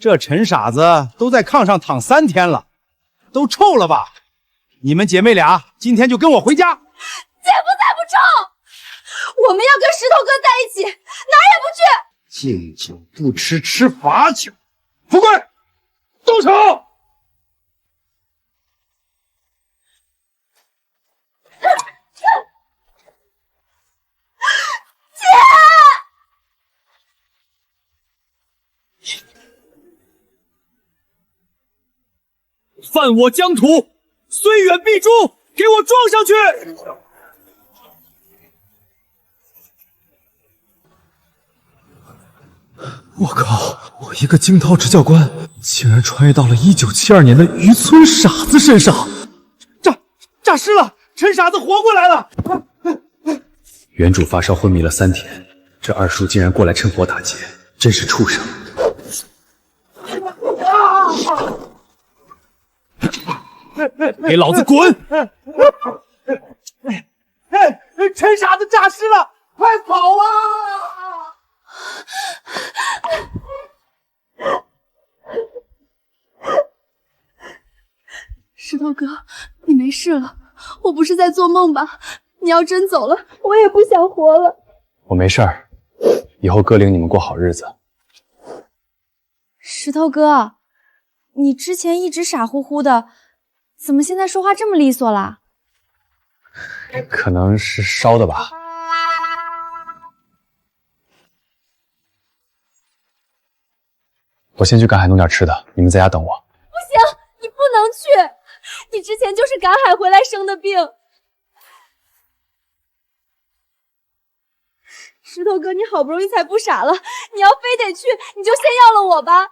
这陈傻子都在炕上躺3天了，都臭了吧？你们姐妹俩今天就跟我回家。姐夫才不臭，我们要跟石头哥在一起，哪儿也不去。敬酒不吃吃罚酒，富贵，动手！犯我疆土，虽远必诛！给我撞上去！我靠！我一个惊涛执教官，竟然穿越到了1972年的渔村傻子身上！诈尸了！陈傻子活过来了！原主发烧昏迷了3天，这二叔竟然过来趁火打劫，真是畜生！给老子滚！陈傻子诈尸了，快跑啊！石头哥，你没事了？我不是在做梦吧？你要真走了，我也不想活了。我没事儿，以后哥领你们过好日子。石头哥，你之前一直傻乎乎的，怎么现在说话这么利索啦？可能是烧的吧。我先去赶海弄点吃的，你们在家等我。不行，你不能去，你之前就是赶海回来生的病。石头哥，你好不容易才不傻了，你要非得去，你就先要了我吧。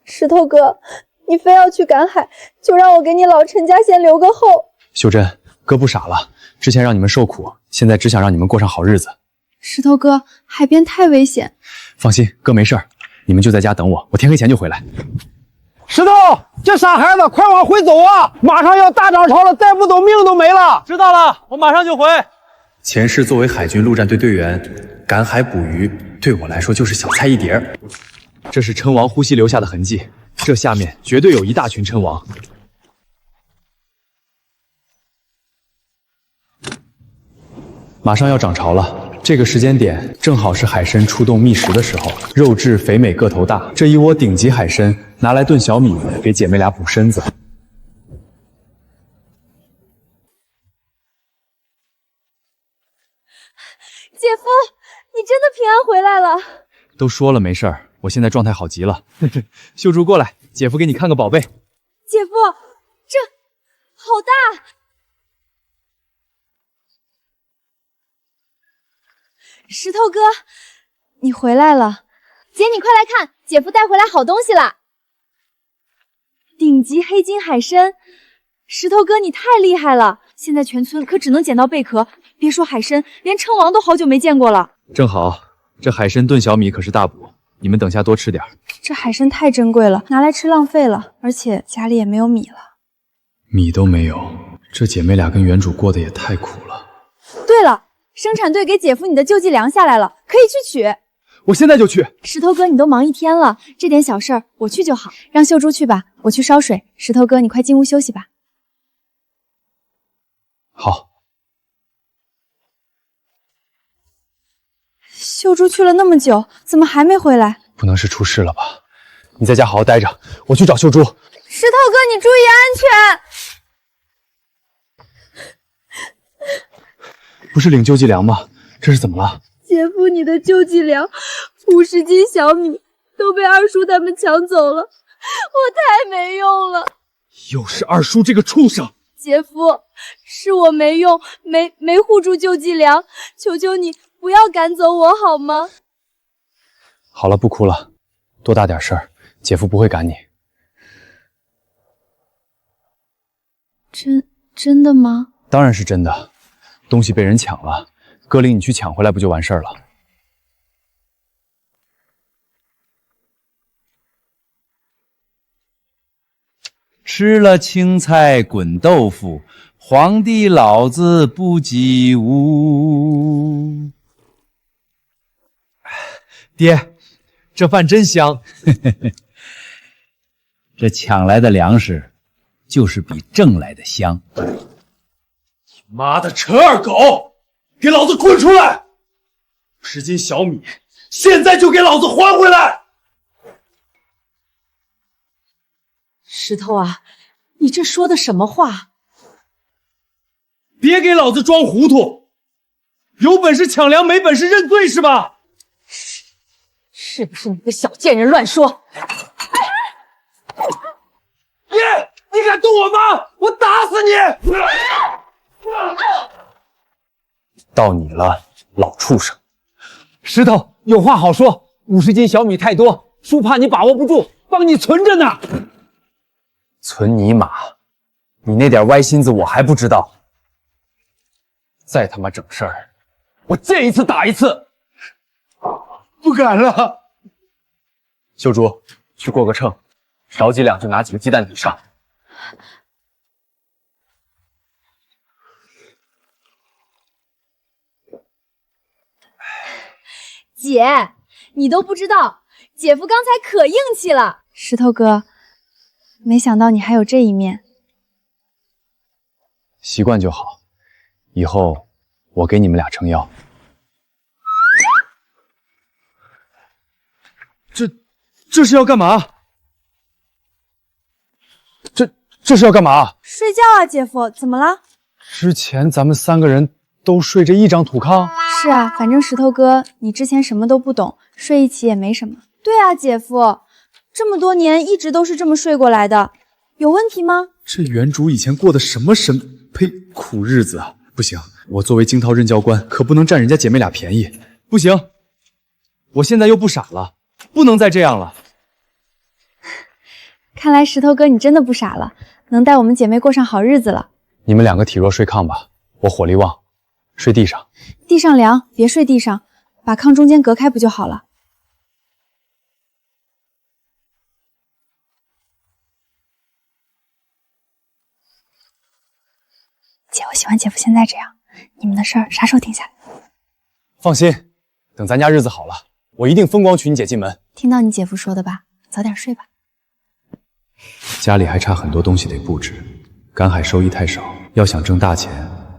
石头哥，你非要去赶海，就让我给你老陈家先留个后。秀珍，哥不傻了，之前让你们受苦，现在只想让你们过上好日子。石头哥，海边太危险。放心，哥没事儿，你们就在家等我，我天黑前就回来。石头，这傻孩子，快往回走啊！马上要大涨潮了，再不走命都没了。知道了，我马上就回。前世作为海军陆战队队员，赶海捕鱼对我来说就是小菜一碟。这是琛王呼吸留下的痕迹，这下面绝对有一大群琛王。马上要涨潮了，这个时间点正好是海参出洞觅食的时候，肉质肥美，个头大。这一窝顶级海参拿来炖小米，给姐妹俩补身子。姐夫，你真的平安回来了。都说了没事儿，我现在状态好极了。秀珠过来，姐夫给你看个宝贝。姐夫，这好大！石头哥，你回来了。姐，你快来看，姐夫带回来好东西了。顶级黑金海参，石头哥你太厉害了！现在全村可只能捡到贝壳，别说海参，连称王都好久没见过了。正好，这海参炖小米可是大补，你们等下多吃点。这海参太珍贵了，拿来吃浪费了，而且家里也没有米了。米都没有，这姐妹俩跟原主过得也太苦了。对了，生产队给姐夫你的救济粮下来了，可以去取。我现在就去。石头哥，你都忙一天了，这点小事儿我去就好。让秀珠去吧，我去烧水。石头哥，你快进屋休息吧。好。秀珠去了那么久，怎么还没回来？不能是出事了吧？你在家好好待着，我去找秀珠。石头哥，你注意安全。不是领救济粮吗？这是怎么了？姐夫，你的救济粮50斤小米都被二叔他们抢走了，我太没用了。又是二叔这个畜生！姐夫，是我没用，没护住救济粮，求求你不要赶走我好吗？好了，不哭了，多大点事儿，姐夫不会赶你。真的吗？当然是真的，东西被人抢了，哥领你去抢回来不就完事儿了？吃了青菜滚豆腐，皇帝老子不及物。爹，这饭真香。这抢来的粮食，就是比挣来的香。妈的陈二狗，给老子滚出来！10斤小米，现在就给老子还回来！石头啊，你这说的什么话？别给老子装糊涂！有本事抢粮，没本事认罪是吧？是不是你个小贱人乱说？你敢动我妈，我打死你！到你了，老畜生！石头，有话好说。50斤小米太多，叔怕你把握不住，帮你存着呢。存你妈！你那点歪心思我还不知道。再他妈整事儿，我见一次打一次！不敢了。秀珠，去过个秤，少几两就拿几个鸡蛋底上。姐，你都不知道，姐夫刚才可硬气了。石头哥，没想到你还有这一面。习惯就好，以后我给你们俩撑腰。这是要干嘛？这是要干嘛？睡觉啊，姐夫，怎么了？之前咱们3个人都睡着一张土炕。是啊，反正石头哥，你之前什么都不懂，睡一起也没什么。对啊，姐夫，这么多年一直都是这么睡过来的，有问题吗？这原主以前过的什么苦日子啊！不行，我作为惊涛任教官，可不能占人家姐妹俩便宜。不行，我现在又不傻了，不能再这样了。看来石头哥你真的不傻了，能带我们姐妹过上好日子了。你们2个体弱睡炕吧，我火力旺，睡地上。地上凉，别睡地上，把炕中间隔开不就好了？姐，我喜欢姐夫现在这样，你们的事儿啥时候停下来？放心，等咱家日子好了，我一定风光娶你姐进门。听到你姐夫说的吧，早点睡吧。家里还差很多东西得布置，赶海收益太少，要想挣大钱，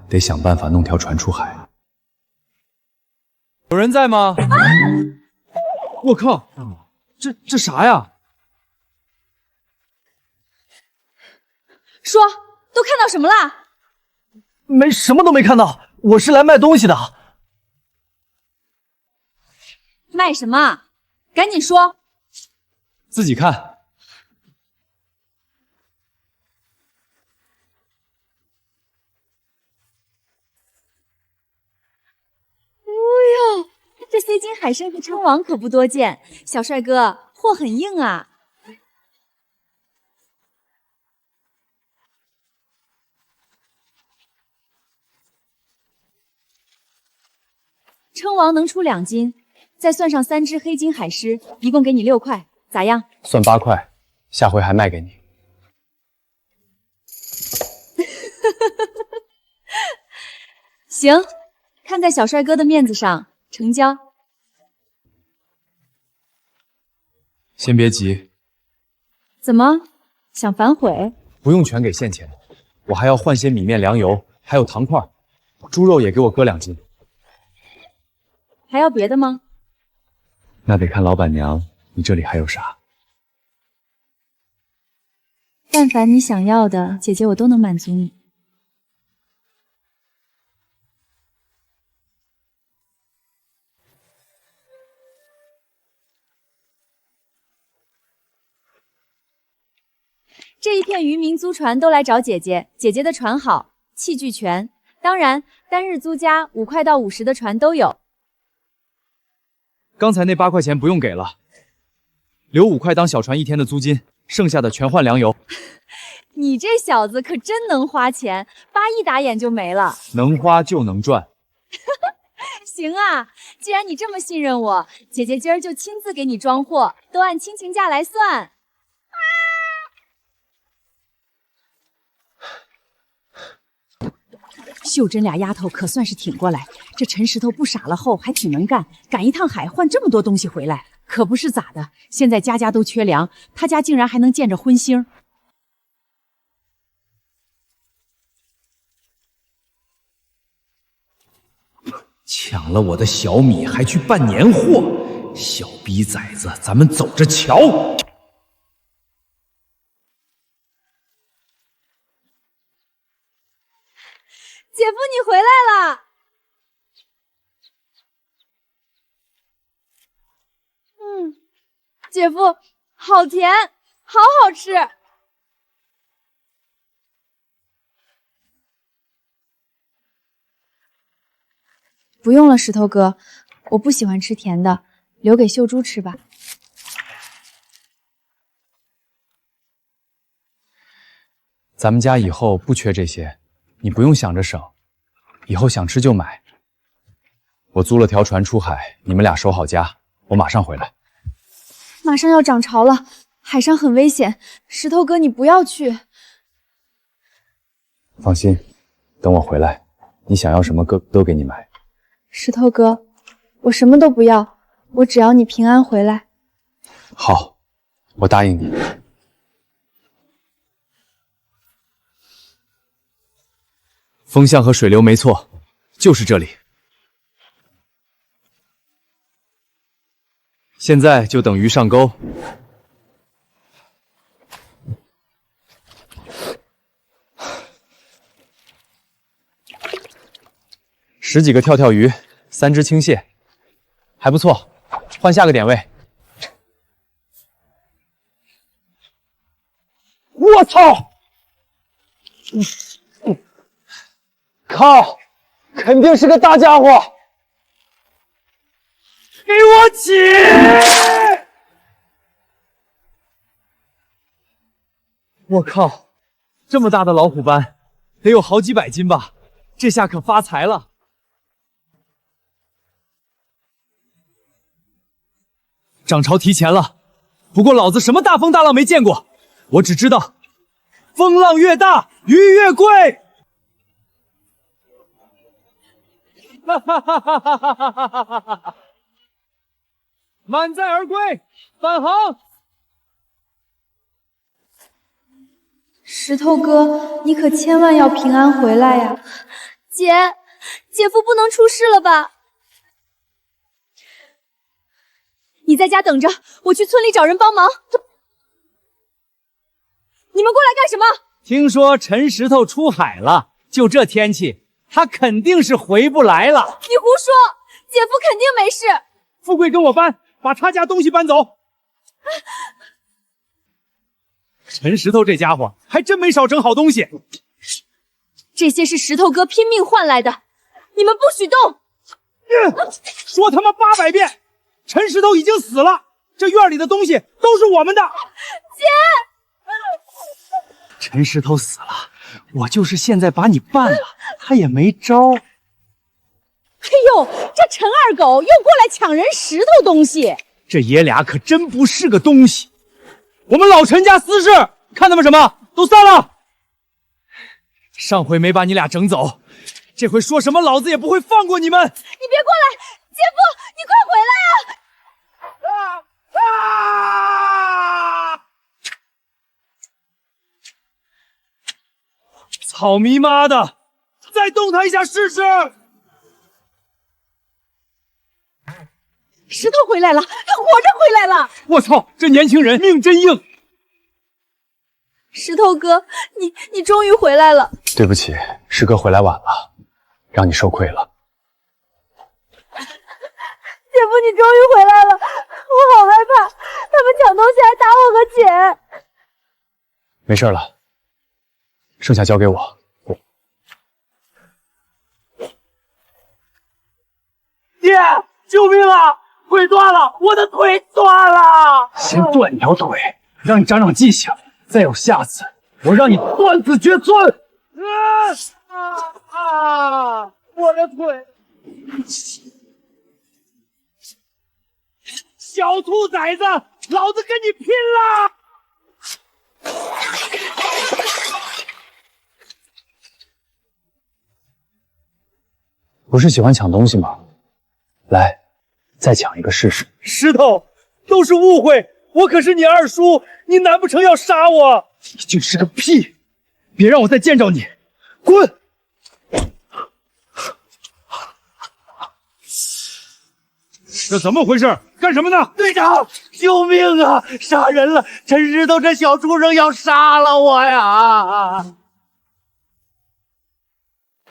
得想办法弄条船出海。有人在吗？我靠，这啥呀？说，都看到什么了？什么都没看到，我是来卖东西的。卖什么？赶紧说。自己看。这黑金海参和称王可不多见，小帅哥货很硬啊。称王能出2斤，再算上3只黑金海狮，一共给你6块，咋样？算8块，下回还卖给你。行，看在小帅哥的面子上，成交。先别急，怎么想反悔？不用全给现钱，我还要换些米面、粮油，还有糖块，猪肉也给我搁2斤。还要别的吗？那得看老板娘，你这里还有啥？但凡你想要的，姐姐我都能满足你。这一片渔民租船都来找姐姐，姐姐的船好，器具全，当然单日租价5块到50的船都有。刚才那8块钱不用给了，留5块当小船1天的租金，剩下的全换粮油。你这小子可真能花钱，8一打眼就没了。能花就能赚。行啊，既然你这么信任我，姐姐今儿就亲自给你装货，都按亲情价来算。秀珍俩丫头可算是挺过来，这陈石头不傻了后还挺能干，赶一趟海换这么多东西回来，可可不是咋的，现在家家都缺粮，他家竟然还能见着荤腥。抢了我的小米还去办年货，小逼崽子，咱们走着瞧！姐夫，你回来了。姐夫，好甜，好好吃。不用了，石头哥，我不喜欢吃甜的，留给秀珠吃吧。咱们家以后不缺这些，你不用想着省，以后想吃就买。我租了条船出海，你们俩守好家，我马上回来。马上要涨潮了，海上很危险，石头哥你不要去。放心，等我回来，你想要什么哥都给你买。石头哥，我什么都不要，我只要你平安回来。好，我答应你。风向和水流没错，就是这里。现在就等鱼上钩。10几个跳跳鱼，3只青蟹，还不错。换下个点位。我操！靠，肯定是个大家伙！给我起！我靠，这么大的老虎斑，得有好几百斤吧？这下可发财了！涨潮提前了，不过老子什么大风大浪没见过，我只知道，风浪越大，鱼越贵。哈哈哈哈哈哈哈哈哈！满载而归，返航。石头哥，你可千万要平安回来呀！姐夫不能出事了吧？你在家等着，我去村里找人帮忙。你们过来干什么？听说陈石头出海了，就这天气，他肯定是回不来了。你胡说，姐夫肯定没事。富贵跟我搬，把他家东西搬走。陈石头这家伙还真没少整好东西。这些是石头哥拼命换来的，你们不许动！说他妈800遍，陈石头已经死了，这院里的东西都是我们的。姐，陈石头死了，我就是现在把你办了，他也没招。哎呦，这陈二狗又过来抢人石头东西，这爷俩可真不是个东西。我们老陈家私事，看他们什么？都散了。上回没把你俩整走，这回说什么老子也不会放过你们。你别过来，姐夫，你快回来啊！草迷妈的，再动他一下试试。石头回来了，他活着回来了！我操，这年轻人命真硬。石头哥，你终于回来了。对不起，师哥回来晚了，让你受亏了。姐夫，你终于回来了，我好害怕，他们抢东西还打我和姐。没事了，剩下交给我。爹，救命啊！腿断了，我的腿断了！先断你条腿，让你长长记性，再有下次，我让你断子绝孙！我的腿！小兔崽子，老子跟你拼了！不是喜欢抢东西吗？来，再抢一个试试。石头，都是误会，我可是你二叔，你难不成要杀我？你就是个屁！别让我再见着你，滚！这怎么回事？干什么呢？队长，救命啊！杀人了！陈石头这小畜生要杀了我呀！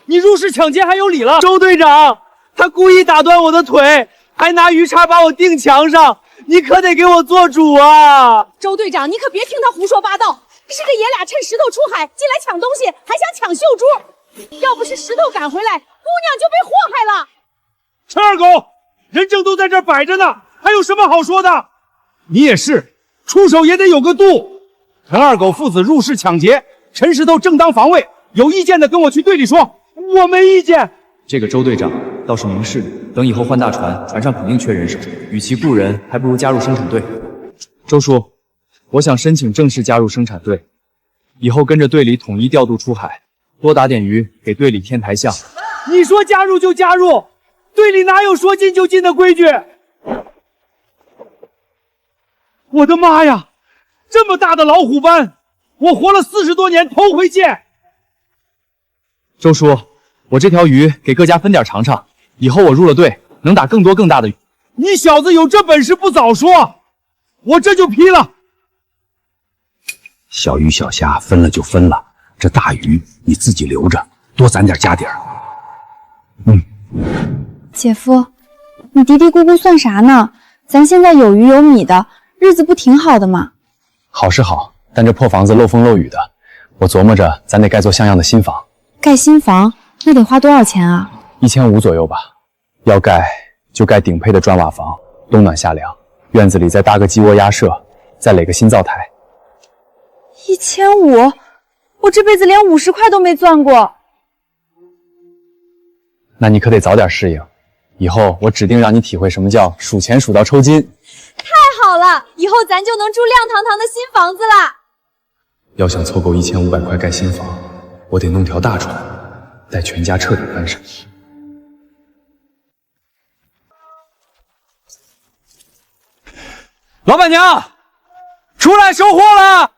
你入室抢劫还有理了？周队长，他故意打断我的腿，还拿鱼叉把我钉墙上，你可得给我做主啊！周队长，你可别听他胡说八道，是个爷俩趁石头出海进来抢东西，还想抢秀珠。要不是石头赶回来，姑娘就被祸害了。陈二狗，人证都在这儿摆着呢，还有什么好说的？你也是，出手也得有个度。陈二狗父子入室抢劫，陈石头正当防卫，有意见的跟我去队里说。我没意见。这个周队长倒是明事理，等以后换大船，船上肯定缺人手，与其雇人，还不如加入生产队。周叔，我想申请正式加入生产队，以后跟着队里统一调度出海，多打点鱼，给队里添台相。你说加入就加入，队里哪有说进就进的规矩？我的妈呀，这么大的老虎斑，我活了40多年头回见。周叔，我这条鱼给各家分点尝尝，以后我入了队，能打更多更大的鱼。你小子有这本事不早说，我这就批了。小鱼小虾分了就分了，这大鱼你自己留着，多攒点家底儿。姐夫，你嘀嘀咕咕算啥呢？咱现在有鱼有米的，日子不挺好的吗？好是好，但这破房子漏风漏雨的，我琢磨着咱得盖座像样的新房。盖新房那得花多少钱啊？1500左右吧。要盖就盖顶配的砖瓦房，冬暖夏凉，院子里再搭个鸡窝鸭舍，再垒个新灶台。1500，我这辈子连50块都没赚过。那你可得早点适应，以后我指定让你体会什么叫数钱数到抽筋。太好了，以后咱就能住亮堂堂的新房子了。要想凑够1500块盖新房，我得弄条大船，带全家彻底搬上。老板娘，出来收货了！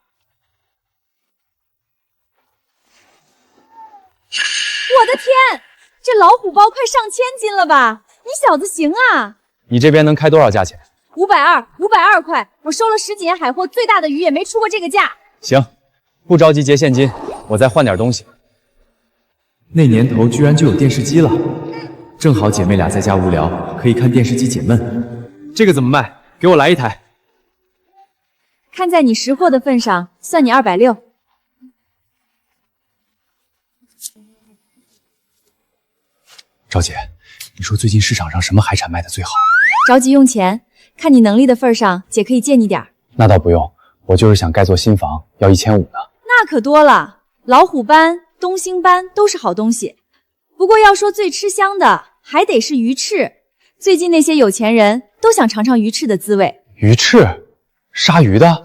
我的天，这老虎包快上千斤了吧？你小子行啊！你这边能开多少价钱520块，我收了10几年海货，最大的鱼也没出过这个价。行，不着急结现金，我再换点东西。那年头居然就有电视机了，正好姐妹俩在家无聊，可以看电视机解闷。这个怎么卖？给我来一台。看在你识货的份上，算你260。赵姐，你说最近市场上什么海产卖的最好？着急用钱，看你能力的份上，姐可以借你点儿。那倒不用，我就是想盖座新房，要1500呢。那可多了，老虎斑、东星斑都是好东西。不过要说最吃香的，还得是鱼翅。最近那些有钱人都想尝尝鱼翅的滋味。鱼翅？杀鱼的？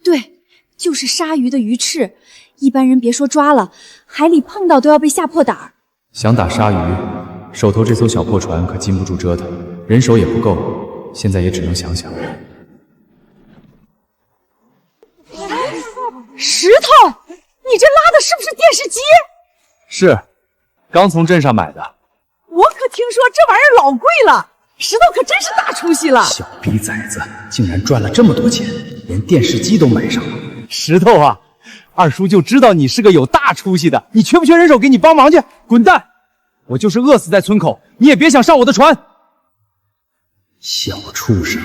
对，就是杀鱼的鱼翅。一般人别说抓了，海里碰到都要被吓破胆儿。想打鲨鱼，手头这艘小破船可禁不住折腾，人手也不够，现在也只能想想。石头，你这拉的是不是电视机？是，刚从镇上买的。我可听说这玩意儿老贵了，石头可真是大出息了。小逼崽子竟然赚了这么多钱，连电视机都买上了。石头啊，二叔就知道你是个有大出息的，你缺不缺人手给你帮忙去？滚蛋！我就是饿死在村口，你也别想上我的船。小畜生，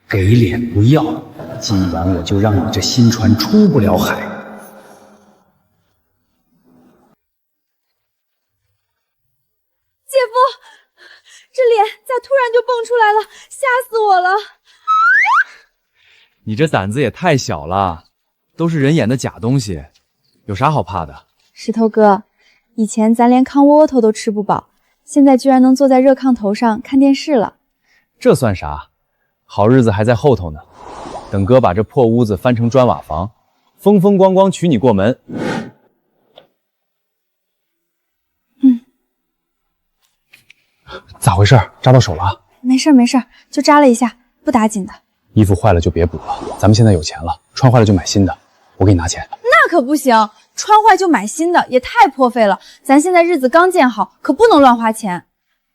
给脸不要，今晚我就让你这新船出不了海。姐夫，这脸咋突然就蹦出来了，吓死我了！你这胆子也太小了，都是人演的假东西，有啥好怕的？石头哥，以前咱连炕窝窝头都吃不饱，现在居然能坐在热炕头上看电视了。这算啥？好日子还在后头呢。等哥把这破屋子翻成砖瓦房，风风光光娶你过门。咋回事？扎到手了？没事没事，就扎了一下，不打紧的。衣服坏了就别补了，咱们现在有钱了，穿坏了就买新的，我给你拿钱。那可不行，穿坏就买新的，也太破费了。咱现在日子刚建好，可不能乱花钱。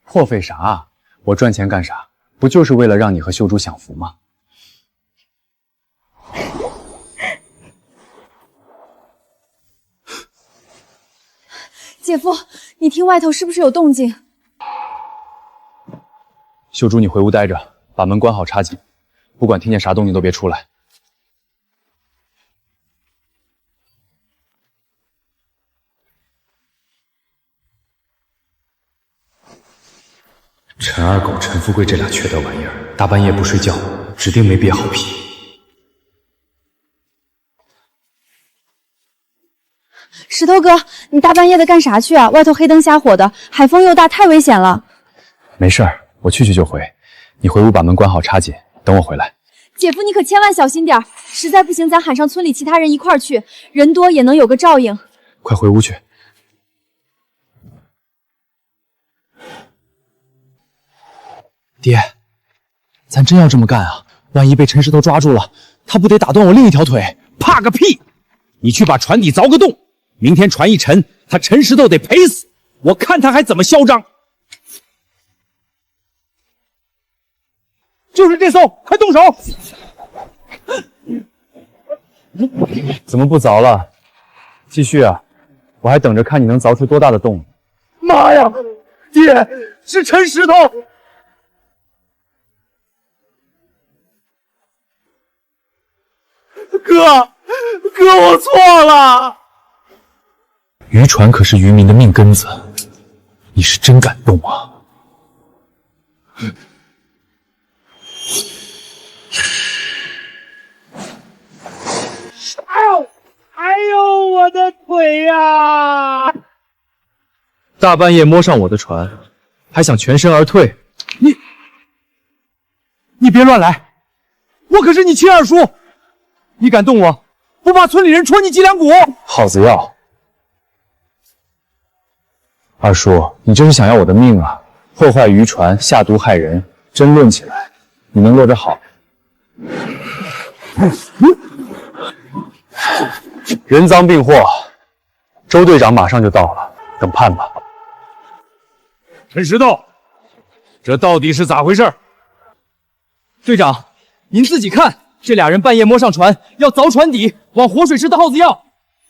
破费啥啊？我赚钱干啥？不就是为了让你和秀珠享福吗？姐夫，你听外头是不是有动静？秀珠，你回屋待着，把门关好插紧，不管听见啥动静都别出来。陈二狗、陈富贵这俩缺德玩意儿，大半夜不睡觉，指定没憋好屁。石头哥，你大半夜的干啥去啊？外头黑灯瞎火的，海风又大，太危险了。没事儿，我去就回。你回屋把门关好插紧，等我回来。姐夫，你可千万小心点儿，实在不行咱喊上村里其他人一块儿去，人多也能有个照应。快回屋去。爹，咱真要这么干啊？万一被陈石头抓住了，他不得打断我另一条腿？怕个屁！你去把船底凿个洞，明天船一沉，他陈石头得赔死，我看他还怎么嚣张！就是这艘，快动手！怎么不凿了？继续啊！我还等着看你能凿出多大的洞。妈呀，爹，是陈石头！哥，我错了。渔船可是渔民的命根子，你是真敢动啊！哎呦，我的腿呀！大半夜摸上我的船，还想全身而退？你别乱来，我可是你亲二叔，你敢动我，不怕村里人戳你脊梁骨？耗子药，二叔，你这是想要我的命啊！破坏渔船，下毒害人，真论起来，你能落着好。人赃并获，周队长马上就到了，等判吧。陈石头，这到底是咋回事？队长，您自己看，这俩人半夜摸上船，要凿船底，往活水池倒耗子药。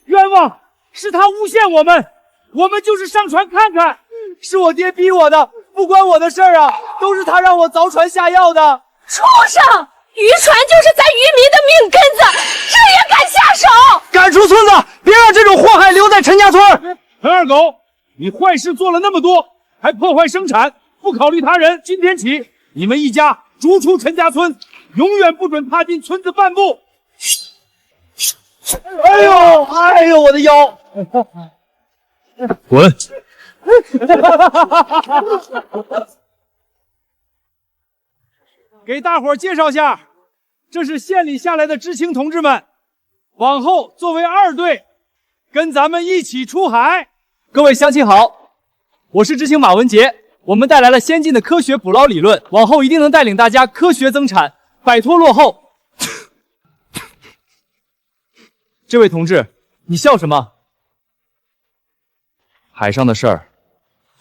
冤枉！是他诬陷我们，我们就是上船看看。是我爹逼我的，不关我的事儿啊，都是他让我凿船下药的。畜生！渔船就是咱渔民的命根子，这也敢下手？赶出村子，别让这种祸害留在陈家村。陈二狗，你坏事做了那么多，还破坏生产，不考虑他人。今天起，你们一家逐出陈家村，永远不准踏进村子半步。哎呦，我的腰！滚！给大伙介绍下，这是县里下来的知青同志们，往后作为二队，跟咱们一起出海。各位乡亲好，我是知青马文杰，我们带来了先进的科学捕捞理论，往后一定能带领大家科学增产，摆脱落后。这位同志，你笑什么？海上的事儿，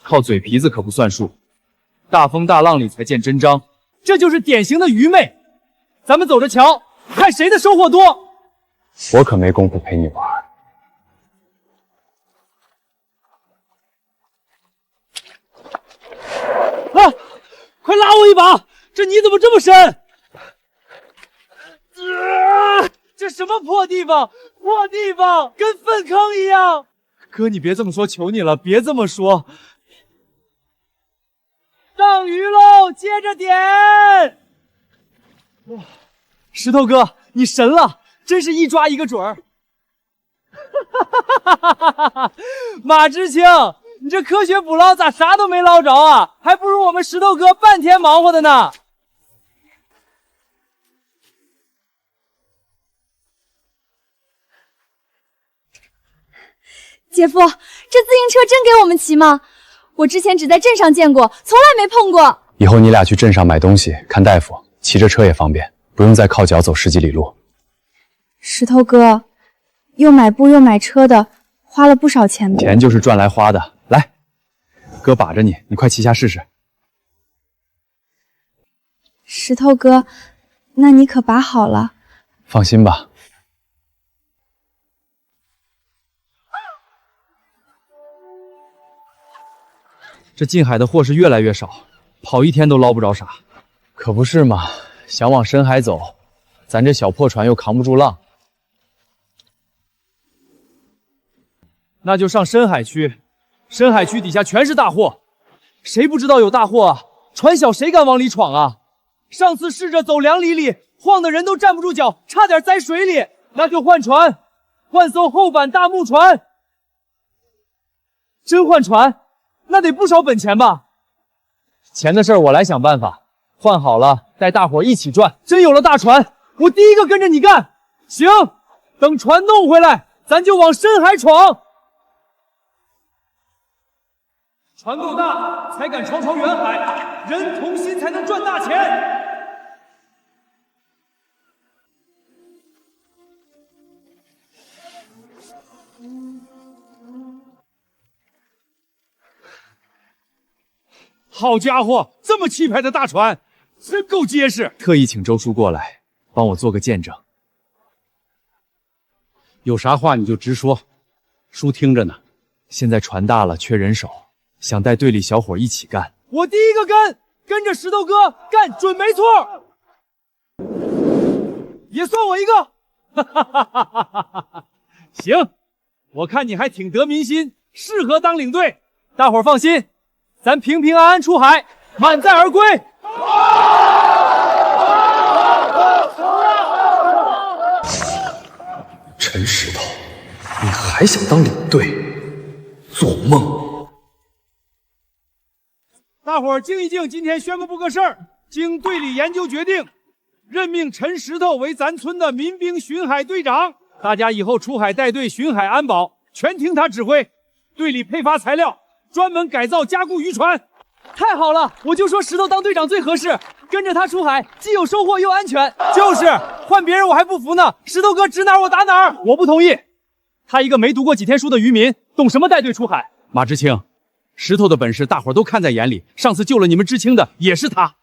靠嘴皮子可不算数，大风大浪里才见真章。这就是典型的愚昧。咱们走着瞧，看谁的收获多。我可没工夫陪你玩。啊！快拉我一把！这泥怎么这么深？这什么破地方？破地方，跟粪坑一样。哥，你别这么说，求你了，别这么说。上鱼喽，接着点！哇，石头哥，你神了，真是一抓一个准儿。马知青，你这科学捕捞咋啥都没捞着啊？还不如我们石头哥半天忙活的呢。姐夫，这自行车真给我们骑吗？我之前只在镇上见过，从来没碰过。以后你俩去镇上买东西、看大夫，骑着车也方便。不用再靠脚走10几里路。石头哥，又买布又买车的，花了不少钱吧？钱就是赚来花的。来，哥把着你，你快骑下试试。石头哥，那你可把好了。放心吧。这近海的货是越来越少，跑一天都捞不着啥。可不是嘛，想往深海走，咱这小破船又扛不住浪。那就上深海区，深海区底下全是大货，谁不知道有大货啊？船小谁敢往里闯啊？上次试着走2里里，晃的人都站不住脚，差点栽水里。那就换船，换艘厚板大木船。真换船，那得不少本钱吧？钱的事儿我来想办法，换好了带大伙一起赚。真有了大船，我第一个跟着你干。行，等船弄回来，咱就往深海闯。船够大，才敢闯远海，人同心才能赚大钱。好家伙，这么气派的大船，真够结实。特意请周叔过来，帮我做个见证。有啥话你就直说，叔听着呢。现在船大了，缺人手，想带队里小伙一起干。我第一个跟着石头哥干，准没错。也算我一个。哈哈哈哈哈哈！行，我看你还挺得民心，适合当领队。大伙儿放心，咱平平安安出海，满载而归。陈石头，你还想当领队？做梦！大伙儿静一静，今天宣布个事儿。经队里研究决定，任命陈石头为咱村的民兵巡海队长。大家以后出海带队巡海安保，全听他指挥。队里配发材料，专门改造加固渔船。太好了，我就说石头当队长最合适，跟着他出海，既有收获又安全。就是换别人我还不服呢，石头哥指哪儿我打哪儿。我不同意，他一个没读过几天书的渔民，懂什么带队出海？马知青，石头的本事大伙儿都看在眼里，上次救了你们知青的也是他。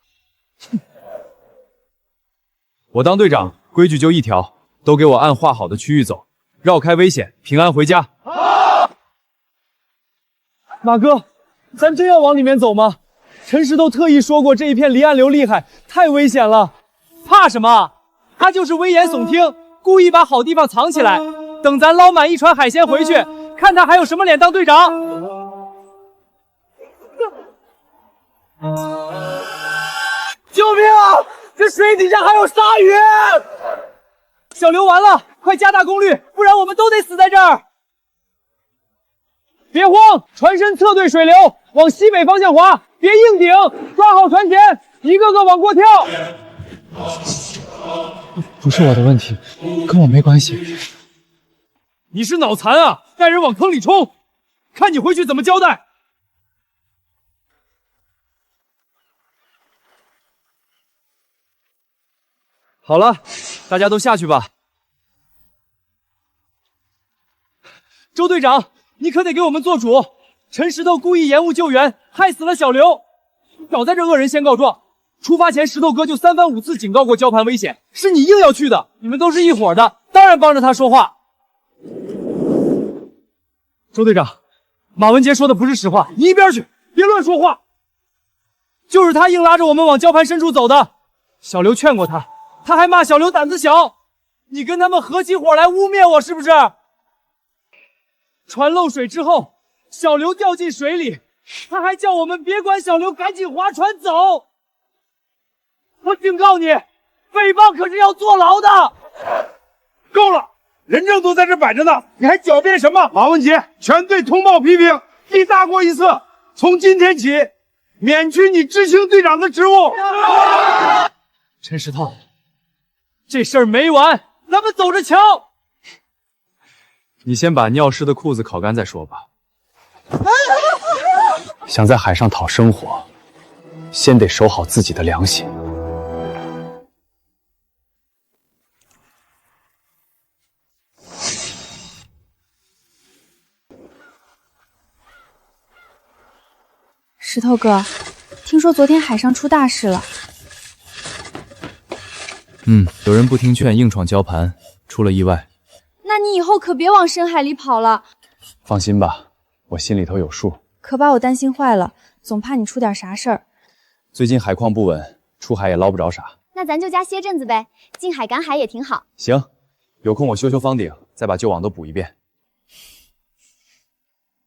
我当队长，规矩就一条，都给我按划好的区域走，绕开危险，平安回家。马哥，咱真要往里面走吗？陈石头特意说过，这一片离岸流厉害，太危险了。怕什么？他就是危言耸听，故意把好地方藏起来，等咱捞满一船海鲜回去，看他还有什么脸当队长。救命啊！这水底下还有鲨鱼！小刘完了，快加大功率，不然我们都得死在这儿。别慌，船身侧对水流，往西北方向滑，别硬顶，抓好船前，一个个往过跳。不是我的问题，跟我没关系。你是脑残啊！带人往坑里冲，看你回去怎么交代。好了，大家都下去吧。周队长，你可得给我们做主。陈石头故意延误救援，害死了小刘。少在这恶人先告状。出发前，石头哥就3番5次警告过交盘危险，是你硬要去的。你们都是一伙的，当然帮着他说话。周队长，马文杰说的不是实话，你一边去，别乱说话。就是他硬拉着我们往交盘深处走的。小刘劝过他，他还骂小刘胆子小。你跟他们合起伙来污蔑我，是不是？船漏水之后，小刘掉进水里，他还叫我们别管小刘，赶紧划船走。我警告你，诽谤可是要坐牢的。够了，人证都在这摆着呢，你还狡辩什么？马文杰，全队通报批评，记大过一次。从今天起，免去你知青队长的职务。陈石头，这事儿没完，咱们走着瞧。你先把尿湿的裤子烤干再说吧。想在海上讨生活，先得守好自己的良心。石头哥，听说昨天海上出大事了。有人不听劝，硬闯礁盘，出了意外。那你以后可别往深海里跑了。放心吧，我心里头有数。可把我担心坏了，总怕你出点啥事儿。最近海况不稳，出海也捞不着啥。那咱就家歇阵子呗，近海赶海也挺好。行，有空我修方鼎，再把旧网都补一遍。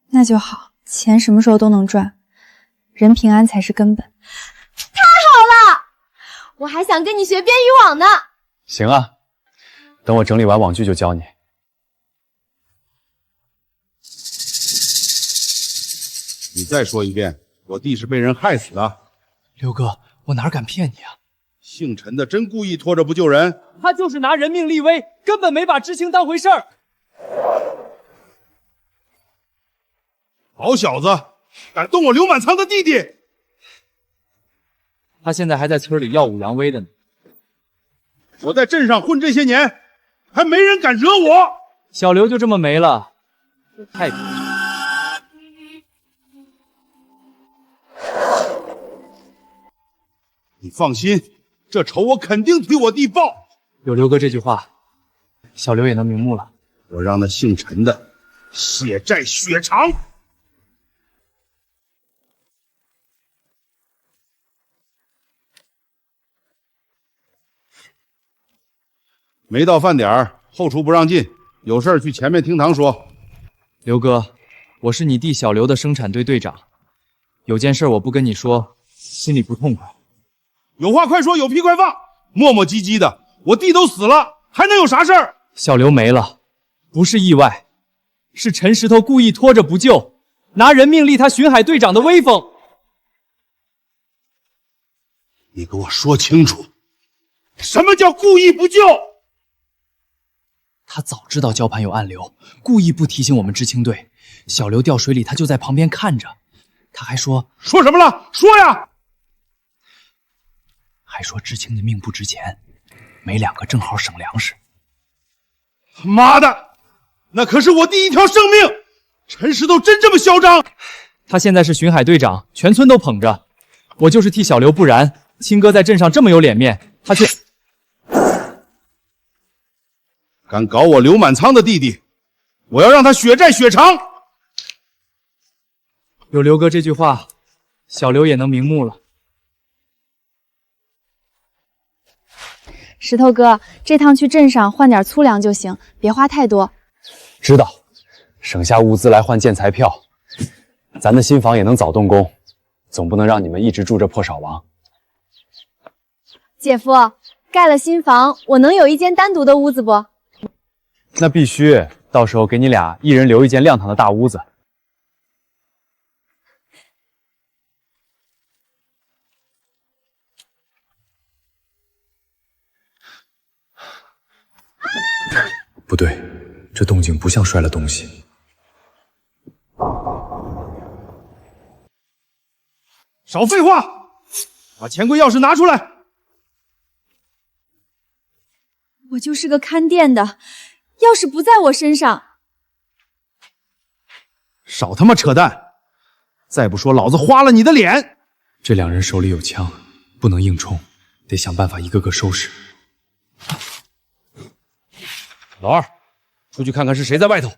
那就好，钱什么时候都能赚，人平安才是根本。我还想跟你学编渔网呢。行啊，等我整理完网具就教你。你再说一遍，我弟是被人害死的。刘哥，我哪敢骗你啊？姓陈的真故意拖着不救人？他就是拿人命立威，根本没把知青当回事儿。好小子，敢动我刘满仓的弟弟！他现在还在村里耀武扬威的呢。我在镇上混这些年，还没人敢惹我。小刘就这么没了，太可惜。你放心，这仇我肯定替我弟报。有刘哥这句话，小刘也能瞑目了。我让那姓陈的血债血偿。没到饭点儿，后厨不让进，有事去前面厅堂说。刘哥，我是你弟小刘的生产队队长，有件事我不跟你说，心里不痛快。有话快说，有屁快放，磨磨唧唧的。我弟都死了，还能有啥事儿？小刘没了，不是意外，是陈石头故意拖着不救，拿人命立他巡海队长的威风。你给我说清楚，什么叫故意不救？他早知道礁盘有暗流，故意不提醒我们知青队。小刘掉水里，他就在旁边看着。他还说什么了？说呀！还说知青的命不值钱，没两个正好省粮食。妈的，那可是我弟一条生命！陈石头真这么嚣张？他现在是巡海队长，全村都捧着。我就是替小刘不然，亲哥在镇上这么有脸面，他却敢搞我刘满仓的弟弟，我要让他血债血偿。有刘哥这句话，小刘也能瞑目了。石头哥，这趟去镇上换点粗粮就行，别花太多。知道，省下物资来换建材票，咱的新房也能早动工，总不能让你们一直住这破少王。姐夫，盖了新房，我能有一间单独的屋子不？那必须，到时候给你俩一人留一间亮堂的大屋子。不对，这动静不像摔了东西。少废话，把钱柜钥匙拿出来。我就是个看店的，钥匙不在我身上。少他妈扯淡！再不说，老子花了你的脸！这两人手里有枪，不能硬冲，得想办法一个个收拾。老二，出去看看是谁在外头。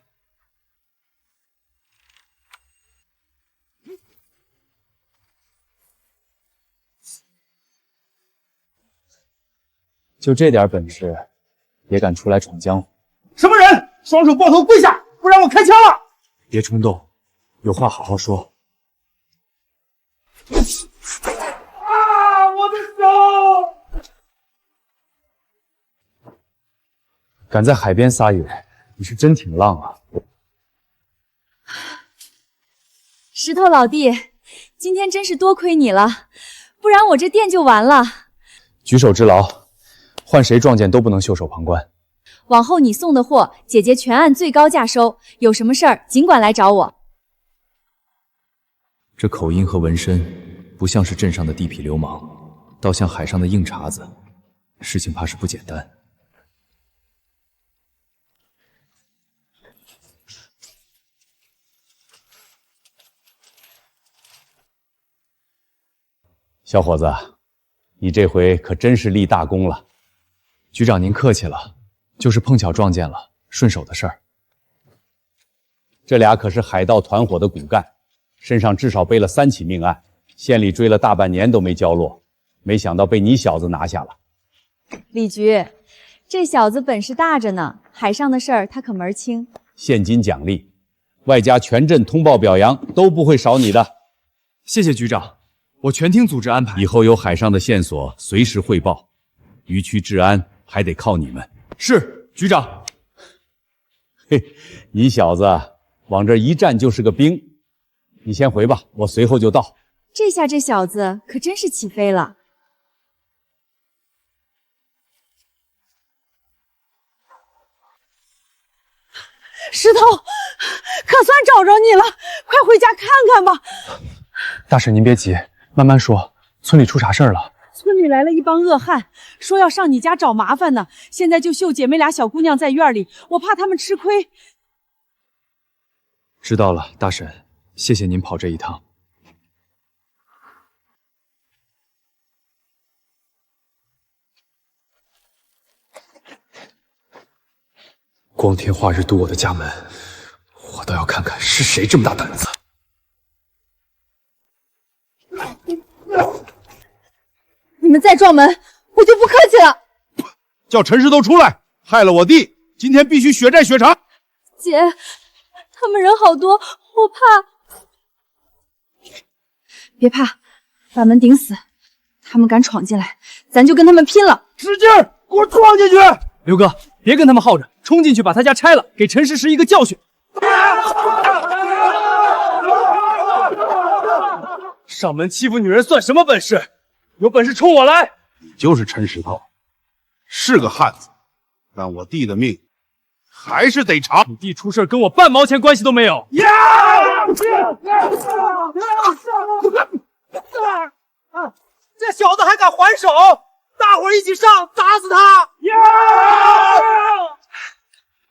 就这点本事，也敢出来闯江湖？什么人？双手抱头跪下，不然我开枪了！别冲动，有话好好说。啊！我的手！敢在海边撒野，你是真挺浪啊！石头老弟，今天真是多亏你了，不然我这店就完了。举手之劳，换谁撞见都不能袖手旁观。往后你送的货，姐姐全按最高价收，有什么事儿尽管来找我。这口音和纹身，不像是镇上的地痞流氓，倒像海上的硬茬子，事情怕是不简单。小伙子，你这回可真是立大功了。局长您客气了，就是碰巧撞见了，顺手的事儿。这俩可是海盗团伙的骨干，身上至少背了3起命案，县里追了大半年都没交落，没想到被你小子拿下了。李局，这小子本事大着呢，海上的事儿他可门儿清。现金奖励，外加全镇通报表扬，都不会少你的。谢谢局长，我全听组织安排。以后有海上的线索，随时汇报。渔区治安还得靠你们。是，局长。嘿，你小子往这一站就是个兵。你先回吧，我随后就到。这下这小子可真是起飞了。石头，可算找着你了，快回家看看吧。大婶您别急，慢慢说。村里出啥事儿了？村里来了一帮恶汉，说要上你家找麻烦呢。现在就秀姐妹俩小姑娘在院里，我怕他们吃亏。知道了，大婶，谢谢您跑这一趟。光天化日堵我的家门，我倒要看看是谁这么大胆子。你们再撞门，我就不客气了。叫陈石头出来，害了我弟，今天必须血债血偿。姐，他们人好多，我怕。别怕，把门顶死。他们敢闯进来，咱就跟他们拼了！使劲儿，给我撞进去！刘哥，别跟他们耗着，冲进去把他家拆了，给陈石一个教训。上门欺负女人算什么本事？有本事冲我来！你就是陈石头，是个汉子，但我弟的命还是得偿。你弟出事跟我半毛钱关系都没有。这小子还敢还手！大伙儿一起上，打死他！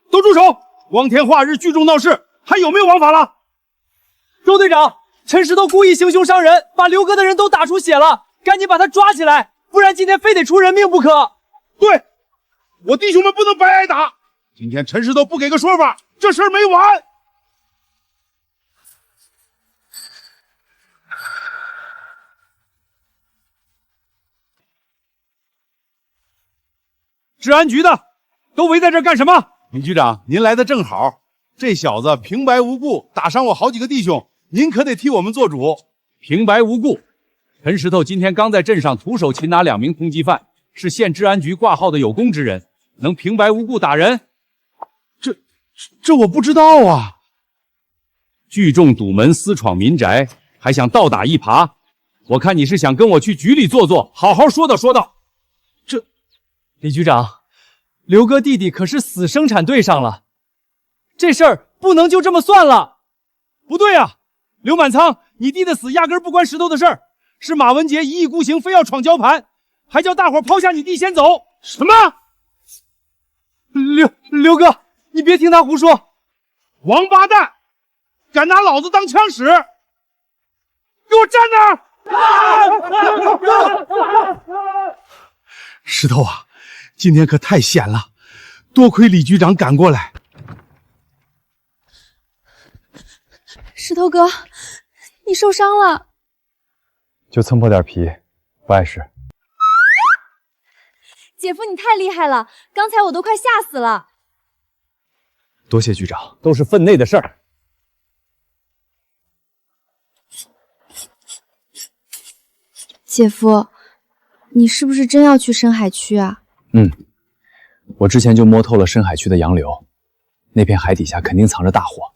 都住手！光天化日聚众闹事，还有没有王法了？周队长，陈石头故意行凶伤人，把刘哥的人都打出血了，赶紧把他抓起来，不然今天非得出人命不可。对，我弟兄们不能白挨打。今天陈石头不给个说法，这事儿没完。治安局的都围在这儿干什么？李局长，您来的正好。这小子平白无故打伤我好几个弟兄，您可得替我们做主。平白无故，陈石头今天刚在镇上徒手擒拿2名通缉犯，是县治安局挂号的有功之人，能平白无故打人？这我不知道啊！聚众堵门，私闯民宅，还想倒打一耙？我看你是想跟我去局里坐坐，好好说道说道。李局长，刘哥弟弟可是死生产队上了，这事儿不能就这么算了。不对啊，刘满仓，你弟的死压根不关石头的事儿，是马文杰一意孤行，非要闯交盘，还叫大伙抛下你弟先走。什么？刘哥，你别听他胡说！王八蛋，敢拿老子当枪使！给我站那儿！石头啊，今天可太险了，多亏李局长赶过来。石头哥，你受伤了。就蹭破点皮，不碍事。姐夫，你太厉害了，刚才我都快吓死了。多谢局长，都是分内的事儿。姐夫，你是不是真要去深海区啊？我之前就摸透了深海区的洋流，那片海底下肯定藏着大货。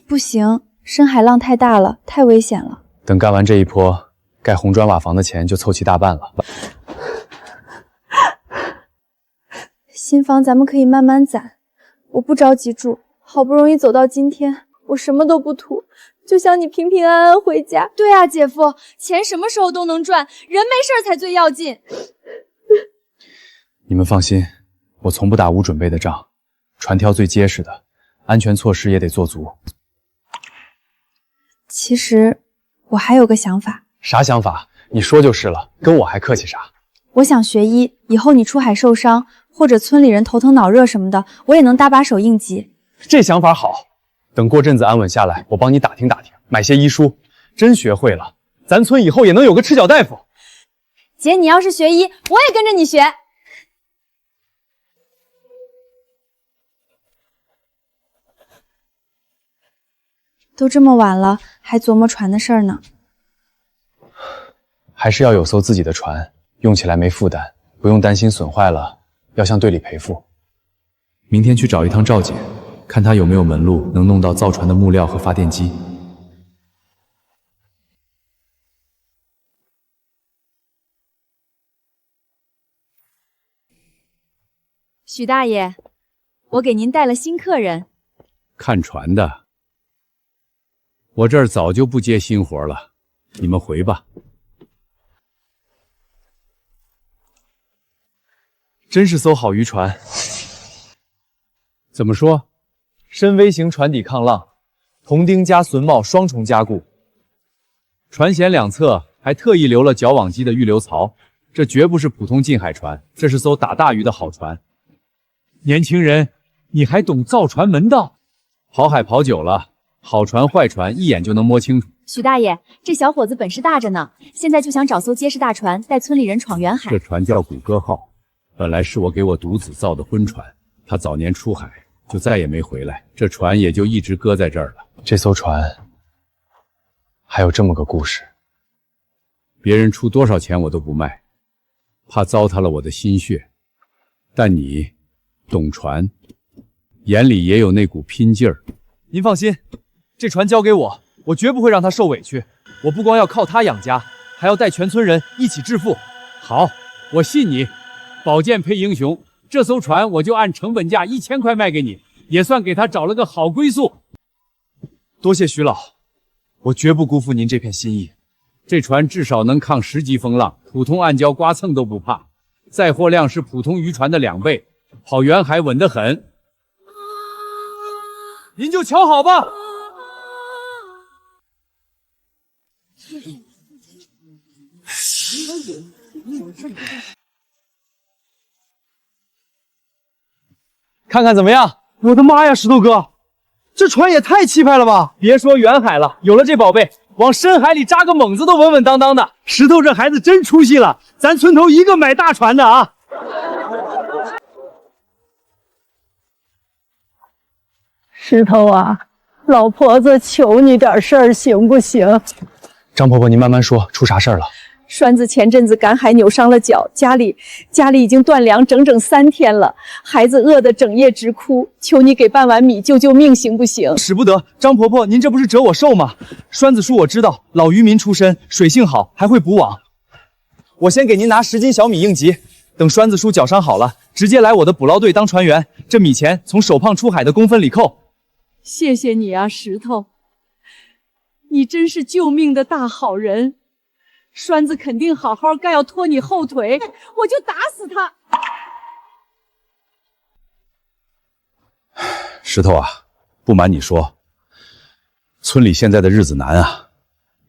不行，深海浪太大了，太危险了。等干完这一波，盖红砖瓦房的钱就凑齐大半了。新房咱们可以慢慢攒，我不着急住，好不容易走到今天，我什么都不图，就想你平平安安回家。对啊，姐夫，钱什么时候都能赚，人没事才最要紧。你们放心，我从不打无准备的仗，船挑最结实的，安全措施也得做足。其实我还有个想法。啥想法？你说就是了，跟我还客气啥？我想学医，以后你出海受伤，或者村里人头疼脑热什么的，我也能搭把手应急。这想法好。等过阵子安稳下来，我帮你打听打听，买些医书。真学会了，咱村以后也能有个赤脚大夫。姐，你要是学医，我也跟着你学。都这么晚了，还琢磨船的事儿呢。还是要有艘自己的船，用起来没负担，不用担心损坏了要向队里赔付。明天去找一趟赵姐，看她有没有门路能弄到造船的木料和发电机。许大爷，我给您带了新客人。看船的，我这儿早就不接新活了，你们回吧。真是艘好渔船。怎么说？深 V 型船底抗浪，铜钉加榫帽双重加固，船舷两侧还特意留了绞网机的预留槽，这绝不是普通近海船，这是艘打大鱼的好船。年轻人，你还懂造船门道？跑海跑久了，好船坏船一眼就能摸清楚。许大爷，这小伙子本事大着呢，现在就想找艘结实大船，带村里人闯远海。这船叫古歌号，本来是我给我独子造的婚船，他早年出海就再也没回来，这船也就一直搁在这儿了。这艘船还有这么个故事。别人出多少钱我都不卖，怕糟蹋了我的心血。但你懂船，眼里也有那股拼劲儿。您放心，这船交给我，我绝不会让他受委屈。我不光要靠他养家，还要带全村人一起致富。好，我信你。宝剑配英雄，这艘船我就按成本价1000块卖给你，也算给他找了个好归宿。多谢徐老，我绝不辜负您这片心意。这船至少能抗10级风浪，普通暗礁刮蹭都不怕，载货量是普通渔船的2倍，跑远海稳得很。您就瞧好吧。看看怎么样？我的妈呀，石头哥，这船也太气派了吧！别说远海了，有了这宝贝，往深海里扎个猛子都稳稳当当的。石头这孩子真出息了，咱村头一个买大船的啊！石头啊，老婆子求你点事儿行不行？张婆婆，您慢慢说，出啥事儿了？栓子前阵子赶海扭伤了脚，家里已经断粮整整3天了，孩子饿得整夜直哭，求你给半碗米救救命行不行？使不得，张婆婆，您这不是折我寿吗？栓子叔我知道，老渔民出身，水性好，还会补网。我先给您拿10斤小米应急，等栓子叔脚伤好了，直接来我的捕捞队当船员，这米钱从手胖出海的工分里扣。谢谢你啊，石头，你真是救命的大好人。栓子肯定好好干，要拖你后腿，我就打死他。石头啊，不瞒你说，村里现在的日子难啊，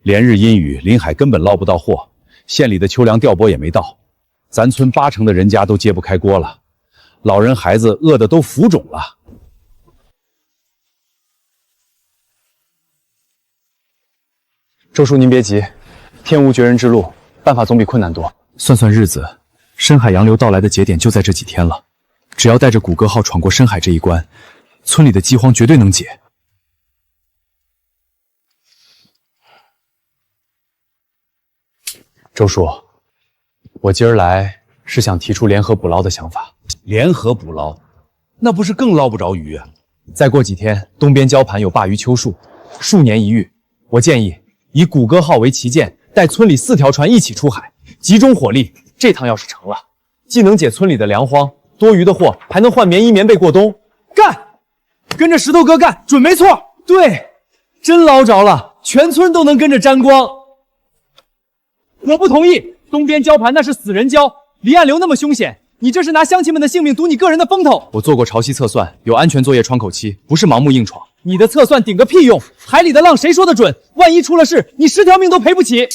连日阴雨，临海根本捞不到货，县里的秋粮调拨也没到，咱村80%的人家都揭不开锅了，老人孩子饿得都浮肿了。周叔您别急，天无绝人之路，办法总比困难多。算算日子，深海洋流到来的节点就在这几天了。只要带着古歌号闯过深海这一关，村里的饥荒绝对能解。周叔，我今儿来是想提出联合捕捞的想法。联合捕捞，那不是更捞不着鱼啊？再过几天，东边礁盘有鲅鱼秋树，数年一遇。我建议以古歌号为旗舰，带村里4条船一起出海，集中火力。这趟要是成了，既能解村里的粮荒，多余的货还能换棉衣棉被过冬。干！跟着石头哥干，准没错。对，真捞着了，全村都能跟着沾光。我不同意，东边礁盘那是死人礁，离岸流那么凶险，你这是拿乡亲们的性命赌你个人的风头。我做过潮汐测算，有安全作业窗口期，不是盲目硬闯。你的测算顶个屁用！海里的浪谁说的准？万一出了事，你10条命都赔不起。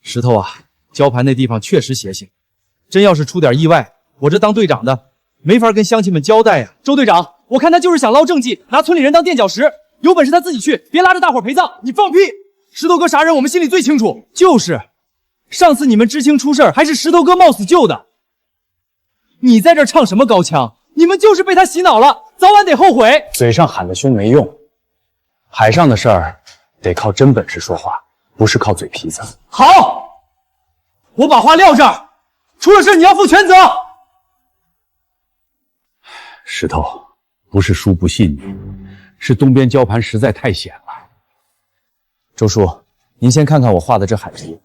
石头啊，交盘那地方确实邪性，真要是出点意外，我这当队长的没法跟乡亲们交代呀。周队长，我看他就是想捞政绩，拿村里人当垫脚石。有本事他自己去，别拉着大伙陪葬。你放屁！石头哥啥人我们心里最清楚。就是，上次你们知青出事儿，还是石头哥冒死救的。你在这唱什么高腔？你们就是被他洗脑了，早晚得后悔。嘴上喊得凶没用，海上的事儿得靠真本事说话，不是靠嘴皮子。好，我把话撂这儿，出了事你要负全责。石头，不是叔不信你，是东边交盘实在太险了。周叔，您先看看我画的这海图，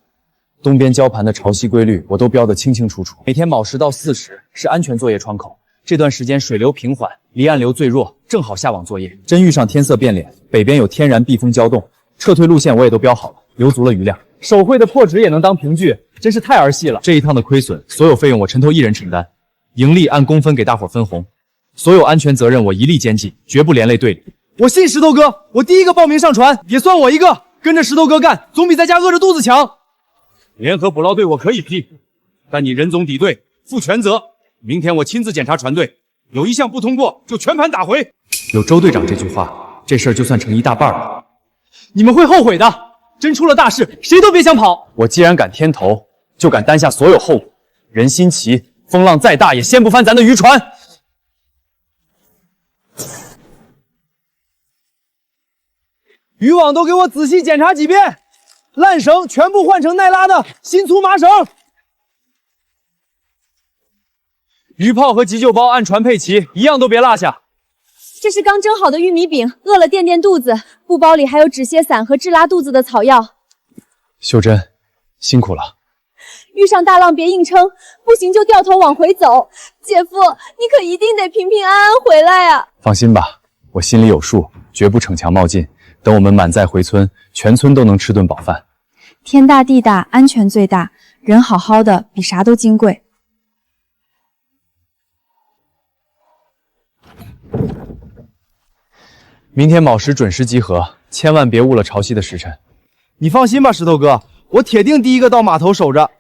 东边交盘的潮汐规律我都标得清清楚楚。每天卯10到4时是安全作业窗口，这段时间水流平缓，离岸流最弱，正好下网作业。真遇上天色变脸，北边有天然避风胶洞，撤退路线我也都标好了，留足了余量。手绘的破纸也能当凭据，真是太儿戏了。这一趟的亏损，所有费用我陈头一人承担，盈利按公分给大伙分红，所有安全责任我一力兼济，绝不连累队里。我信石头哥，我第一个报名上船，也算我一个。跟着石头哥干，总比在家饿着肚子强。联合捕捞队我可以批，但你人总抵队，负全责。明天我亲自检查船队，有一项不通过就全盘打回。有周队长这句话，这事儿就算成一大半了。你们会后悔的，真出了大事，谁都别想跑。我既然敢添头，就敢担下所有后果。人心齐，风浪再大也掀不翻咱的渔船。渔网都给我仔细检查几遍，烂绳全部换成耐拉的新粗麻绳。鱼炮和急救包按船配齐，一样都别落下。这是刚蒸好的玉米饼，饿了垫垫肚子。布包里还有止泻散和治拉肚子的草药。秀珍，辛苦了。遇上大浪别硬撑，不行就掉头往回走。姐夫，你可一定得平平安安回来啊！放心吧，我心里有数，绝不逞强冒进。等我们满载回村，全村都能吃顿饱饭。天大地大，安全最大，人好好的比啥都金贵。明天卯时准时集合，千万别误了潮汐的时辰。你放心吧，石头哥，我铁定第一个到码头守着。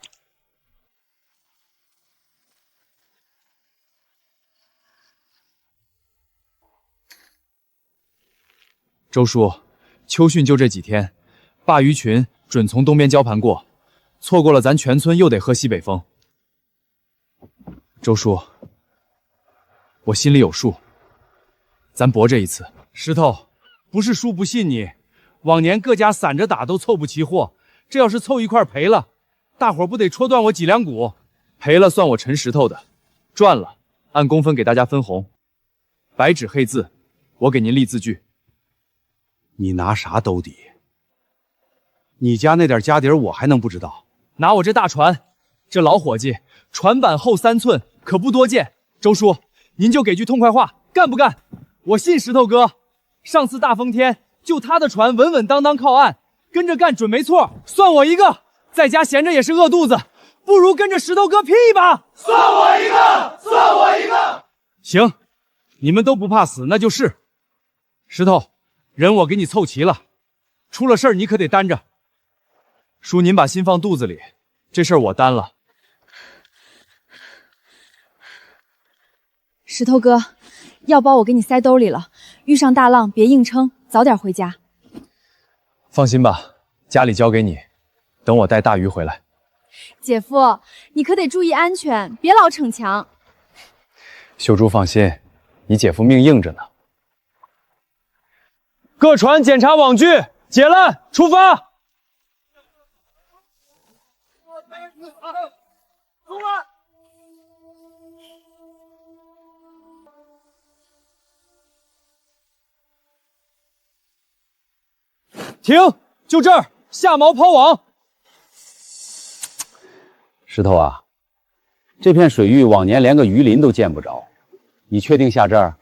周叔，秋汛就这几天，鲅鱼群准从东边交盘过，错过了咱全村又得喝西北风。周叔，我心里有数，咱搏这一次。石头，不是叔不信你，往年各家散着打都凑不齐货，这要是凑一块赔了，大伙不得戳断我几两骨？赔了算我陈石头的，赚了按公分给大家分红。白纸黑字，我给您立字据。你拿啥兜底？你家那点家底儿我还能不知道？拿我这大船，这老伙计，船板厚3寸，可不多见。周叔，您就给句痛快话，干不干？我信石头哥，上次大风天，就他的船稳稳当当靠岸，跟着干准没错，算我一个。在家闲着也是饿肚子，不如跟着石头哥拼一把。算我一个，算我一个。行，你们都不怕死，那就是。石头。人我给你凑齐了，出了事儿你可得担着。叔，您把心放肚子里，这事儿我担了。石头哥，药包我给你塞兜里了，遇上大浪别硬撑，早点回家。放心吧，家里交给你，等我带大鱼回来。姐夫，你可得注意安全，别老逞强。秀珠放心，你姐夫命硬着呢。各船检查网具，解烂，出发！停，就这儿，下锚抛网。石头啊，这片水域往年连个鱼鳞都见不着，你确定下这儿？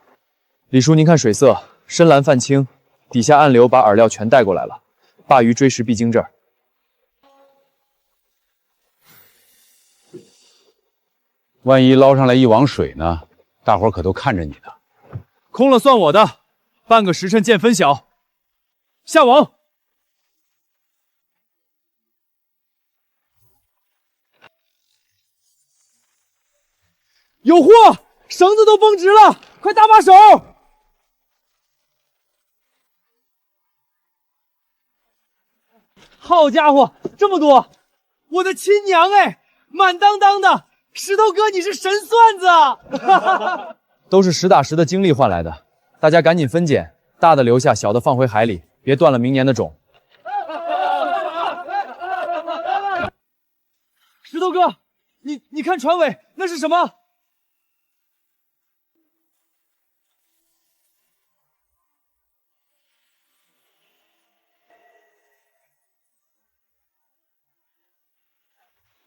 李叔，您看水色，深蓝泛青。底下暗流把饵料全带过来了，鲅鱼追食必经这儿。万一捞上来一网水呢？大伙可都看着你呢。空了算我的，半个时辰见分晓。下网。有货，绳子都绷直了，快搭把手！好家伙，这么多！我的亲娘哎，满当当的！石头哥，你是神算子啊！都是实打实的精力换来的，大家赶紧分拣，大的留下，小的放回海里，别断了明年的种。石头哥，你看船尾那是什么？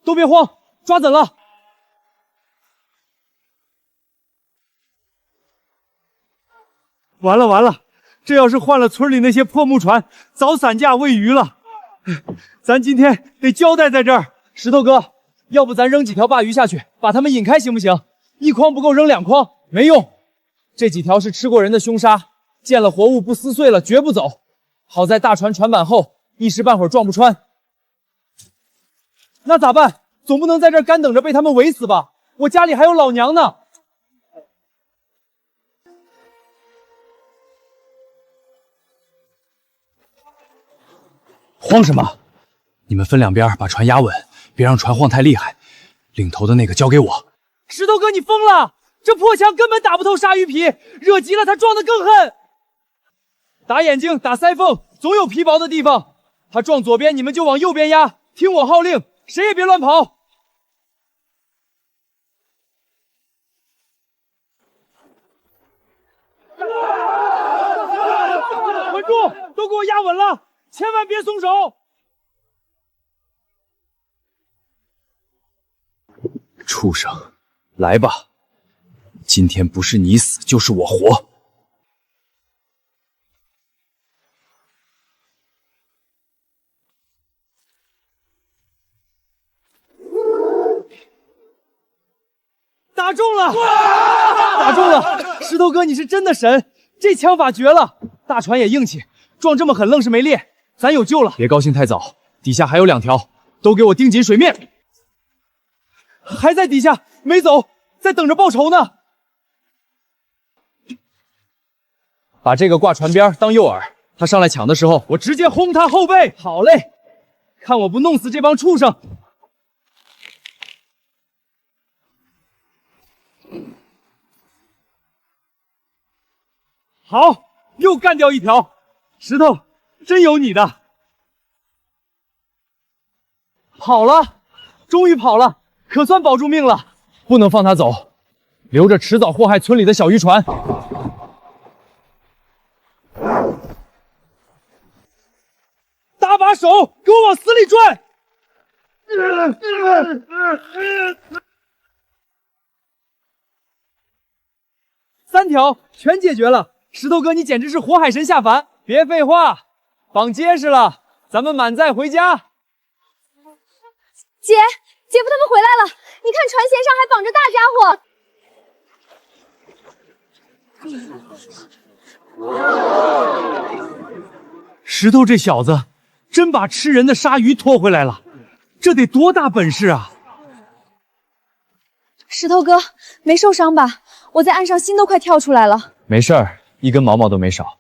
都别慌，抓怎了？完了完了，这要是换了村里那些破木船，早散架喂鱼了。咱今天得交代在这儿。石头哥，要不咱扔几条鲅鱼下去，把它们引开行不行？一筐不够扔2筐，没用。这几条是吃过人的凶杀，见了活物不撕碎了绝不走。好在大船船板厚，一时半会儿撞不穿。那咋办？总不能在这儿干等着被他们围死吧？我家里还有老娘呢。慌什么？你们分两边把船压稳，别让船晃太厉害。领头的那个交给我。石头哥，你疯了！这破枪根本打不透鲨鱼皮，惹急了他撞得更狠。打眼睛，打腮缝，总有皮薄的地方。他撞左边，你们就往右边压，听我号令，谁也别乱跑。稳住，都给我压稳了，千万别松手。畜生，来吧！今天不是你死，就是我活。打中了！打中了！石头哥，你是真的神，这枪法绝了！大船也硬气，撞这么狠，愣是没裂，咱有救了。别高兴太早，底下还有2条，都给我盯紧水面。还在底下没走，在等着报仇呢。把这个挂船边当诱饵，他上来抢的时候，我直接轰他后背。好嘞，看我不弄死这帮畜生！好，又干掉1条。石头，真有你的！跑了，终于跑了，可算保住命了。不能放他走，留着迟早祸害村里的小渔船。搭把手，给我往死里转！3条全解决了。石头哥，你简直是活海神下凡！别废话，绑结实了，咱们满载回家。姐夫他们回来了，你看船舷上还绑着大家伙。石头这小子真把吃人的鲨鱼拖回来了，这得多大本事啊！石头哥，没受伤吧？我在岸上心都快跳出来了。没事儿，一根毛毛都没少，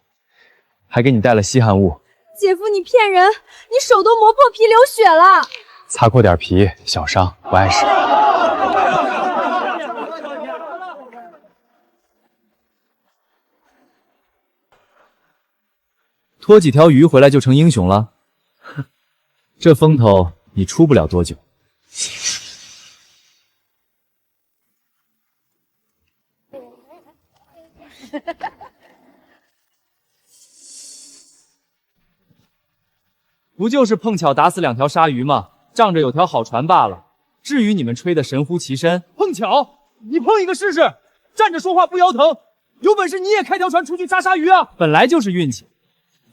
还给你带了稀罕物。姐夫，你骗人！你手都磨破皮流血了。擦破点皮，小伤，不碍事。拖几条鱼回来就成英雄了？这风头你出不了多久。不就是碰巧打死2条鲨鱼吗？仗着有条好船罢了，至于你们吹得神乎其神？碰巧？你碰一个试试！站着说话不腰疼，有本事你也开条船出去杀鲨鱼啊！本来就是运气。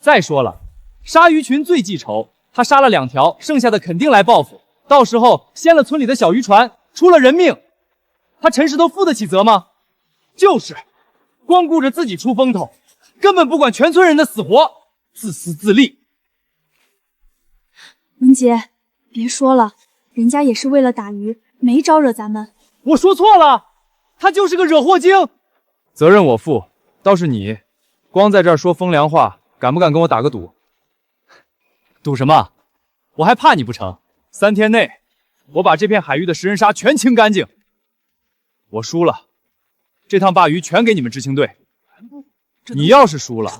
再说了，鲨鱼群最记仇，他杀了2条，剩下的肯定来报复，到时候掀了村里的小渔船，出了人命，他陈石头负得起责吗？就是，光顾着自己出风头，根本不管全村人的死活，自私自利。文杰，别说了，人家也是为了打鱼，没招惹咱们。我说错了，他就是个惹祸精。责任我负，倒是你，光在这儿说风凉话，敢不敢跟我打个赌？赌什么？我还怕你不成？3天内，我把这片海域的食人鲨全清干净。我输了，这趟鲅鱼全给你们知青队。你要是输了，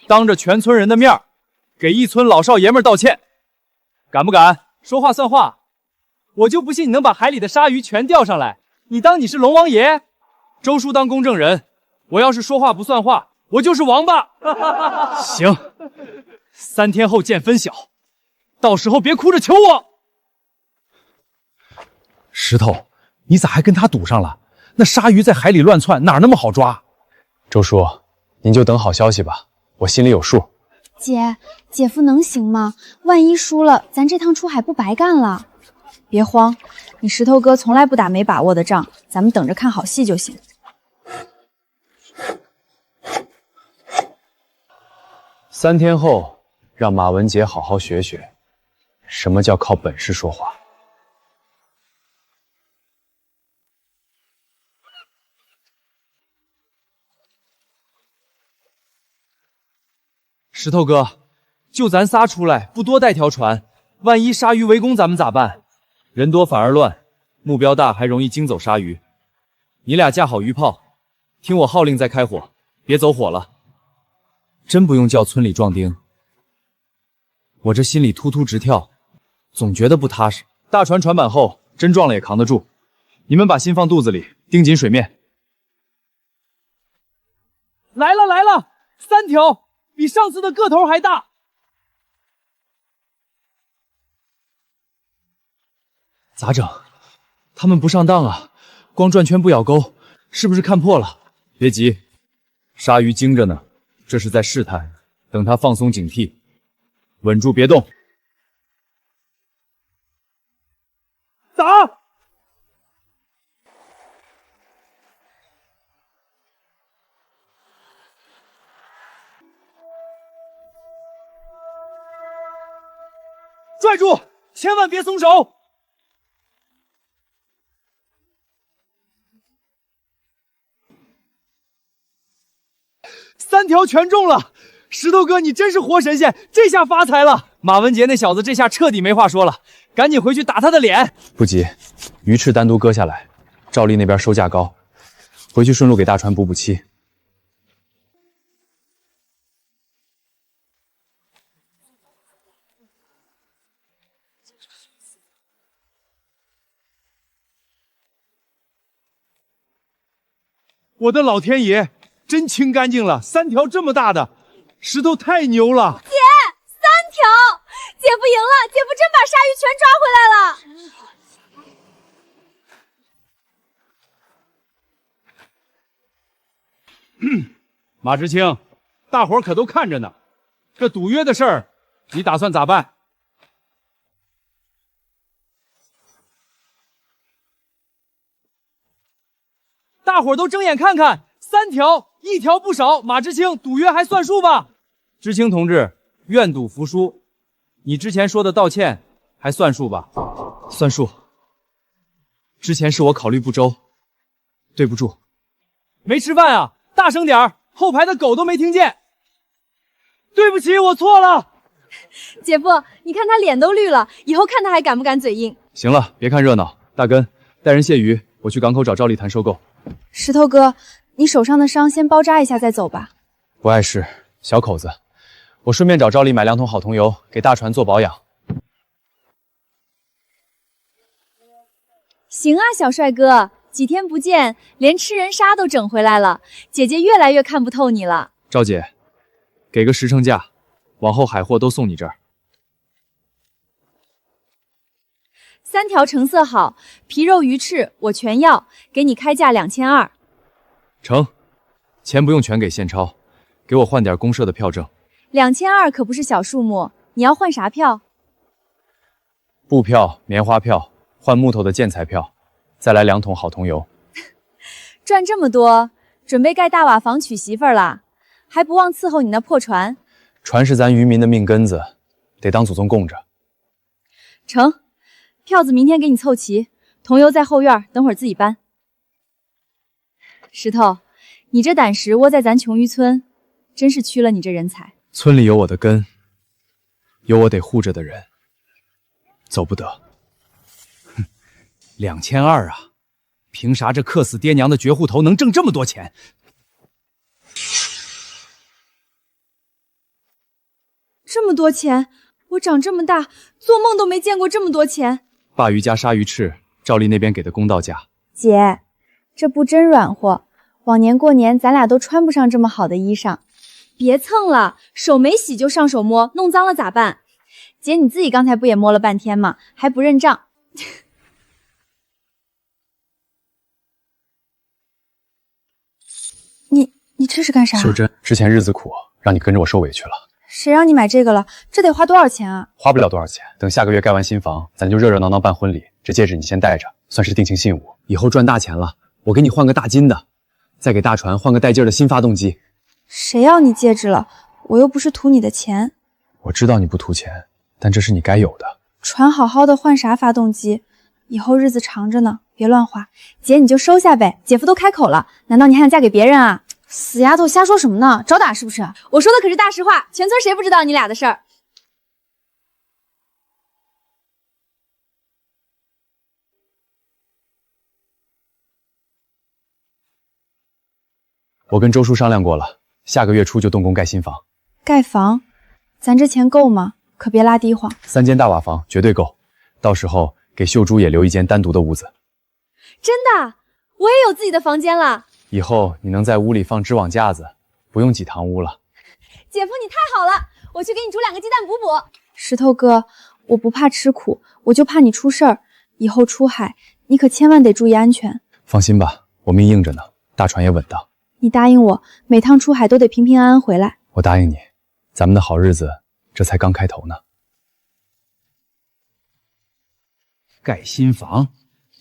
当着全村人的面，给一村老少爷们道歉，敢不敢？说话算话。我就不信你能把海里的鲨鱼全钓上来，你当你是龙王爷？周叔当公证人，我要是说话不算话，我就是王八。行，3天后见分晓，到时候别哭着求我。石头，你咋还跟他赌上了？那鲨鱼在海里乱窜，哪那么好抓？周叔，您就等好消息吧，我心里有数。姐夫能行吗？万一输了，咱这趟出海不白干了？别慌，你石头哥从来不打没把握的仗，咱们等着看好戏就行。3天后，让马文杰好好学学，什么叫靠本事说话。石头哥，就咱仨出来，不多带条船，万一鲨鱼围攻咱们咋办？人多反而乱，目标大还容易惊走鲨鱼。你俩架好鱼炮，听我号令再开火，别走火了。真不用叫村里壮丁，我这心里突突直跳，总觉得不踏实。大船船板厚，真撞了也扛得住。你们把心放肚子里，盯紧水面。来了来了，3条，比上次的个头还大。咋整？他们不上当啊，光转圈不咬钩，是不是看破了？别急，鲨鱼惊着呢，这是在试探，等他放松警惕，稳住别动。打！拽住，千万别松手！3条全中了，石头哥，你真是活神仙，这下发财了。马文杰那小子这下彻底没话说了，赶紧回去打他的脸。不急，鱼翅单独割下来，赵丽那边收价高，回去顺路给大船补漆。我的老天爷，真清干净了，3条这么大的石头太牛了！姐，3条，姐夫赢了，姐夫真把鲨鱼全抓回来了。马知青，大伙儿可都看着呢，这赌约的事儿，你打算咋办？大伙儿都睁眼看看，3条，1条不少。马知青，赌约还算数吧？知青同志，愿赌服输。你之前说的道歉还算数吧？算数。之前是我考虑不周，对不住。没吃饭啊？大声点儿，后排的狗都没听见。对不起，我错了。姐夫，你看他脸都绿了，以后看他还敢不敢嘴硬。行了，别看热闹，大根，带人卸鱼，我去港口找赵丽谈收购。石头哥，你手上的伤先包扎一下再走吧。不碍事，小口子。我顺便找赵丽买2桶好桐油，给大船做保养。行啊，小帅哥，几天不见，连吃人鲨都整回来了，姐姐越来越看不透你了。赵姐，给个10成价，往后海货都送你这儿。3条成色好，皮肉鱼翅我全要，给你开价2200。成，钱不用全给现钞，给我换点公社的票证。2200可不是小数目，你要换啥票？布票、棉花票，换木头的建材票，再来2桶好桐油。赚这么多，准备盖大瓦房娶媳妇儿啦？还不忘伺候你那破船。船是咱渔民的命根子，得当祖宗供着。成，票子明天给你凑齐，桐油在后院，等会儿自己搬。石头，你这胆识窝在咱穷渔村，真是缺了你这人才。村里有我的根，有我得护着的人，走不得。哼，2200啊！凭啥这克死爹娘的绝户头能挣这么多钱？这么多钱，我长这么大做梦都没见过这么多钱。鲅鱼加鲨鱼翅，赵丽那边给的公道价。姐，这布真软和，往年过年咱俩都穿不上这么好的衣裳。别蹭了，手没洗就上手摸，弄脏了咋办？姐你自己刚才不也摸了半天吗？还不认账。你这是干啥？秀珍，之前日子苦，让你跟着我受委屈了。谁让你买这个了？这得花多少钱啊？花不了多少钱，等下个月盖完新房，咱就热热闹闹办婚礼。这戒指你先戴着，算是定情信物。以后赚大钱了，我给你换个大金的，再给大船换个带劲儿的新发动机。谁要你戒指了？我又不是图你的钱。我知道你不图钱，但这是你该有的。船好好的换啥发动机？以后日子长着呢，别乱花。姐你就收下呗，姐夫都开口了，难道你还想嫁给别人啊？死丫头瞎说什么呢？找打是不是？我说的可是大实话，全村谁不知道你俩的事儿？我跟周叔商量过了，下个月初就动工盖新房。盖房？咱这钱够吗？可别拉低谎。3间大瓦房绝对够，到时候给秀珠也留一间单独的屋子。真的？我也有自己的房间了。以后你能在屋里放织网架子，不用挤堂屋了。姐夫你太好了，我去给你煮2个鸡蛋补补。石头哥，我不怕吃苦，我就怕你出事儿。以后出海，你可千万得注意安全。放心吧，我命硬着呢，大船也稳当。你答应我，每趟出海都得平平安安回来。我答应你，咱们的好日子这才刚开头呢。盖新房，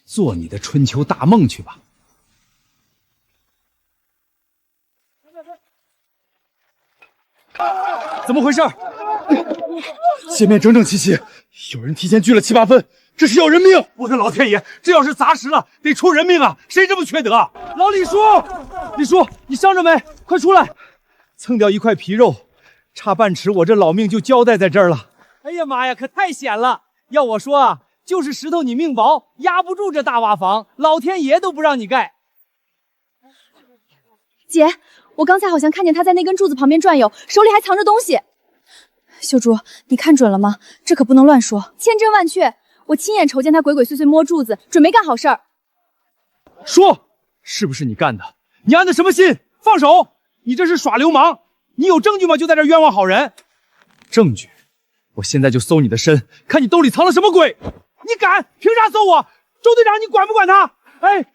做你的春秋大梦去吧。怎么回事？界面整整齐齐，有人提前聚了7、8分，这是要人命！我的老天爷，这要是砸实了，得出人命啊！谁这么缺德？老李叔，李叔，你伤着没？快出来！蹭掉一块皮肉，差半尺，我这老命就交代在这儿了。哎呀妈呀，可太险了！要我说啊，就是石头你命薄，压不住这大瓦房，老天爷都不让你盖。姐，我刚才好像看见他在那根柱子旁边转悠，手里还藏着东西。秀珠，你看准了吗？这可不能乱说。千真万确，我亲眼瞅见他鬼鬼祟祟摸柱子，准没干好事儿。说，是不是你干的？你安的什么心？放手！你这是耍流氓！你有证据吗？就在这冤枉好人。证据？我现在就搜你的身，看你兜里藏了什么鬼！你敢？凭啥搜我？周队长，你管不管他？哎，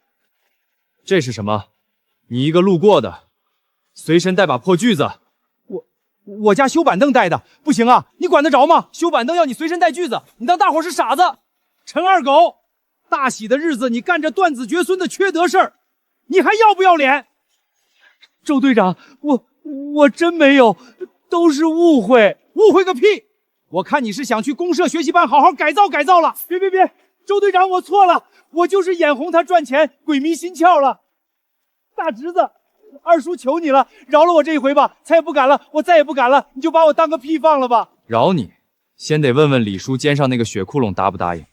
这是什么？你一个路过的，随身带把破锯子。我家修板凳带的，不行啊！你管得着吗？修板凳要你随身带锯子，你当大伙是傻子？陈二狗，大喜的日子你干这断子绝孙的缺德事儿，你还要不要脸？周队长，我真没有，都是误会，误会个屁！我看你是想去公社学习班好好改造改造了。别，周队长，我错了，我就是眼红他赚钱，鬼迷心窍了。大侄子，二叔求你了，饶了我这一回吧，再也不敢了，我再也不敢了，你就把我当个屁放了吧。饶你，先得问问李叔肩上那个血窟窿答不答应。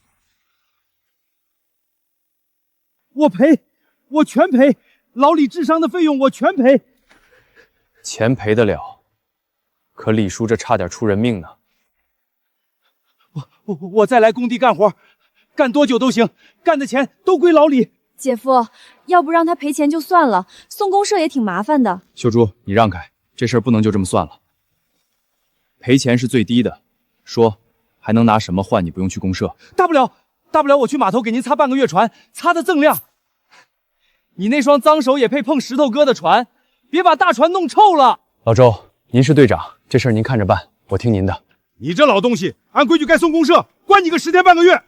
我赔，我全赔，老李治伤的费用我全赔。钱赔得了，可李叔这差点出人命呢。我再来工地干活，干多久都行，干的钱都归老李。姐夫，要不让他赔钱就算了，送公社也挺麻烦的。秀珠，你让开，这事儿不能就这么算了。赔钱是最低的，说还能拿什么换你不用去公社？大不了我去码头给您擦半个月船，擦得锃亮。你那双脏手也配碰石头哥的船？别把大船弄臭了。老周，您是队长，这事儿您看着办，我听您的。你这老东西，按规矩该送公社，关你个10天半个月。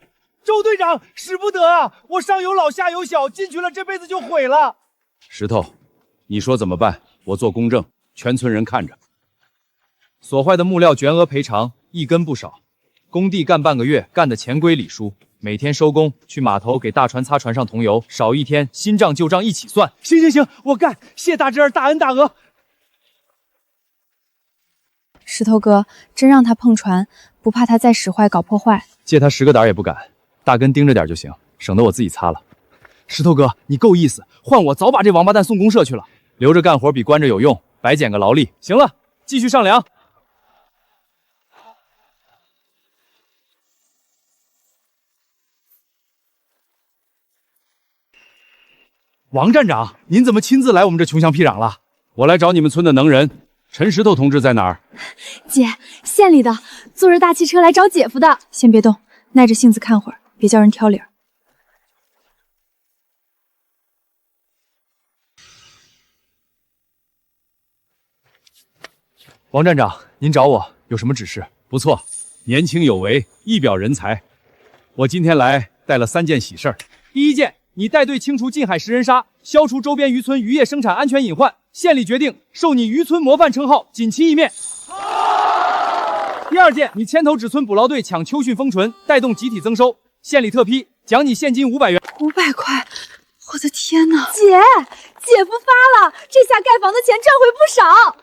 周队长，使不得啊！我上有老下有小，进去了这辈子就毁了。石头，你说怎么办？我做公证。全村人看着。所坏的木料全额赔偿，一根不少。工地干半个月，干的钱归李叔。每天收工去码头给大船擦船上桐油，少一天新账旧账一起算。行，我干，谢大侄儿大恩大德。石头哥，真让他碰船，不怕他再使坏搞破坏？借他10个胆也不敢，大根盯着点就行，省得我自己擦了。石头哥，你够意思，换我早把这王八蛋送公社去了。留着干活比关着有用，白捡个劳力。行了，继续上梁。王站长，您怎么亲自来我们这穷乡僻壤了？我来找你们村的能人，陈石头同志在哪儿？姐，县里的，坐着大汽车来找姐夫的。先别动，耐着性子看会儿，别叫人挑理儿。王站长，您找我有什么指示？不错，年轻有为，一表人才。我今天来带了3件喜事儿。第一件，你带队清除近海食人鲨，消除周边渔村渔业生产安全隐患，县里决定授你渔村模范称号，锦旗一面。第二件，你牵头指村捕捞队抢秋训封唇，带动集体增收，县里特批，奖你现金500元。500块，我的天哪！姐夫发了，这下盖房的钱赚回不少。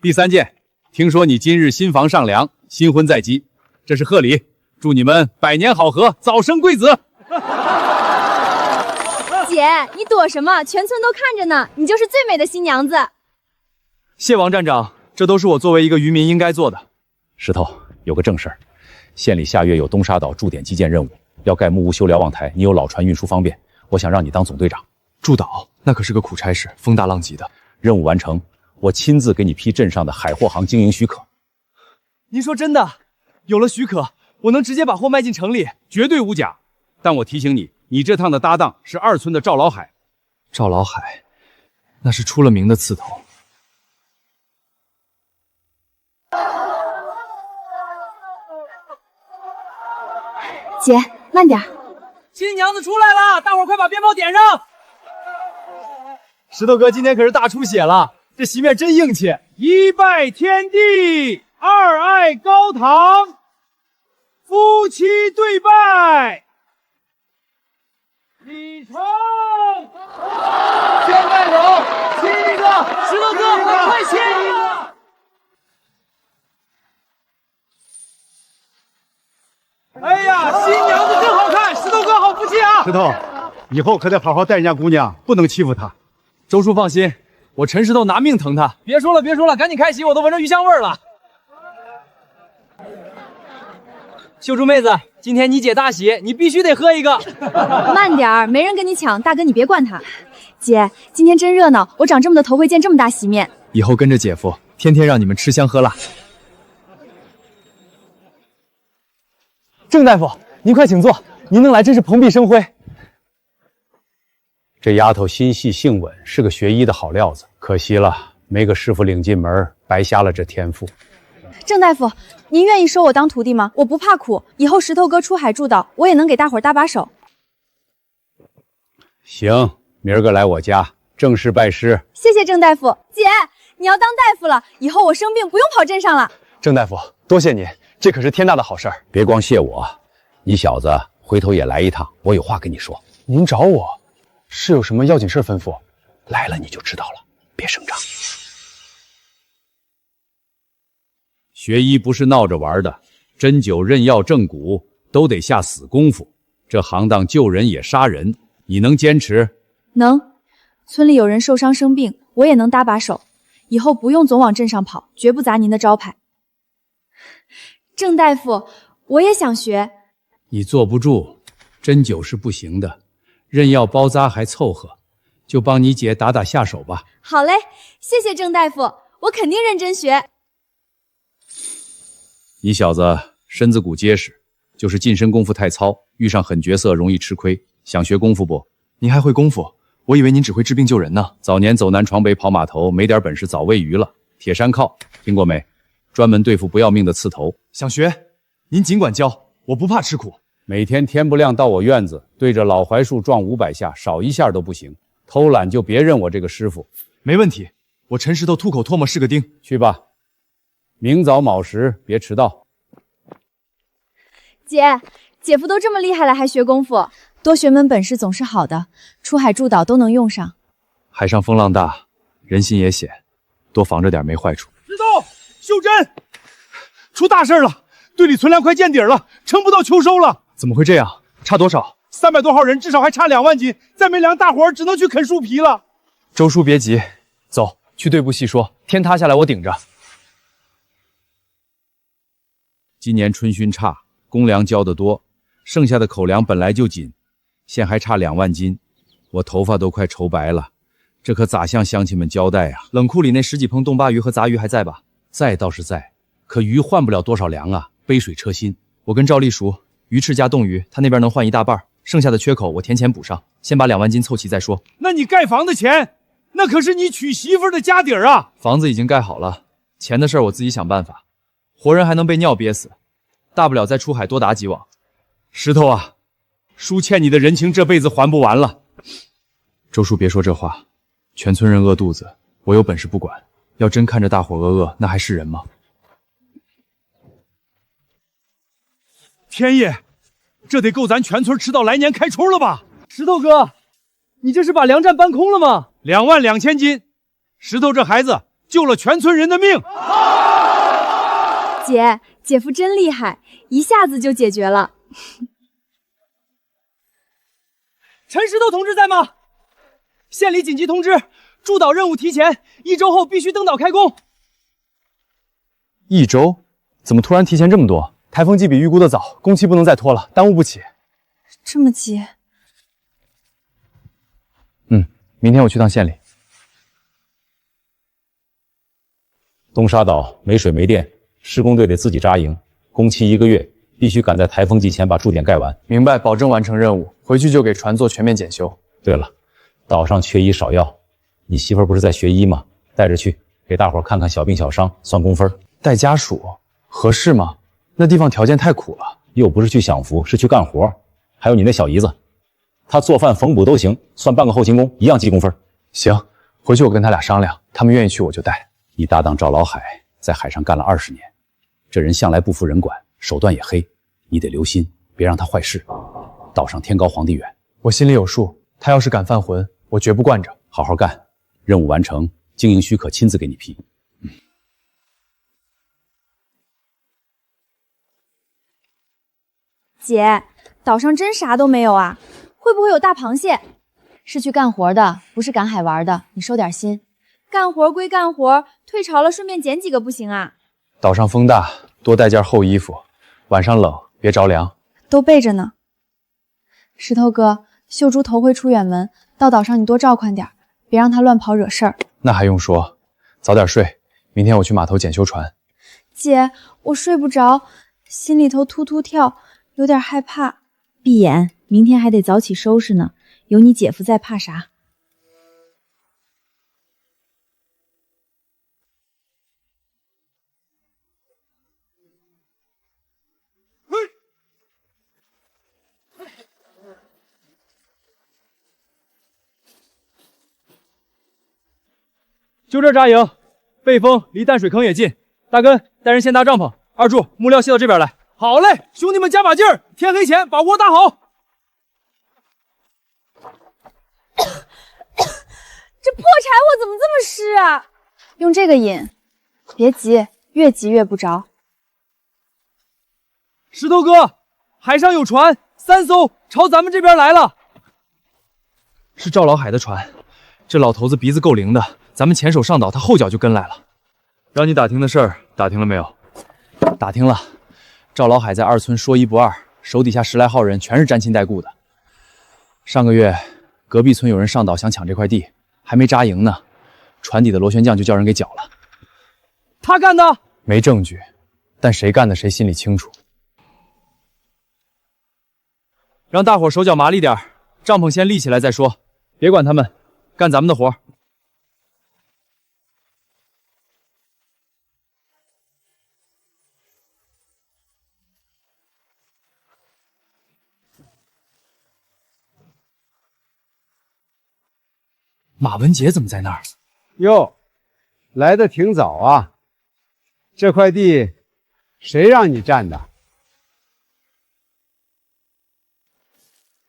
第3件，听说你今日新房上梁，新婚在即，这是贺礼，祝你们百年好合，早生贵子。姐，你躲什么？全村都看着呢，你就是最美的新娘子。谢王站长，这都是我作为一个渔民应该做的。石头，有个正事儿，县里下月有东沙岛驻点基建任务，要盖木屋修瞭望台，你有老船运输方便，我想让你当总队长。驻岛那可是个苦差事，风大浪急的。任务完成，我亲自给你批镇上的海货行经营许可。您说真的？有了许可，我能直接把货卖进城里？绝对无假。但我提醒你，你这趟的搭档是2村的赵老海。赵老海，那是出了名的刺头。姐，慢点。新娘子出来了，大伙儿快把鞭炮点上！石头哥今天可是大出血了，这席面真硬气。一拜天地，二爱高堂，夫妻对拜。李成，宣拜友，亲一个，石头哥，快亲一个！哎呀，新娘子真好看，石头哥好福气啊！石头，以后可得好好待人家姑娘，不能欺负她。周叔放心，我陈石头拿命疼她。别说了，赶紧开席，我都闻着鱼香味了。秀珠妹子，今天你姐大喜，你必须得喝一个。慢点儿，没人跟你抢，大哥你别惯他。姐，今天真热闹，我长这么的头回见这么大席面。以后跟着姐夫，天天让你们吃香喝辣。郑大夫，您快请坐，您能来真是蓬荜生辉。这丫头心细性稳，是个学医的好料子，可惜了，没个师傅领进门，白瞎了这天赋。郑大夫，您愿意收我当徒弟吗？我不怕苦，以后石头哥出海驻岛，我也能给大伙儿搭把手。行，明儿个来我家正式拜师。谢谢郑大夫。姐，你要当大夫了，以后我生病不用跑镇上了。郑大夫，多谢您，这可是天大的好事儿。别光谢我，你小子回头也来一趟，我有话跟你说。您找我，是有什么要紧事吩咐？来了你就知道了，别声张。学医不是闹着玩的，针灸、认药、正骨都得下死功夫。这行当救人也杀人，你能坚持？能。村里有人受伤生病，我也能搭把手。以后不用总往镇上跑，绝不砸您的招牌。郑大夫，我也想学。你坐不住，针灸是不行的，认药包扎还凑合，就帮你姐打打下手吧。好嘞，谢谢郑大夫，我肯定认真学。你小子身子骨结实，就是近身功夫太糙，遇上狠角色容易吃亏。想学功夫不？您还会功夫？我以为您只会治病救人呢。早年走南闯北跑码头，没点本事早喂鱼了。铁山靠听过没？专门对付不要命的刺头。想学，您尽管教，我不怕吃苦。每天天不亮到我院子，对着老槐树撞500下，少一下都不行。偷懒就别认我这个师傅。没问题，我陈石头吐口唾沫是个钉。去吧，明早卯时别迟到。姐夫都这么厉害了，还学功夫，多学门本事总是好的，出海驻岛都能用上。海上风浪大，人心也险，多防着点没坏处。石头，秀珍，出大事了！队里存粮快见底了，撑不到秋收了。怎么会这样？差多少？300多号人，至少还差2万斤，再没粮，大伙儿只能去啃树皮了。周叔别急，走去队部细说，天塌下来我顶着。今年春汛差，公粮交得多，剩下的口粮本来就紧，现还差2万斤，我头发都快愁白了，这可咋向乡亲们交代啊？冷库里那10几盆冻鲅鱼和杂鱼还在吧？在倒是在，可鱼换不了多少粮啊，杯水车薪。我跟赵丽熟，鱼翅加冻鱼，他那边能换1大半，剩下的缺口我填钱补上，先把2万斤凑齐再说。那你盖房的钱，那可是你娶媳妇的家底儿啊！房子已经盖好了，钱的事儿我自己想办法。活人还能被尿憋死，大不了再出海多打几网。石头啊，叔欠你的人情这辈子还不完了。周叔别说这话，全村人饿肚子，我有本事不管，要真看着大伙饿，那还是人吗？天爷，这得够咱全村吃到来年开春了吧？石头哥，你这是把粮站搬空了吗？22000斤，石头这孩子救了全村人的命。姐夫真厉害，一下子就解决了。陈石头同志在吗？县里紧急通知，驻岛任务提前，1周后必须登岛开工。1周？怎么突然提前这么多？台风季比预估的早，工期不能再拖了，耽误不起。这么急？明天我去趟县里。东沙岛没水没电，施工队得自己扎营，工期1个月，必须赶在台风季前把驻点盖完。明白，保证完成任务。回去就给船做全面检修。对了，岛上缺医少药，你媳妇儿不是在学医吗？带着去，给大伙看看小病小伤，算工分。带家属合适吗？那地方条件太苦了。又不是去享福，是去干活。还有你那小姨子，她做饭缝补都行，算半个后勤工，一样记工分。行，回去我跟他俩商量，他们愿意去我就带。你搭档赵老海在海上干了20年，这人向来不服人管，手段也黑，你得留心，别让他坏事。岛上天高皇帝远，我心里有数。他要是敢犯浑，我绝不惯着。好好干，任务完成，经营许可亲自给你批。姐，岛上真啥都没有啊？会不会有大螃蟹？是去干活的，不是赶海玩的，你收点心。干活归干活，退潮了顺便捡几个不行啊？岛上风大，多带件厚衣服，晚上冷别着凉。都备着呢。石头哥，秀珠头回出远门，到岛上你多照看点，别让他乱跑惹事儿。那还用说，早点睡，明天我去码头检修船。姐，我睡不着，心里头突突跳，有点害怕。闭眼，明天还得早起收拾呢，有你姐夫在怕啥？就这扎营，背风离淡水坑也近。大根带人先搭帐篷，二柱木料卸到这边来。好嘞，兄弟们加把劲儿，天黑前把窝搭好。这破柴火怎么这么湿啊？用这个引，别急，越急越不着。石头哥，海上有船，3艘朝咱们这边来了。是赵老海的船，这老头子鼻子够灵的，咱们前手上岛，他后脚就跟来了。让你打听的事儿，打听了没有？打听了。赵老海在2村说一不二，手底下10来号人全是沾亲带故的。上个月，隔壁村有人上岛想抢这块地，还没扎营呢，船底的螺旋桨就叫人给绞了。他干的？没证据，但谁干的谁心里清楚。让大伙手脚麻利点，帐篷先立起来再说，别管他们，干咱们的活。马文杰怎么在那儿？哟，来的挺早啊，这块地谁让你占的？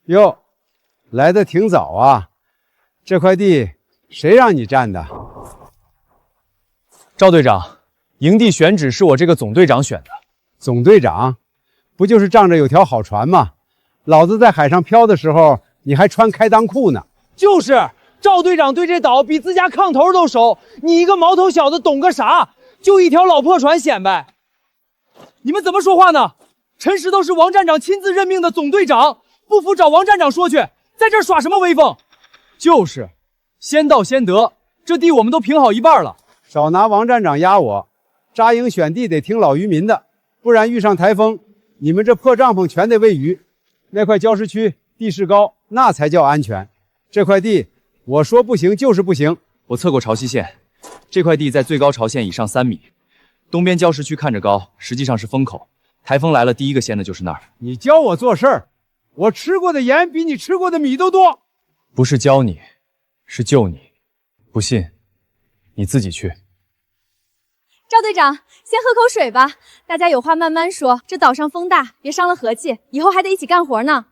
哟，来的挺早啊，这块地谁让你占的？赵队长，营地选址是我这个总队长选的。总队长，不就是仗着有条好船吗？老子在海上漂的时候，你还穿开裆裤呢。就是，赵队长对这岛比自家炕头都熟，你一个毛头小子懂个啥？就一条老破船显摆。你们怎么说话呢？陈石头是王站长亲自任命的总队长，不服找王站长说去，在这儿耍什么威风？就是，先到先得，这地我们都平好一半了。少拿王站长压我，扎营选地得听老渔民的，不然遇上台风，你们这破帐篷全得喂鱼。那块礁石区地势高，那才叫安全。这块地，我说不行就是不行。我测过潮汐线，这块地在最高潮线以上3米，东边礁石区看着高，实际上是风口。台风来了，第一个掀的就是那儿。你教我做事儿，我吃过的盐比你吃过的米都多。不是教你，是救你。不信，你自己去。赵队长，先喝口水吧，大家有话慢慢说。这岛上风大，别伤了和气，以后还得一起干活呢。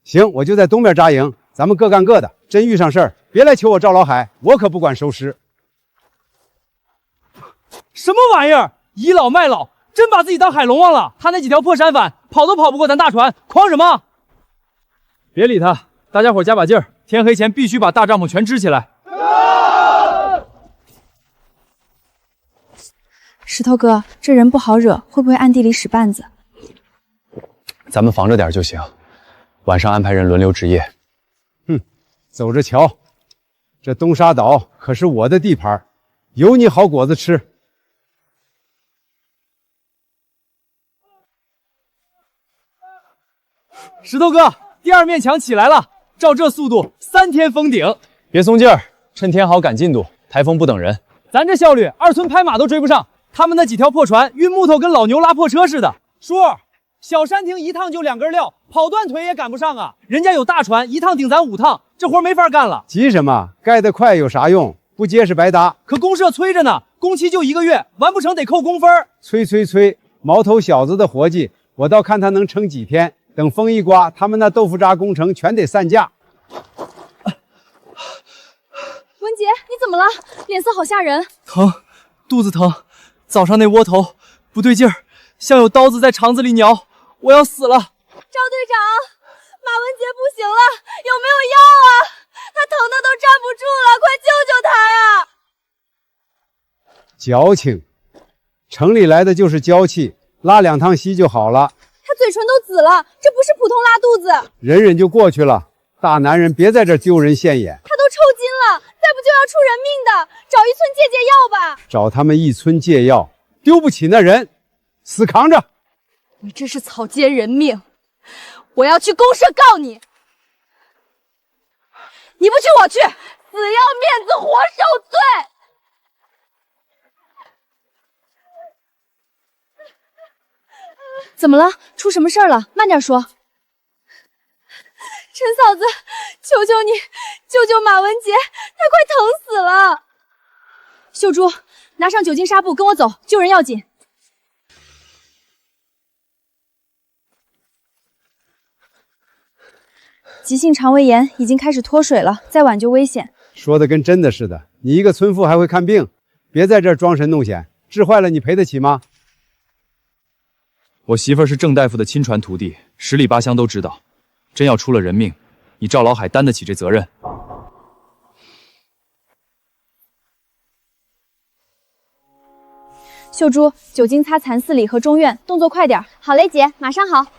行，我就在东边扎营，咱们各干各的。真遇上事儿，别来求我赵老海，我可不管收尸。什么玩意儿？倚老卖老，真把自己当海龙王了？他那几条破山反，跑都跑不过咱大船，狂什么？别理他，大家伙加把劲儿，天黑前必须把大帐篷全支起来。石头哥，这人不好惹，会不会暗地里使绊子？咱们防着点就行，晚上安排人轮流值夜。走着瞧，这东沙岛可是我的地盘，有你好果子吃。石头哥，第二面墙起来了，照这速度，3天封顶。别松劲儿，趁天好赶进度，台风不等人。咱这效率，2村拍马都追不上。他们那几条破船运木头跟老牛拉破车似的。叔，小山亭一趟就2根料，跑断腿也赶不上啊！人家有大船，一趟顶咱5趟，这活没法干了。急什么？盖得快有啥用？不结实白搭。可公社催着呢，工期就1个月，完不成得扣工分。催，毛头小子的活计，我倒看他能撑几天。等风一刮，他们那豆腐渣工程全得散架。文杰，你怎么了？脸色好吓人。疼，肚子疼。早上那窝头不对劲儿，像有刀子在肠子里挠，我要死了。赵队长，马文杰不行了，有没有药啊？他疼的都站不住了，快救救他呀！矫情，城里来的就是娇气，拉2趟稀就好了。他嘴唇都紫了，这不是普通拉肚子。忍忍就过去了，大男人别在这丢人现眼。他都抽筋了，再不就要出人命的，找1村借药吧。找他们1村借药，丢不起那人，死扛着。你这是草菅人命，我要去公社告你。你不去我去，死要面子活受罪。怎么了？出什么事儿了？慢点说。陈嫂子，求求你，救救马文杰，他快疼死了。秀珠，拿上酒精纱布，跟我走，救人要紧。急性肠胃炎已经开始脱水了，再晚就危险。说的跟真的似的，你一个村妇还会看病？别在这儿装神弄显，治坏了你赔得起吗？我媳妇儿是郑大夫的亲传徒弟，10里8乡都知道。真要出了人命，你赵老海担得起这责任？秀珠，酒精擦残四里和中院，动作快点。好嘞，姐，马上好。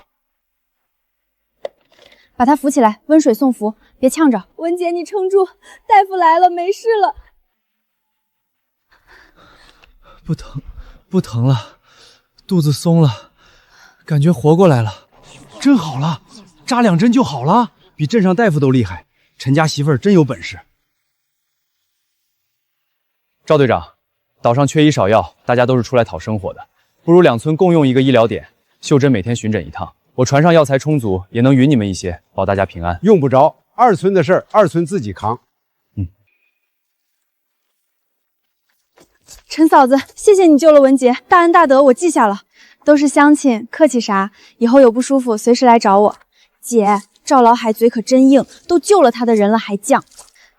把他扶起来，温水送服，别呛着。文姐，你撑住，大夫来了，没事了。不疼了，肚子松了，感觉活过来了，真好了，扎2针就好了，比镇上大夫都厉害。陈家媳妇儿真有本事。赵队长，岛上缺医少药，大家都是出来讨生活的，不如2村共用一个医疗点，秀珍每天巡诊1趟，我船上药材充足，也能匀你们一些，保大家平安。用不着，2村的事儿2村自己扛。陈嫂子，谢谢你救了文杰，大恩大德我记下了。都是乡亲，客气啥？以后有不舒服随时来找我。姐，赵老海嘴可真硬，都救了他的人了还犟。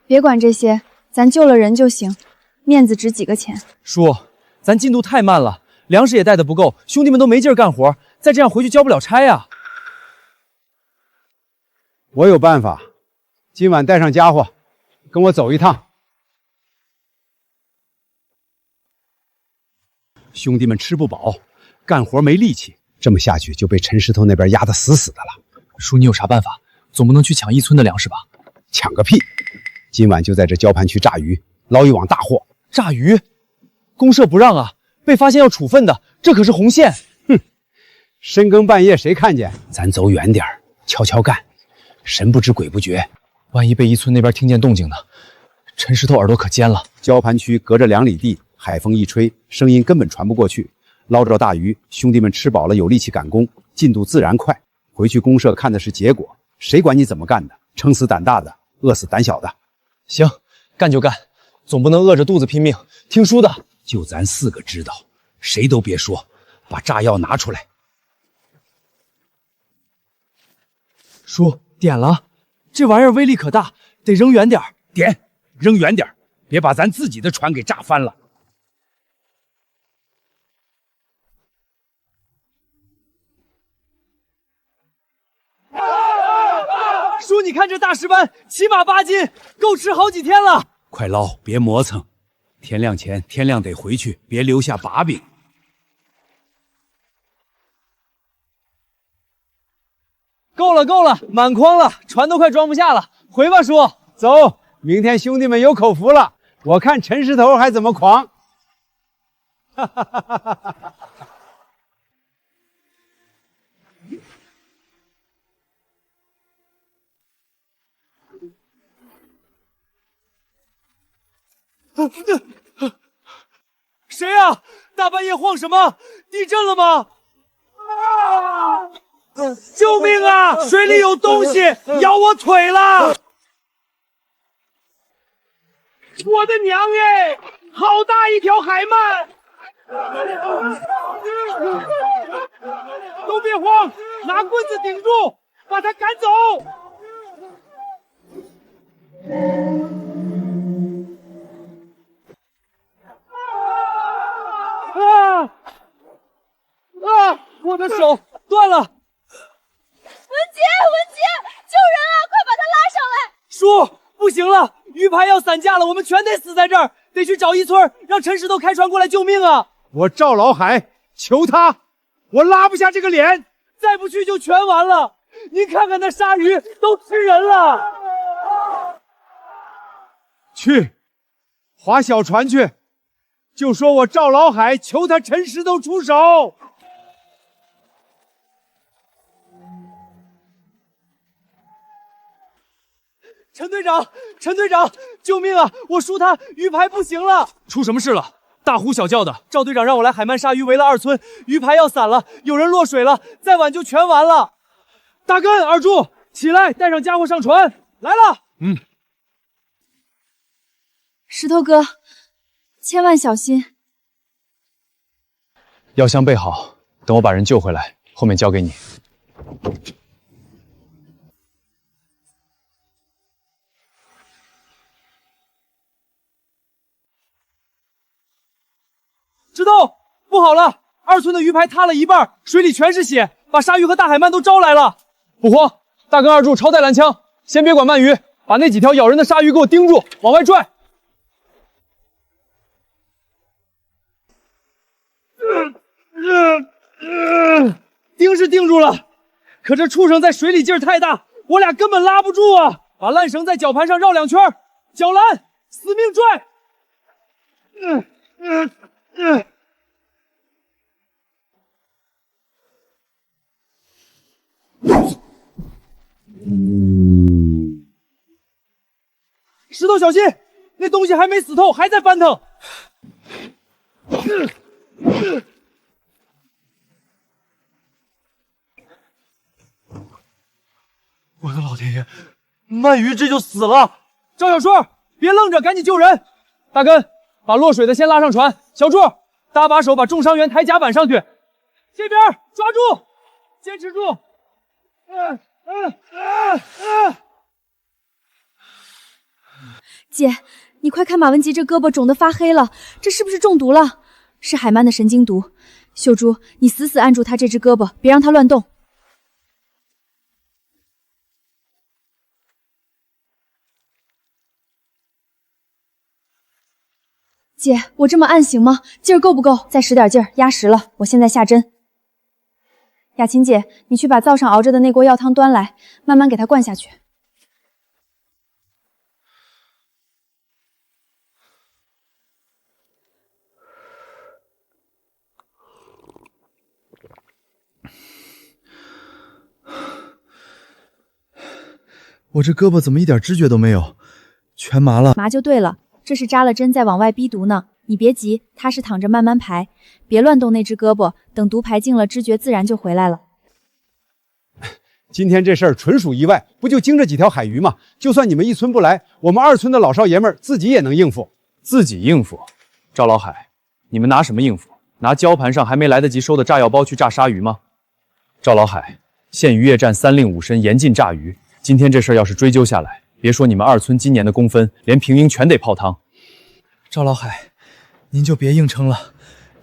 别管这些，咱救了人就行，面子值几个钱。叔，咱进度太慢了，粮食也带的不够，兄弟们都没劲儿干活，再这样回去交不了差呀。我有办法，今晚带上家伙，跟我走一趟。兄弟们吃不饱，干活没力气，这么下去就被陈石头那边压得死死的了。叔，你有啥办法？总不能去抢一村的粮食吧？抢个屁！今晚就在这交盘区炸鱼，捞一网大货。炸鱼？公社不让啊，被发现要处分的，这可是红线。哼，深更半夜谁看见？咱走远点儿，悄悄干，神不知鬼不觉。万一被一村那边听见动静呢？陈石头耳朵可尖了。交盘区隔着2里地，海风一吹，声音根本传不过去。捞着大鱼，兄弟们吃饱了，有力气赶工，进度自然快。回去公社看的是结果，谁管你怎么干的？撑死胆大的，饿死胆小的。行，干就干，总不能饿着肚子拼命。听叔的，就咱4个知道，谁都别说，把炸药拿出来。叔，点了，这玩意儿威力可大，得扔远点儿。点，扔远点，别把咱自己的船给炸翻了。叔，你看这大石斑，起码8斤，够吃好几天了。快捞，别磨蹭。天亮前，天亮得回去，别留下把柄。够了，够了，满筐了，船都快装不下了。回吧，叔。走，明天兄弟们有口福了。我看陈石头还怎么狂。哈哈哈哈哈哈！谁呀？大半夜晃什么？地震了吗？救命啊！水里有东西咬我腿了！我的娘耶！好大一条海鳗！都别慌，拿棍子顶住，把它赶走。我的手断了！文杰，救人啊！快把他拉上来！叔，不行了，鱼排要散架了，我们全得死在这儿，得去找一村，让陈石头开船过来救命啊！我赵老海求他，我拉不下这个脸，再不去就全完了。您看看那鲨鱼都吃人了。去，划小船去，就说我赵老海求他陈石头出手。陈队长，救命啊！我叔他鱼排不行了，出什么事了？大呼小叫的，赵队长让我来海鳗鲨鱼围了2村，鱼排要散了，有人落水了，再晚就全完了。大根、二柱，起来，带上家伙上船，来了。石头哥，千万小心。药箱备好，等我把人救回来，后面交给你。知道，不好了，2村的鱼排塌了一半，水里全是血，把鲨鱼和大海鳗都招来了。不慌，大根、二柱超带蓝枪，先别管鳗鱼，把那几条咬人的鲨鱼给我盯住，往外拽。盯是盯住了，可这畜生在水里劲儿太大，我俩根本拉不住啊！把烂绳在绞盘上绕2圈，绞蓝，死命拽。石头小心，那东西还没死透，还在翻腾。我的老天爷，鳗鱼这就死了！赵小说，别愣着，赶紧救人！大根、把落水的先拉上船。小柱，搭把手把重伤员抬甲板上去。这边抓住，坚持住。姐，你快看马文杰这胳膊肿得发黑了，这是不是中毒了？是海曼的神经毒。秀珠，你死死按住他这只胳膊，别让他乱动。姐，我这么按行吗？劲儿够不够？再使点劲儿，压实了。我现在下针。雅琴姐，你去把灶上熬着的那锅药汤端来，慢慢给他灌下去。我这胳膊怎么一点知觉都没有，全麻了。麻就对了，这是扎了针在往外逼毒呢。你别急，他是躺着慢慢排，别乱动那只胳膊，等毒排尽了，知觉自然就回来了。今天这事儿纯属意外，不就惊着几条海鱼吗？就算你们一村不来，我们2村的老少爷们儿自己也能应付。自己应付？赵老海，你们拿什么应付？拿礁盘上还没来得及收的炸药包去炸鲨鱼吗？赵老海，现渔业站3令5申严禁炸鱼。今天这事儿要是追究下来，别说你们2村今年的工分，连平营全得泡汤。赵老海，您就别硬撑了，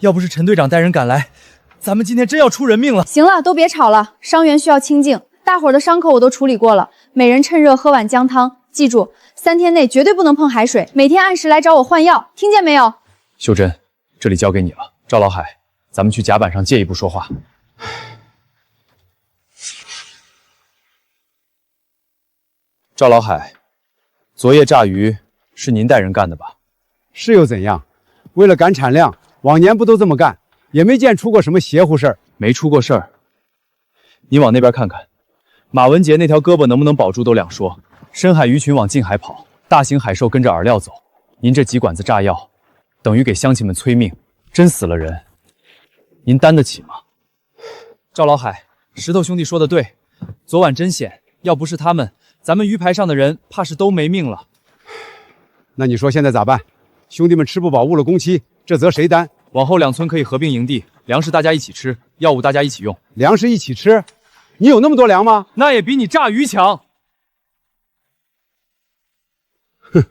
要不是陈队长带人赶来，咱们今天真要出人命了。行了，都别吵了，伤员需要清静，大伙儿的伤口我都处理过了，每人趁热喝碗姜汤。记住，3天内绝对不能碰海水，每天按时来找我换药，听见没有？秀珍，这里交给你了。赵老海，咱们去甲板上借一步说话。赵老海，昨夜炸鱼是您带人干的吧？是又怎样？为了赶产量，往年不都这么干，也没见出过什么邪乎事儿。没出过事儿。你往那边看看，马文杰那条胳膊能不能保住都两说。深海鱼群往近海跑，大型海兽跟着饵料走，您这几管子炸药，等于给乡亲们催命，真死了人，您担得起吗？赵老海，石头兄弟说的对，昨晚真险，要不是他们，咱们鱼排上的人怕是都没命了。那你说现在咋办？兄弟们吃不饱误了工期，这责谁担？往后2村可以合并营地，粮食大家一起吃，药物大家一起用。粮食一起吃？你有那么多粮吗？那也比你炸鱼强。哼，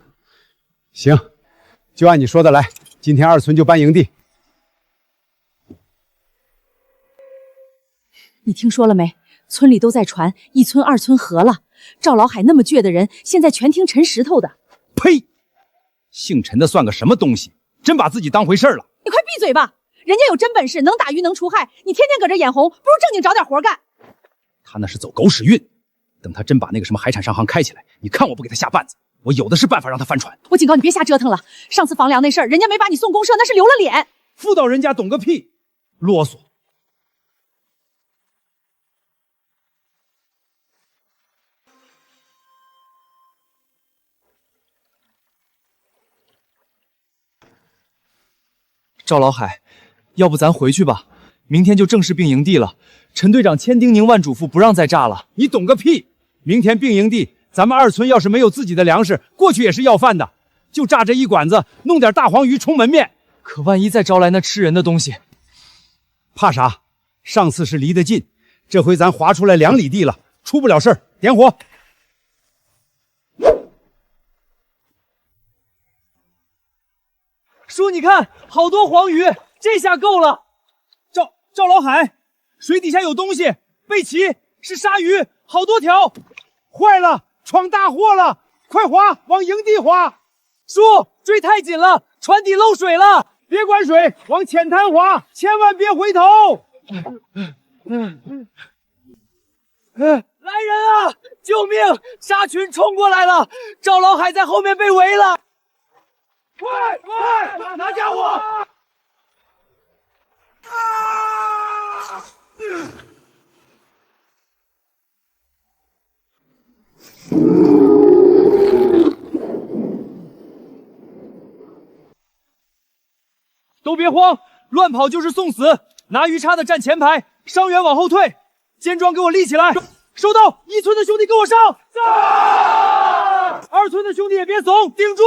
行，就按你说的来，今天2村就搬营地。你听说了没？村里都在传1村2村合了。赵老海那么倔的人，现在全听陈石头的。呸！姓陈的算个什么东西？真把自己当回事了？你快闭嘴吧！人家有真本事，能打鱼能除害，你天天搁这眼红，不如正经找点活干。他那是走狗屎运。等他真把那个什么海产商行开起来，你看我不给他下绊子！我有的是办法让他翻船。我警告你别瞎折腾了。上次房梁那事儿，人家没把你送公社，那是留了脸。妇道人家懂个屁，啰嗦。赵老海，要不咱回去吧，明天就正式并营地了。陈队长千叮咛万嘱咐，不让再炸了。你懂个屁！明天并营地，咱们2村要是没有自己的粮食，过去也是要饭的。就炸这一管子，弄点大黄鱼充门面。可万一再招来那吃人的东西，怕啥？上次是离得近，这回咱划出来2里地了，出不了事儿。点火！叔，你看，好多黄鱼，这下够了。赵老海，水底下有东西，贝奇，是鲨鱼，好多条。坏了，闯大祸了，快划，往营地划。叔，追太紧了，船底漏水了。别管水，往浅滩划，千万别回头。来人啊！救命！沙群冲过来了，赵老海在后面被围了。快，拿家伙！都别慌，乱跑就是送死。拿鱼叉的站前排，伤员往后退。肩装给我立起来。收到！1村的兄弟跟我上！2村的兄弟也别怂，顶住！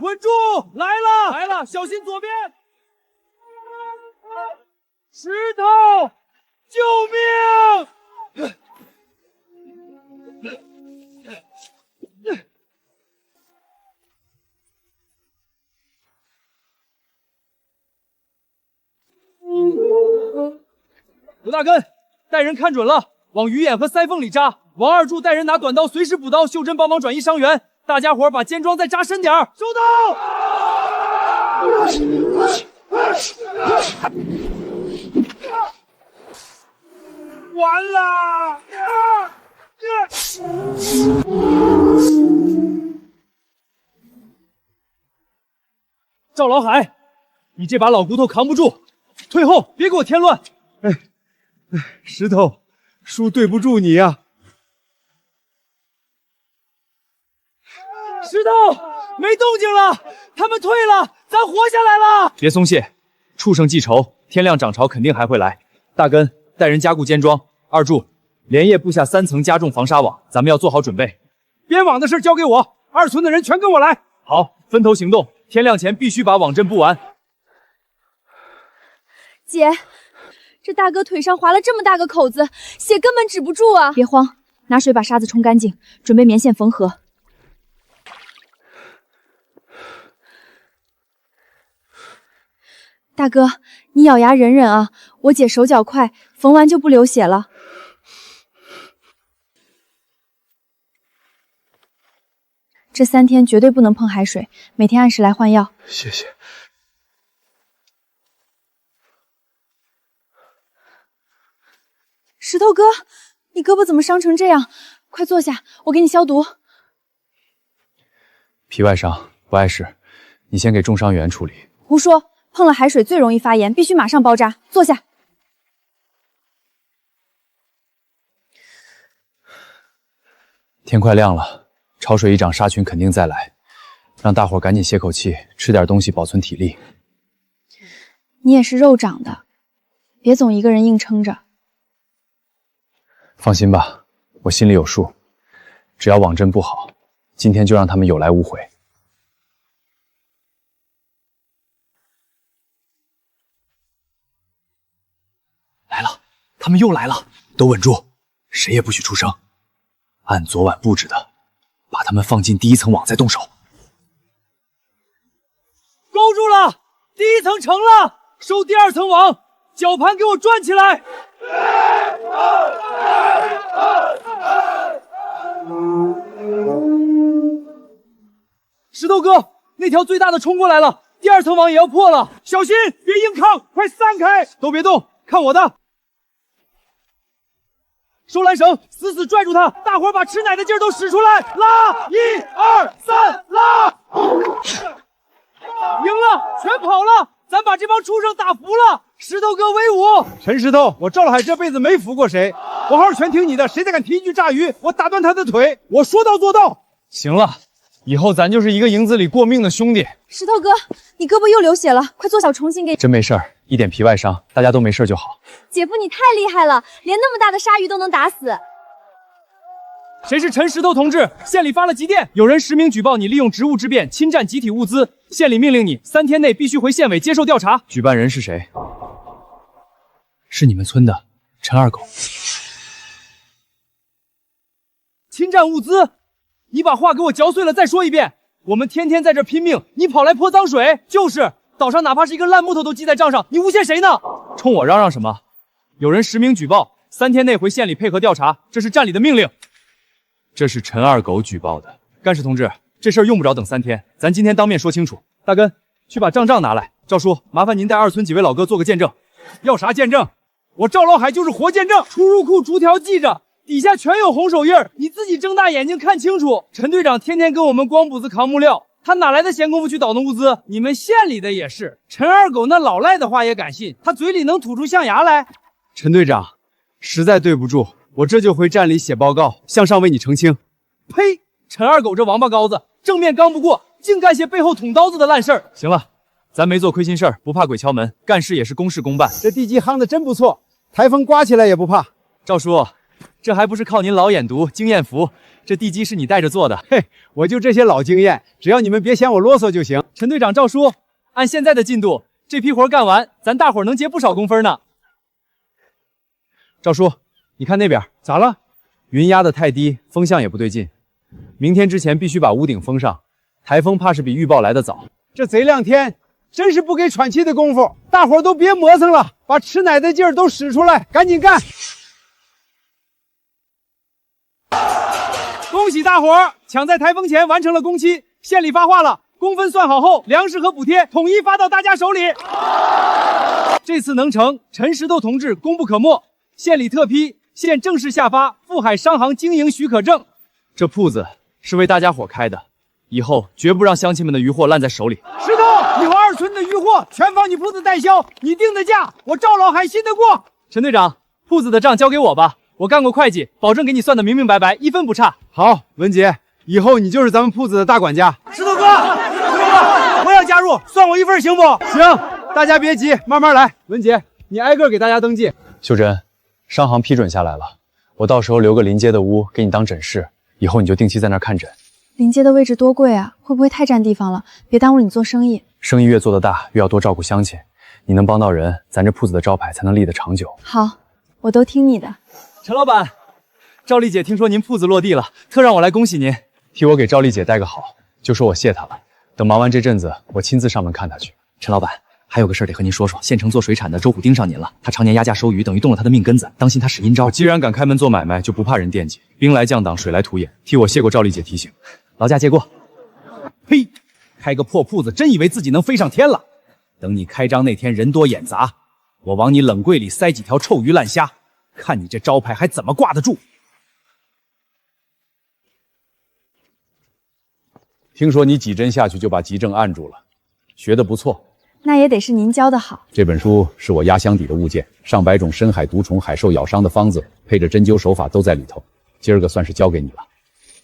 稳住！来了，来了，小心左边！石头，救命！刘大根，带人看准了，往鱼眼和腮缝里扎。王二柱带人拿短刀，随时补刀。秀珍帮忙转移伤员。大家伙把肩装再扎深点儿。收到。完了！赵老海，你这把老骨头扛不住，退后，别给我添乱。石头，叔对不住你呀。石头，没动静了，他们退了，咱活下来了。别松懈，畜生记仇，天亮涨潮肯定还会来。大根，带人加固肩装。二柱，连夜布下3层加重防沙网，咱们要做好准备。编网的事交给我，2村的人全跟我来。好，分头行动，天亮前必须把网阵布完。姐，这大哥腿上划了这么大个口子，血根本止不住啊！别慌，拿水把沙子冲干净，准备棉线缝合。大哥，你咬牙忍忍啊，我姐手脚快，缝完就不流血了。这3天绝对不能碰海水，每天按时来换药。谢谢。石头哥，你胳膊怎么伤成这样？快坐下，我给你消毒。皮外伤，不碍事，你先给重伤员处理。胡说，碰了海水最容易发炎，必须马上包扎。坐下。天快亮了，潮水一涨，沙群肯定再来，让大伙赶紧歇口气，吃点东西保存体力。你也是肉长的，别总一个人硬撑着。放心吧，我心里有数，只要网阵不好，今天就让他们有来无回。来了，他们又来了，都稳住，谁也不许出声。按昨晚布置的，把他们放进第1层网再动手。勾住了，第1层成了，收第2层网，绞盘给我转起来。石头哥，那条最大的冲过来了，第2层网也要破了，小心，别硬抗，快散开，都别动，看我的。收缆绳，死死拽住他，大伙把吃奶的劲儿都使出来，拉！1、2、3，拉！赢了，全跑了，咱把这帮畜生打服了。石头哥威武！陈石头，我赵老海这辈子没服过谁，我号全听你的，谁再敢提一句炸鱼，我打断他的腿，我说到做到。行了，以后咱就是一个营子里过命的兄弟。石头哥，你胳膊又流血了，快坐下，我重新给。真没事儿，一点皮外伤，大家都没事就好。姐夫你太厉害了，连那么大的鲨鱼都能打死。谁是陈石头同志？县里发了急电，有人实名举报你利用职务之便侵占集体物资，县里命令你3天内必须回县委接受调查。举办人是谁？是你们村的陈二狗。侵占物资？你把话给我嚼碎了再说一遍。我们天天在这拼命，你跑来泼脏水。就是岛上哪怕是一根烂木头都记在账上，你诬陷谁呢？冲我嚷嚷什么？有人实名举报，3天内回县里配合调查，这是站里的命令。这是陈二狗举报的。干事同志，这事儿用不着等3天，咱今天当面说清楚。大根，去把账拿来。赵叔，麻烦您带2村几位老哥做个见证。要啥见证？我赵老海就是活见证。出入库逐条记着，底下全有红手印儿，你自己睁大眼睛看清楚。陈队长天天跟我们光补子扛木料，他哪来的闲工夫去倒腾物资？你们县里的也是，陈二狗那老赖的话也敢信？他嘴里能吐出象牙来？陈队长，实在对不住，我这就回站里写报告，向上为你澄清。呸！陈二狗这王八羔子，正面刚不过，净干些背后捅刀子的烂事儿。行了，咱没做亏心事儿，不怕鬼敲门，干事也是公事公办。这地基夯的真不错，台风刮起来也不怕。赵叔，这还不是靠您老眼读、经验福？这地基是你带着做的。嘿，我就这些老经验，只要你们别嫌我啰嗦就行。陈队长、赵叔，按现在的进度，这批活干完，咱大伙儿能结不少工分呢。赵叔，你看那边咋了？云压得太低，风向也不对劲。明天之前必须把屋顶封上，台风怕是比预报来得早。这贼亮天，真是不给喘气的功夫，大伙儿都别磨蹭了，把吃奶的劲儿都使出来，赶紧干！恭喜大伙儿抢在台风前完成了工期，县里发话了，工分算好后，粮食和补贴统一发到大家手里。这次能成，陈石头同志功不可没。县里特批，县正式下发富海商行经营许可证。这铺子是为大家伙开的，以后绝不让乡亲们的鱼货烂在手里。石头，以后2村的鱼货全放你铺子代销，你定的价我赵老海信得过。陈队长，铺子的账交给我吧，我干过会计，保证给你算得明明白白，一分不差。好，文杰，以后你就是咱们铺子的大管家。石头哥，我要加入，算我一份行不？行，大家别急，慢慢来。文杰，你挨个给大家登记。秀珍，商行批准下来了，我到时候留个临街的屋给你当诊室，以后你就定期在那儿看诊。临街的位置多贵啊，会不会太占地方了？别耽误你做生意。生意越做得大，越要多照顾乡亲。你能帮到人，咱这铺子的招牌才能立得长久。好，我都听你的。陈老板，赵丽姐听说您铺子落地了，特让我来恭喜您。替我给赵丽姐带个好，就说我谢她了。等忙完这阵子，我亲自上门看她去。陈老板，还有个事儿得和您说说，县城做水产的周虎盯上您了，他常年压价收鱼，等于动了他的命根子，当心他使阴招。既然敢开门做买卖，就不怕人惦记。兵来将挡，水来土掩，替我谢过赵丽姐提醒，劳驾借过。呸！开个破铺子，真以为自己能飞上天了？等你开张那天人多眼杂，我往你冷柜里塞几条臭鱼烂虾，看你这招牌还怎么挂得住。听说你几针下去就把急症按住了，学得不错。那也得是您教的好。这本书是我压箱底的物件，上百种深海毒虫、海兽咬伤的方子，配着针灸手法都在里头。今儿个算是交给你了。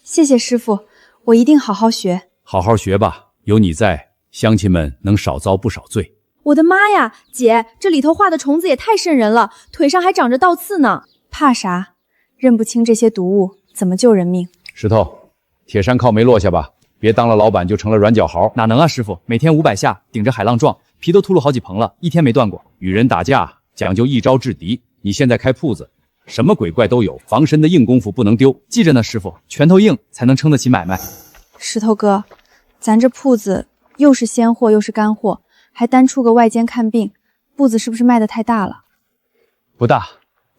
谢谢师傅，我一定好好学。好好学吧，有你在，乡亲们能少遭不少罪。我的妈呀，姐，这里头画的虫子也太瘆人了，腿上还长着倒刺呢。怕啥？认不清这些毒物，怎么救人命？石头，铁山靠没落下吧？别当了老板就成了软脚豪。哪能啊，师傅，每天500下，顶着海浪撞，皮都秃噜好几棚了，一天没断过。与人打架讲究一招制敌，你现在开铺子，什么鬼怪都有，防身的硬功夫不能丢。记着呢，师傅，拳头硬才能撑得起买卖。石头哥，咱这铺子又是鲜货又是干货，还单出个外间看病，步子是不是迈得太大了？不大，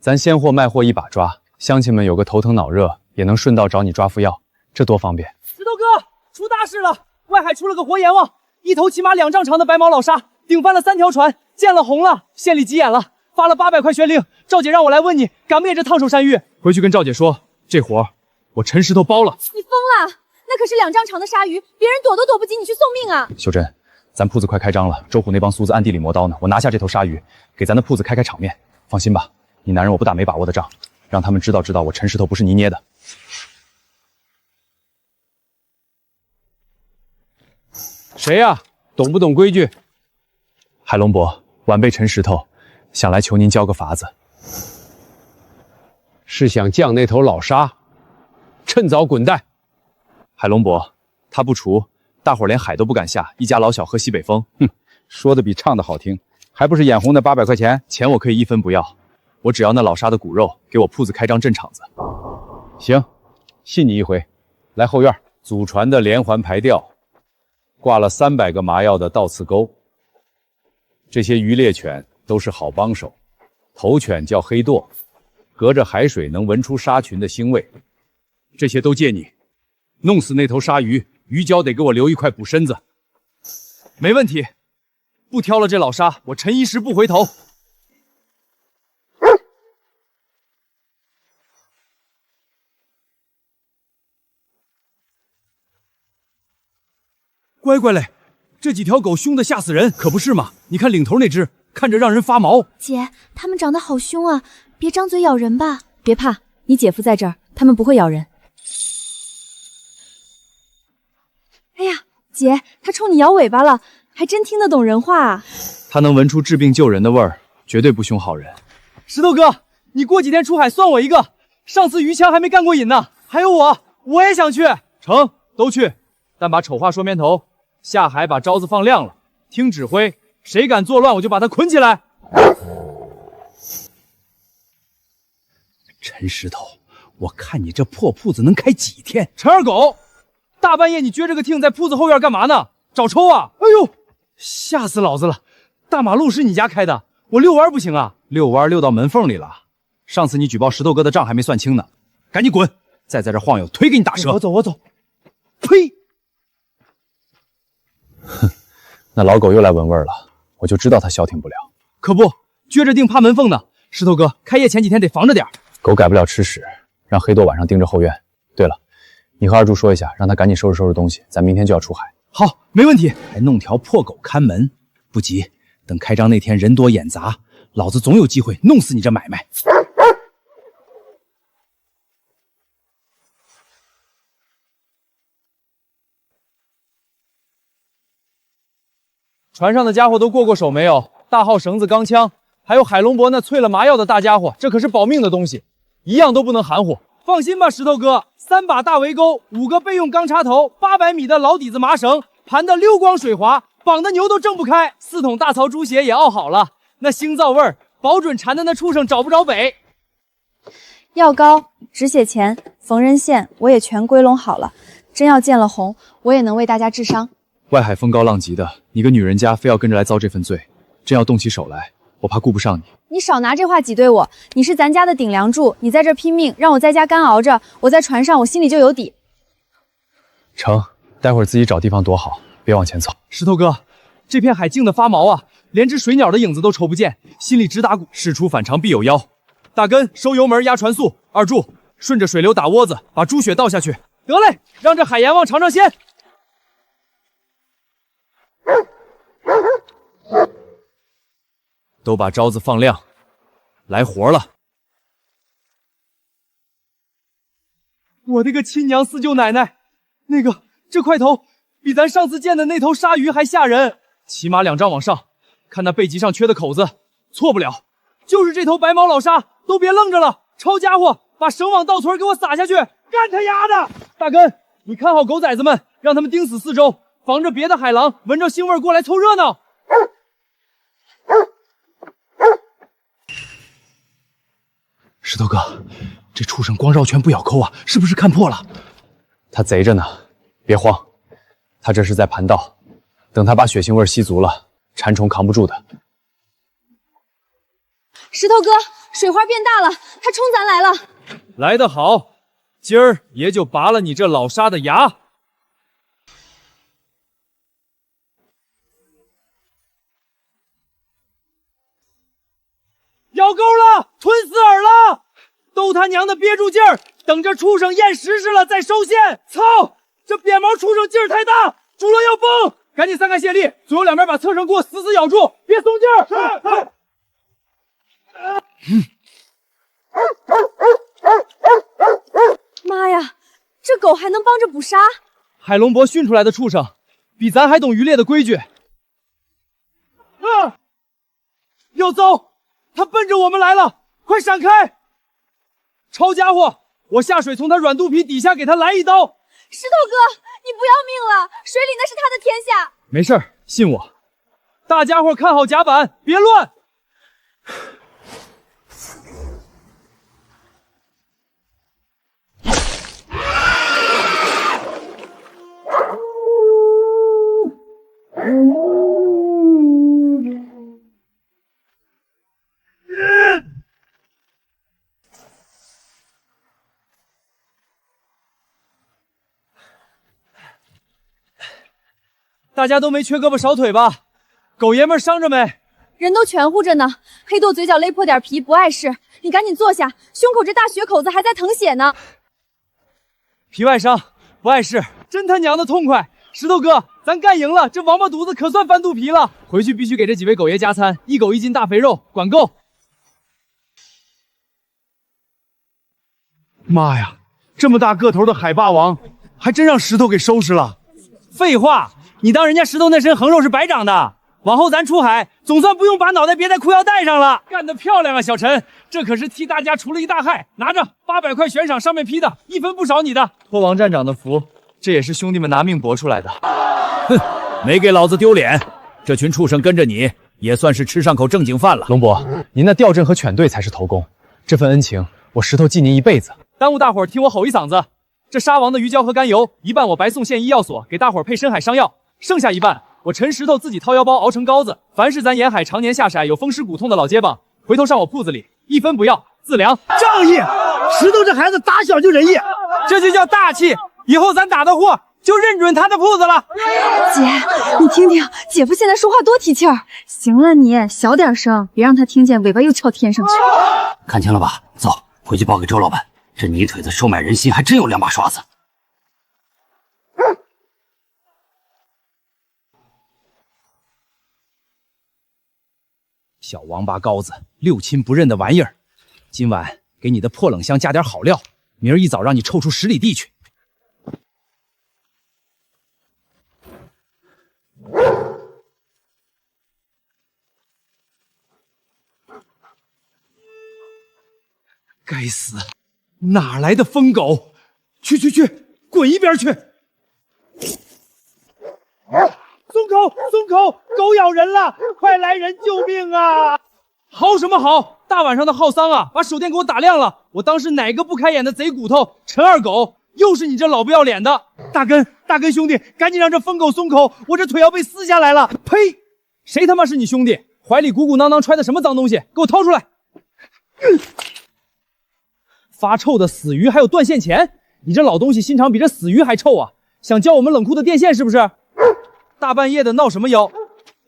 咱鲜货卖货一把抓，乡亲们有个头疼脑热，也能顺道找你抓副药，这多方便。石头哥，出大事了！外海出了个活阎王，一头起码2丈长的白毛老鲨，顶翻了3条船，见了红了，县里急眼了，发了800块宣令。赵姐让我来问你，敢不敢这烫手山芋？回去跟赵姐说，这活我陈石头包了。你疯了？那可是2丈长的鲨鱼，别人躲都躲不及，你去送命啊！秀珍，咱铺子快开张了，周虎那帮苏子暗地里磨刀呢，我拿下这头鲨鱼，给咱的铺子开场面。放心吧，你男人我不打没把握的仗，让他们知道我陈石头不是泥捏的。谁呀？懂不懂规矩？海龙伯，晚辈陈石头，想来求您教个法子。是想降那头老鲨，趁早滚蛋！海龙伯，他不除，大伙连海都不敢下，一家老小喝西北风。哼，说的比唱的好听，还不是眼红那800块钱？钱我可以1分不要，我只要那老鲨的骨肉，给我铺子开张镇场子。行，信你一回。来后院，祖传的连环排吊，挂了300个麻药的倒刺钩。这些渔猎犬都是好帮手，头犬叫黑舵，隔着海水能闻出鲨群的腥味。这些都借你。弄死那头鲨鱼，鱼胶得给我留一块补身子。没问题，不挑了这老鲨，我陈一石不回头。乖乖嘞，这几条狗凶得吓死人，可不是嘛？你看领头那只，看着让人发毛。姐，它们长得好凶啊，别张嘴咬人吧。别怕，你姐夫在这儿，它们不会咬人。哎呀，姐，它冲你摇尾巴了，还真听得懂人话啊！它能闻出治病救人的味儿，绝对不凶好人。石头哥，你过几天出海算我一个，上次于强还没干过瘾呢，还有我也想去。成，都去，但把丑话说绵头，下海把招子放亮了，听指挥，谁敢作乱我就把他捆起来。陈石头，我看你这破铺子能开几天？陈二狗，大半夜你撅着个腚在铺子后院干嘛呢？找抽啊！哎呦，吓死老子了！大马路是你家开的，我遛弯不行啊？遛弯遛到门缝里了。上次你举报石头哥的账还没算清呢，赶紧滚！再在这晃悠，腿给你打折！我走。呸！哼，那老狗又来闻味了，我就知道他消停不了。可不，撅着腚趴门缝呢。石头哥，开业前几天得防着点。狗改不了吃屎，让黑豆晚上盯着后院。对了，你和二柱说一下，让他赶紧收拾东西，咱明天就要出海。好，没问题。还弄条破狗看门，不急，等开张那天人多眼杂，老子总有机会弄死你这买卖。船上的家伙都过手没有？大号绳子、钢枪，还有海龙伯那淬了麻药的大家伙，这可是保命的东西，一样都不能含糊。放心吧，石头哥，3把大围钩，5个备用钢插头，800米的老底子麻绳，盘得溜光水滑，绑的牛都挣不开，4桶大槽猪血也熬好了，那腥皂味儿，保准馋的那畜生找不着北。药膏、止血钳、缝纫线我也全归拢好了，真要见了红，我也能为大家治伤。外海风高浪急的，你个女人家非要跟着来遭这份罪，真要动起手来，我怕顾不上你。你少拿这话挤兑我，你是咱家的顶梁柱，你在这拼命，让我在家干熬着，我在船上我心里就有底。成，待会儿自己找地方躲好，别往前凑。石头哥，这片海静得发毛啊，连只水鸟的影子都瞅不见，心里直打鼓。事出反常必有妖。大根收油门压船速，二柱顺着水流打窝子，把猪血倒下去。得嘞，让这海阎王尝尝鲜。都把招子放亮，来活了！我的个亲娘四舅奶奶，这块头比咱上次见的那头鲨鱼还吓人，起码2丈往上。看那背脊上缺的口子，错不了，就是这头白毛老鲨。都别愣着了，抄家伙，把绳网倒存给我撒下去，干他丫的！大根，你看好狗崽子们，让他们盯死四周，防着别的海狼闻着腥味过来凑热闹。石头哥，这畜生光绕圈不咬钩啊，是不是看破了？他贼着呢，别慌，他这是在盘道，等他把血腥味吸足了，馋虫扛不住的。石头哥，水花变大了，他冲咱来了。来得好，今儿爷就拔了你这老鲨的牙。咬钩了，吞死饵了，都他娘的憋住劲儿，等着畜生验实施了再收线。操，这扁毛畜生劲儿太大，主了要崩，赶紧散开卸力，左右两边把侧绳给我死死咬住，别松劲儿。妈呀，这狗还能帮着捕杀？海龙伯训出来的畜生，比咱还懂渔猎的规矩。要糟！他奔着我们来了，快闪开！抄家伙，我下水从他软肚皮底下给他来一刀。石头哥，你不要命了？水里那是他的天下。没事儿，信我。大家伙看好甲板，别乱。大家都没缺胳膊少腿吧？狗爷们伤着没？人都全乎着呢。黑豆嘴角勒破点皮，不碍事。你赶紧坐下，胸口这大血口子还在淌血呢。皮外伤，不碍事，真他娘的痛快！石头哥，咱干赢了，这王八犊子可算翻肚皮了。回去必须给这几位狗爷加餐，一狗1斤大肥肉，管够。妈呀，这么大个头的海霸王，还真让石头给收拾了。废话，你当人家石头那身横肉是白长的？往后咱出海，总算不用把脑袋别在裤腰带上了。干得漂亮啊，小陈！这可是替大家除了一大害。拿着800块悬赏，上面批的，1分不少你的。托王站长的福，这也是兄弟们拿命搏出来的。哼，没给老子丢脸！这群畜生跟着你，也算是吃上口正经饭了。龙伯，您那吊阵和犬队才是头功，这份恩情我石头记您一辈子。耽误大伙儿听我吼一嗓子，这杀王的鱼胶和甘油，一半我白送县医药所给大伙儿配深海伤药，剩下一半我陈石头自己掏腰包熬成膏子。凡是咱沿海常年下山有风湿骨痛的老街坊，回头上我铺子里，1分不要，自量。仗义，石头这孩子打小就仁义，这就叫大气。以后咱打的货就认准他的铺子了。姐，你听听，姐夫现在说话多提气儿。行了你，小点声，别让他听见，尾巴又翘天上去。看清了吧？走，回去报给周老板。这泥腿子收买人心，还真有2把刷子。小王八羔子，六亲不认的玩意儿！今晚给你的破冷箱加点好料，明儿一早让你臭出10里地去。该死，哪来的疯狗！去，滚一边去！松口，狗咬人了，快来人救命啊！嚎什么嚎？大晚上的耗丧啊，把手电给我打亮了！我当是哪个不开眼的贼骨头？陈二狗，又是你这老不要脸的！大根兄弟，赶紧让这疯狗松口，我这腿要被撕下来了！呸！谁他妈是你兄弟？怀里鼓鼓囊囊揣的什么脏东西？给我掏出来！发臭的死鱼还有断线钳，你这老东西心肠比这死鱼还臭啊！想浇我们冷库的电线是不是？大半夜的闹什么妖？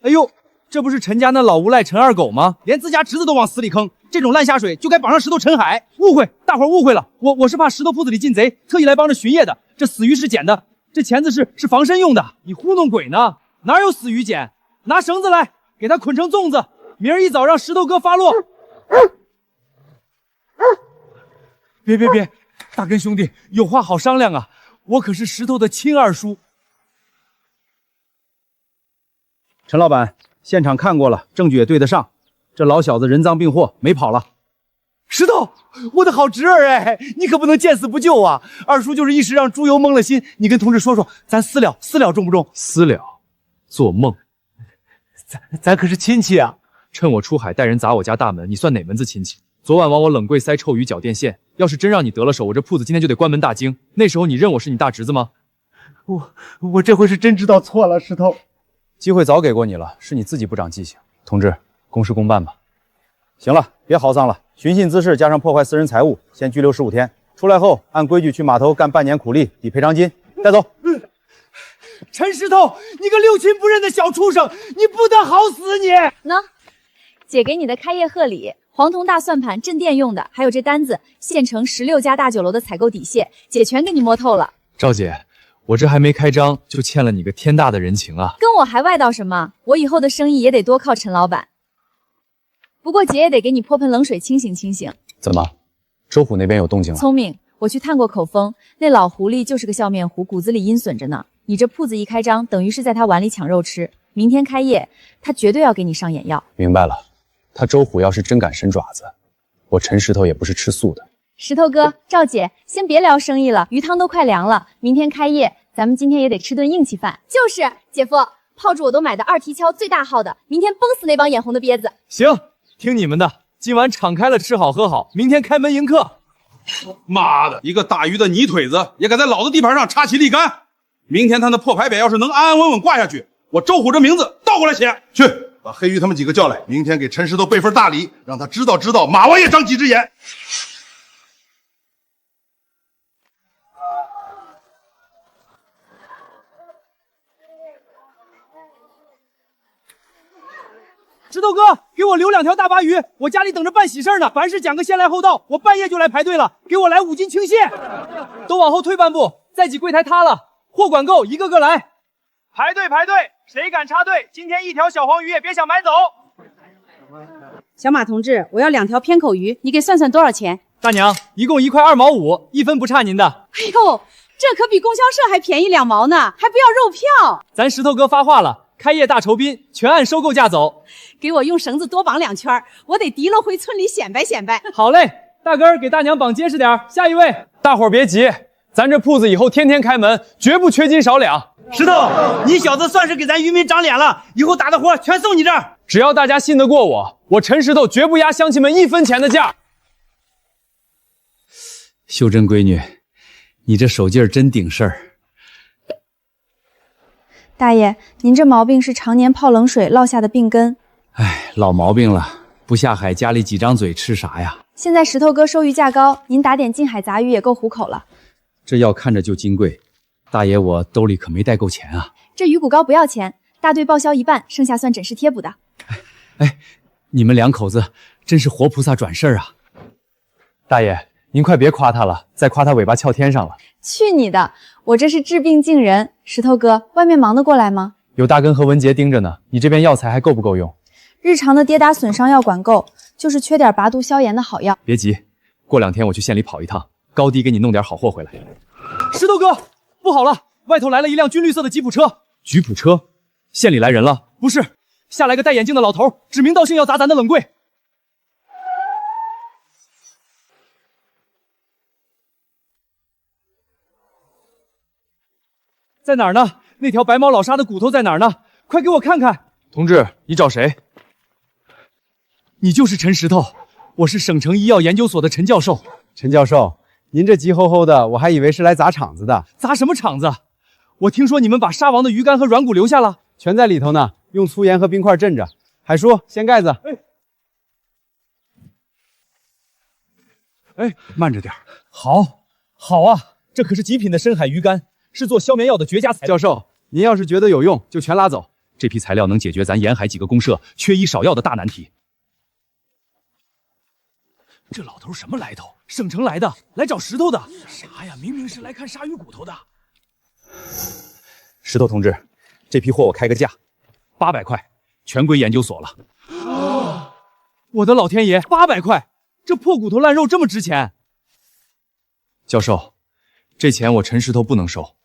哎呦，这不是陈家那老无赖陈二狗吗？连自家侄子都往死里坑，这种烂下水就该绑上石头沉海。误会，大伙儿误会了，我是怕石头铺子里进贼，特意来帮着巡夜的。这死鱼是捡的，这钳子是防身用的。你糊弄鬼呢？哪有死鱼捡？拿绳子来，给他捆成粽子，明儿一早让石头哥发落。别，大根兄弟，有话好商量啊！我可是石头的亲二叔。陈老板，现场看过了，证据也对得上，这老小子人赃并获，没跑了。石头，我的好侄儿哎，你可不能见死不救啊！二叔就是一时让猪油蒙了心，你跟同志说，咱私了重不重？私了，做梦！咱可是亲戚啊！趁我出海带人砸我家大门，你算哪门子亲戚？昨晚往我冷柜塞臭鱼搅电线，要是真让你得了手，我这铺子今天就得关门大惊。那时候你认我是你大侄子吗？我这回是真知道错了，石头。机会早给过你了，是你自己不长记性。同志，公事公办吧。行了，别嚎丧了，寻衅滋事加上破坏私人财物，先拘留15天。出来后按规矩去码头干半年苦力，抵赔偿金。带走。陈石头，你个六亲不认的小畜生，你不得好死你！喏，姐给你的开业贺礼，黄铜大算盘镇店用的，还有这单子，县城16家大酒楼的采购底谢，姐全给你摸透了。赵姐，我这还没开张就欠了你个天大的人情啊！跟我还外道什么？我以后的生意也得多靠陈老板。不过姐也得给你泼盆冷水清醒清醒。怎么，周虎那边有动静了？聪明，我去探过口风，那老狐狸就是个笑面虎，骨子里阴损着呢。你这铺子一开张，等于是在他碗里抢肉吃。明天开业，他绝对要给你上眼药。明白了，他周虎要是真敢伸爪子，我陈石头也不是吃素的。石头哥，赵姐，先别聊生意了，鱼汤都快凉了。明天开业，咱们今天也得吃顿硬气饭。就是姐夫，炮竹我都买的2提敲最大号的，明天崩死那帮眼红的瘪子。行，听你们的，今晚敞开了吃好喝好，明天开门迎客。妈的，一个大鱼的泥腿子也敢在老子地盘上插旗立杆！明天他那破牌匾要是能安安稳稳挂下去，我周虎这名字倒过来写。去，把黑鱼他们几个叫来，明天给陈石头备份大礼，让他知道马王爷长几只眼。石头哥，给我留2条大鲅鱼，我家里等着办喜事呢。凡事讲个先来后到，我半夜就来排队了。给我来5斤青蟹，都往后退半步，再挤柜台塌了。货管够，一个个来。排队，谁敢插队？今天1条小黄鱼也别想买走。小马同志，我要2条偏口鱼，你给算算多少钱？大娘，一共1块2毛5，1分不差您的。哎呦，这可比供销社还便宜2毛呢，还不要肉票。咱石头哥发话了，开业大酬宾，全按收购价走。给我用绳子多绑2圈，我得提溜回村里显摆显摆。好嘞，大根儿给大娘绑结实点。下一位，大伙儿别急，咱这铺子以后天天开门，绝不缺斤少两。石头，你小子算是给咱渔民长脸了，以后打的活全送你这儿。只要大家信得过我，我陈石头绝不压乡亲们1分钱的价。秀珍闺女，你这手劲儿真顶事儿。大爷，您这毛病是常年泡冷水落下的病根。哎，老毛病了，不下海家里几张嘴吃啥呀？现在石头哥收鱼价高，您打点近海杂鱼也够糊口了。这药看着就金贵，大爷我兜里可没带够钱啊。这鱼骨膏不要钱，大队报销1半，剩下算诊室贴补的。哎，你们2口子真是活菩萨转世啊！大爷，您快别夸他了，再夸他尾巴翘天上了。去你的！我这是治病救人。石头哥，外面忙得过来吗？有大根和文杰盯着呢，你这边药材还够不够用？日常的跌打损伤药管够，就是缺点拔毒消炎的好药。别急，过2天我去县里跑一趟，高低给你弄点好货回来。石头哥，不好了，外头来了一辆军绿色的吉普车。吉普车？县里来人了？不是，下来个戴眼镜的老头，指名道姓要砸咱的冷柜。在哪儿呢？那条白毛老沙的骨头在哪儿呢？快给我看看！同志，你找谁？你就是陈石头，我是省城医药研究所的陈教授。陈教授，您这急吼吼的，我还以为是来砸场子的。砸什么场子？我听说你们把杀王的鱼竿和软骨留下了，全在里头呢，用粗盐和冰块镇着。海叔，掀盖子。哎，慢着点。好啊，这可是极品的深海鱼竿，是做消眠药的绝佳材料。教授，您要是觉得有用，就全拉走。这批材料能解决咱沿海几个公社缺医少药的大难题。这老头什么来头？省城来的，来找石头的。啥呀？明明是来看鲨鱼骨头的。石头同志，这批货我开个价，800块，全归研究所了。我的老天爷，800块！这破骨头烂肉这么值钱？教授，这钱我陈石头不能收。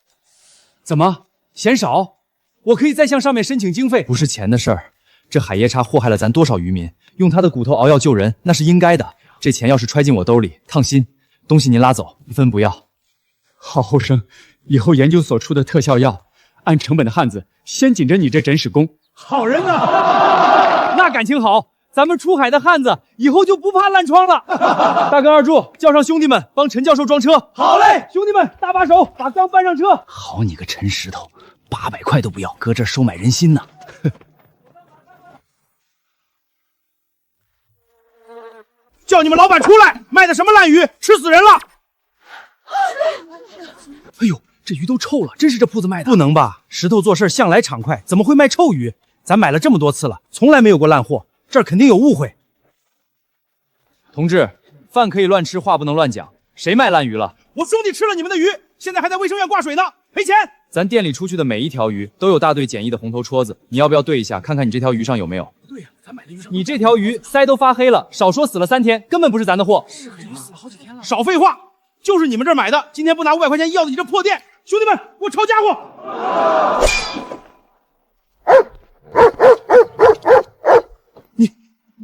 怎么嫌少？我可以再向上面申请经费。不是钱的事儿，这海夜叉祸害了咱多少渔民，用他的骨头熬药救人，那是应该的。这钱要是揣进我兜里，烫心。东西您拉走，1分不要。郝后生，以后研究所出的特效药，按成本的汉子先紧着你这诊室工。好人呐，那感情好。咱们出海的汉子以后就不怕烂疮了。大根二柱，叫上兄弟们帮陈教授装车。好嘞，兄弟们，搭把手，把缸搬上车。好你个陈石头，800块都不要，搁这儿收买人心呢。叫你们老板出来！卖的什么烂鱼，吃死人了！哎呦，这鱼都臭了，真是这铺子卖的？不能吧？石头做事向来畅快，怎么会卖臭鱼？咱买了这么多次了，从来没有过烂货，这儿肯定有误会。同志，饭可以乱吃，话不能乱讲。谁卖烂鱼了？我兄弟吃了你们的鱼，现在还在卫生院挂水呢，赔钱！咱店里出去的每一条鱼都有大队检疫的红头戳子，你要不要对一下，看看你这条鱼上有没有？对呀，咱买的鱼上你这条鱼鳃都发黑了，少说死了3天，根本不是咱的货。是鱼死了好几天了。少废话，就是你们这儿买的，今天不拿500块钱医药的你这破店，兄弟们，给我抄家伙！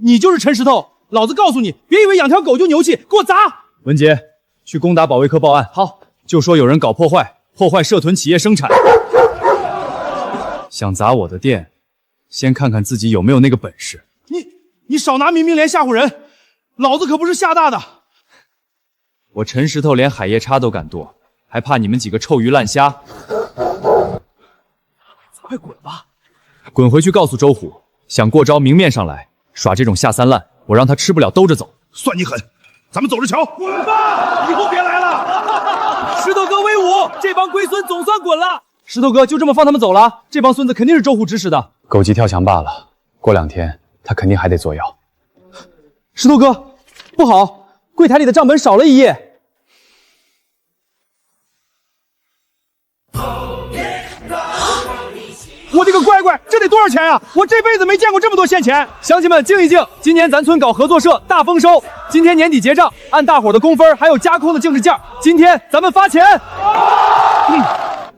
你就是陈石头，老子告诉你，别以为养条狗就牛气，给我砸！文杰，去攻打保卫科报案。好，就说有人搞破坏社屯企业生产，想砸我的店，先看看自己有没有那个本事。你少拿明明连吓唬人，老子可不是吓大的。我陈石头连海夜叉都敢剁，还怕你们几个臭鱼烂虾？快滚吧！滚回去告诉周虎，想过招明面上来，耍这种下三滥，我让他吃不了兜着走。算你狠，咱们走着瞧。滚吧，以后别来了。石头哥威武，这帮龟孙总算滚了。石头哥就这么放他们走了？这帮孙子肯定是周虎指使的。狗急跳墙罢了，过2天他肯定还得做药。石头哥，不好，柜台里的账本少了一页。我的个乖乖，这得多少钱啊！我这辈子没见过这么多现钱。乡亲们静一静，今年咱村搞合作社大丰收，今天年底结账，按大伙的工分还有加空的净值价，今天咱们发钱。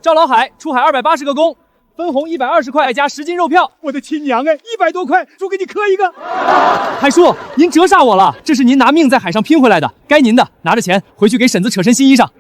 赵老海出海280个工，分红120块，再加10斤肉票。我的亲娘哎，100多块，叔给你磕一个。海叔，您折煞我了，这是您拿命在海上拼回来的，该您的，拿着钱回去给婶子扯身新衣裳。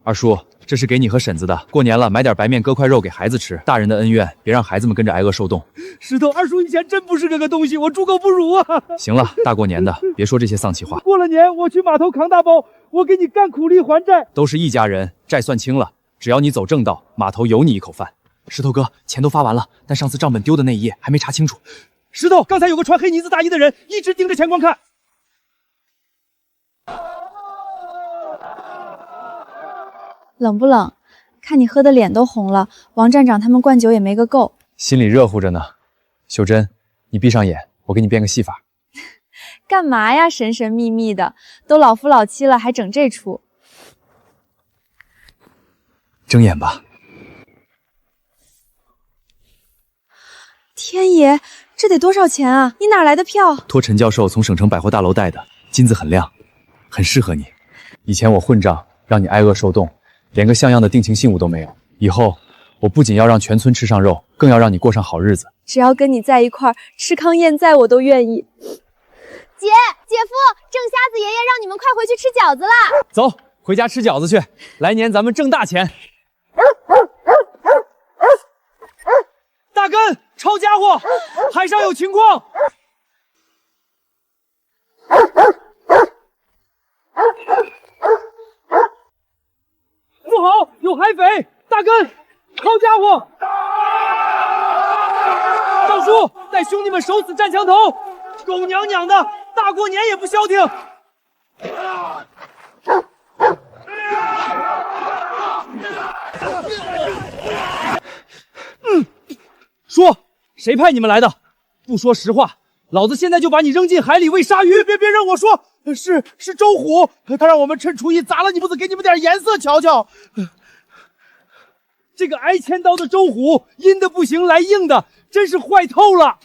二叔，这是给你和婶子的，过年了，买点白面割块肉给孩子吃。大人的恩怨，别让孩子们跟着挨饿受冻。石头，二叔以前真不是这个东西，我猪狗不如啊！行了，大过年的，别说这些丧气话。过了年我去码头扛大包，我给你干苦力还债。都是一家人，债算清了，只要你走正道，码头有你一口饭。石头哥，钱都发完了，但上次账本丢的那一页还没查清楚。石头，刚才有个穿黑呢子大衣的人一直盯着钱筐看。冷不冷？看你喝的脸都红了，王站长他们灌酒也没个够。心里热乎着呢。秀珍，你闭上眼，我给你变个戏法。干嘛呀，神神秘秘的，都老夫老妻了，还整这出？睁眼吧。天爷，这得多少钱啊？你哪来的票？托陈教授从省城百货大楼带的，金子很亮，很适合你。以前我混账，让你挨饿受冻，连个像样的定情信物都没有。以后我不仅要让全村吃上肉，更要让你过上好日子。只要跟你在一块儿，吃糠咽菜我都愿意。姐夫，郑瞎子爷爷让你们快回去吃饺子啦！走，回家吃饺子去，来年咱们挣大钱。大根，抄家伙，海上有情况。不好，有海匪！大根，抄家伙！赵叔，带兄弟们守死站墙头！狗娘娘的，大过年也不消停！说，谁派你们来的？不说实话，老子现在就把你扔进海里喂鲨鱼！别让我说，是周虎，他让我们趁厨艺砸了你不子，给你们点颜色瞧瞧。这个挨千刀的周虎，阴的不行来硬的，真是坏透了。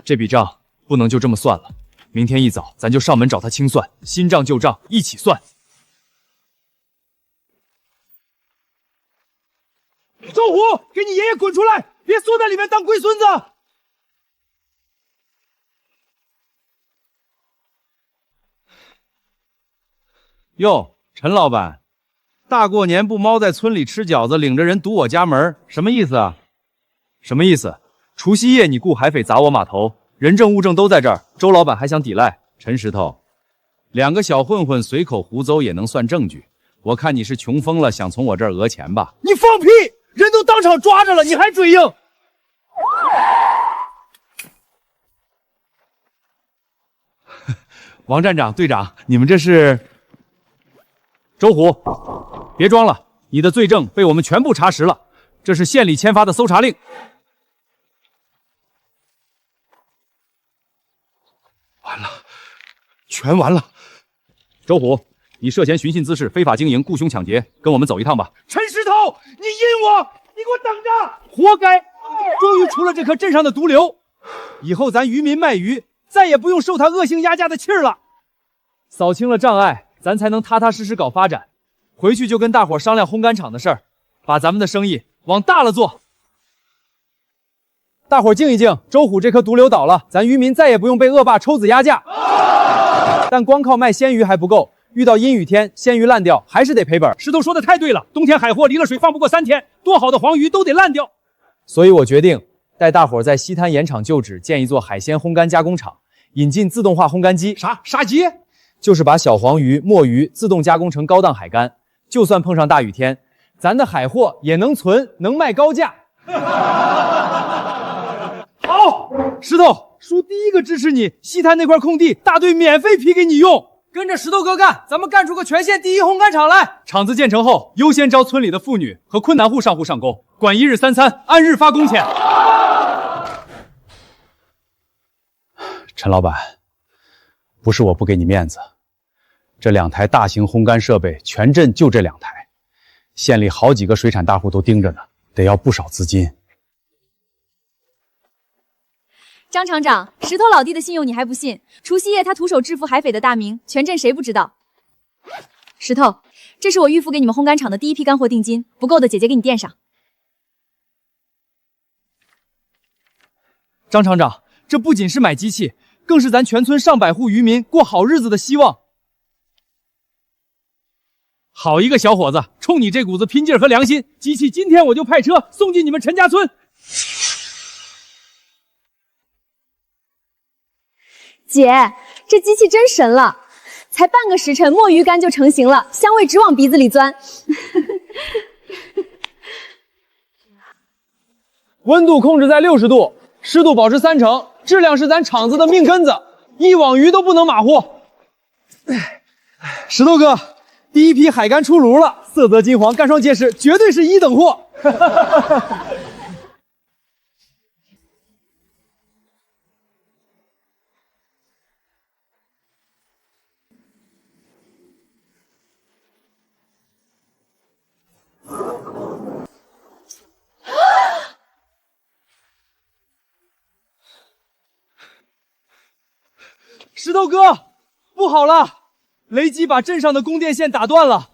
这笔账不能就这么算了，明天一早咱就上门找他清算，新账旧账一起算。周虎，给你爷爷滚出来，别缩在里面当龟孙子。哟，陈老板，大过年不猫在村里吃饺子，领着人堵我家门，什么意思啊？什么意思？除夕夜你雇海匪砸我码头，人证物证都在这儿，周老板还想抵赖？陈石头，两个小混混随口胡诌也能算证据？我看你是穷疯了，想从我这儿讹钱吧？你放屁！人都当场抓着了，你还嘴硬？王站长、队长，你们这是？周虎，别装了，你的罪证被我们全部查实了，这是县里签发的搜查令。完了，全完了！周虎，你涉嫌寻衅滋事、非法经营、雇凶抢劫，跟我们走一趟吧。陈石头，你阴我，你给我等着！活该！终于除了这颗镇上的毒瘤，以后咱渔民卖鱼再也不用受他恶性压价的气儿了。扫清了障碍，咱才能踏踏实实搞发展。回去就跟大伙商量烘干厂的事儿，把咱们的生意往大了做。大伙静一静，周虎这颗毒瘤倒了，咱渔民再也不用被恶霸抽子压价。但光靠卖鲜鱼还不够，遇到阴雨天，鲜鱼烂掉还是得赔本。石头说的太对了，冬天海货离了水放不过3天，多好的黄鱼都得烂掉。所以我决定带大伙在西滩盐场旧址建一座海鲜烘干加工厂，引进自动化烘干机。啥机？就是把小黄鱼、墨鱼自动加工成高档海干，就算碰上大雨天，咱的海货也能存，能卖高价。好，石头叔第一个支持你，西滩那块空地，大队免费批给你用。跟着石头哥干，咱们干出个全县第一烘干厂来！厂子建成后，优先招村里的妇女和困难户上户上工，管1日3餐，按日发工钱。陈老板，不是我不给你面子，这2台大型烘干设备，全镇就这2台，县里好几个水产大户都盯着呢，得要不少资金。张厂长，石头老弟的信用你还不信？除夕夜他徒手制服海匪的大名，全镇谁不知道？石头，这是我预付给你们烘干厂的第一批干货定金，不够的姐姐给你垫上。张厂长，这不仅是买机器，更是咱全村上百户渔民过好日子的希望。好一个小伙子，冲你这股子拼劲和良心，机器今天我就派车送进你们陈家村。姐，这机器真神了，才半个时辰，墨鱼干就成型了，香味直往鼻子里钻。温度控制在60度，湿度保持30%，质量是咱厂子的命根子，一网鱼都不能马虎。石头哥，第一批海干出炉了，色泽金黄，干爽结实，绝对是1等货。石头哥，不好了！雷击把镇上的供电线打断了，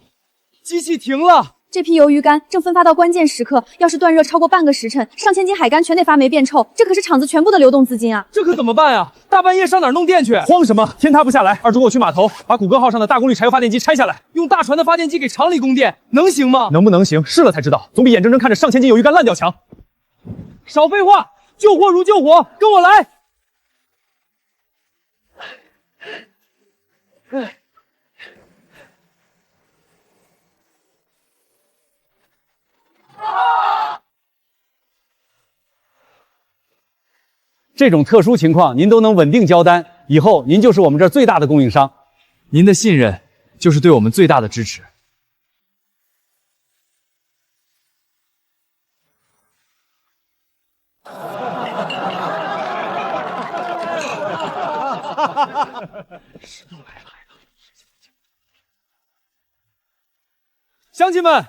机器停了。这批鱿鱼干正分发到关键时刻，要是断热超过半个时辰，上千斤海干全得发霉变臭，这可是厂子全部的流动资金啊！这可怎么办啊？大半夜上哪儿弄电去？慌什么？天塌不下来！二主给我去码头，把古歌号上的大功率柴油发电机拆下来，用大船的发电机给厂里供电，能行吗？能不能行，试了才知道，总比眼睁睁看着上千斤鱿鱼干烂掉强。少废话，救火如救火，跟我来！这种特殊情况您都能稳定交单，以后您就是我们这儿最大的供应商。您的信任就是对我们最大的支持。乡亲们，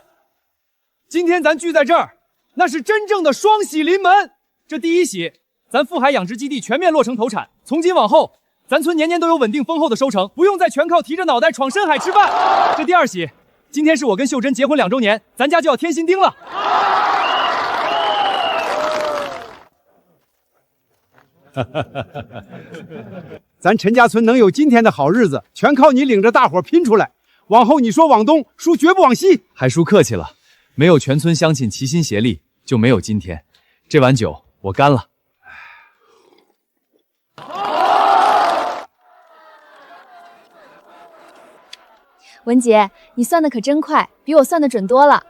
今天咱聚在这儿，那是真正的双喜临门。这第一喜，咱富海养殖基地全面落成投产，从今往后，咱村年年都有稳定丰厚的收成，不用再全靠提着脑袋闯深海吃饭。这第二喜，今天是我跟秀珍结婚2周年，咱家就要添新丁了。咱陈家村能有今天的好日子，全靠你领着大伙拼出来。往后你说往东，叔绝不往西。海叔客气了，没有全村乡亲齐心协力，就没有今天。这碗酒我干了。文杰，你算的可真快，比我算的准多了。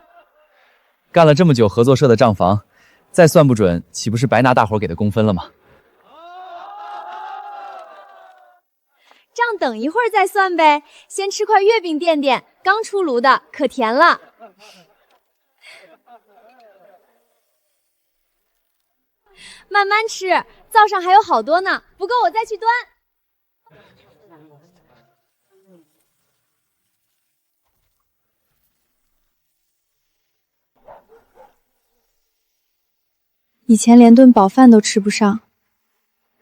干了这么久合作社的账房，再算不准，岂不是白拿大伙给的工分了吗？账等一会儿再算呗，先吃块月饼垫垫，刚出炉的，可甜了。慢慢吃，灶上还有好多呢，不够我再去端。以前连顿饱饭都吃不上，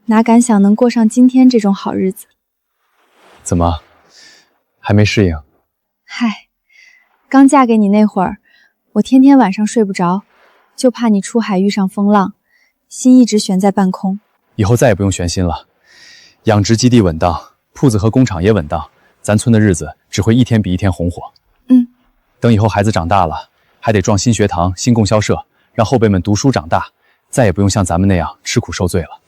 哪敢想能过上今天这种好日子。怎么，还没适应？嗨，刚嫁给你那会儿，我天天晚上睡不着，就怕你出海遇上风浪，心一直悬在半空。以后再也不用悬心了，养殖基地稳当，铺子和工厂也稳当，咱村的日子只会一天比一天红火。等以后孩子长大了，还得撞新学堂、新供销社，让后辈们读书长大，再也不用像咱们那样吃苦受罪了。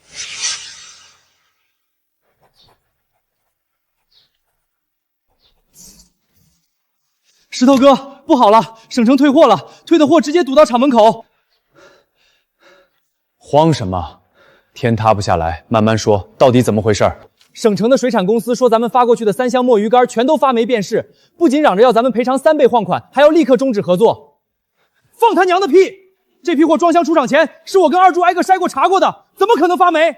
石头哥，不好了，省城退货了，退的货直接堵到厂门口。慌什么？天塌不下来，慢慢说，到底怎么回事？省城的水产公司说咱们发过去的3箱墨鱼干全都发霉变质，不仅嚷着要咱们赔偿3倍货款，还要立刻终止合作。放他娘的屁！这批货装箱出厂前是我跟二柱挨个筛过查过的，怎么可能发霉？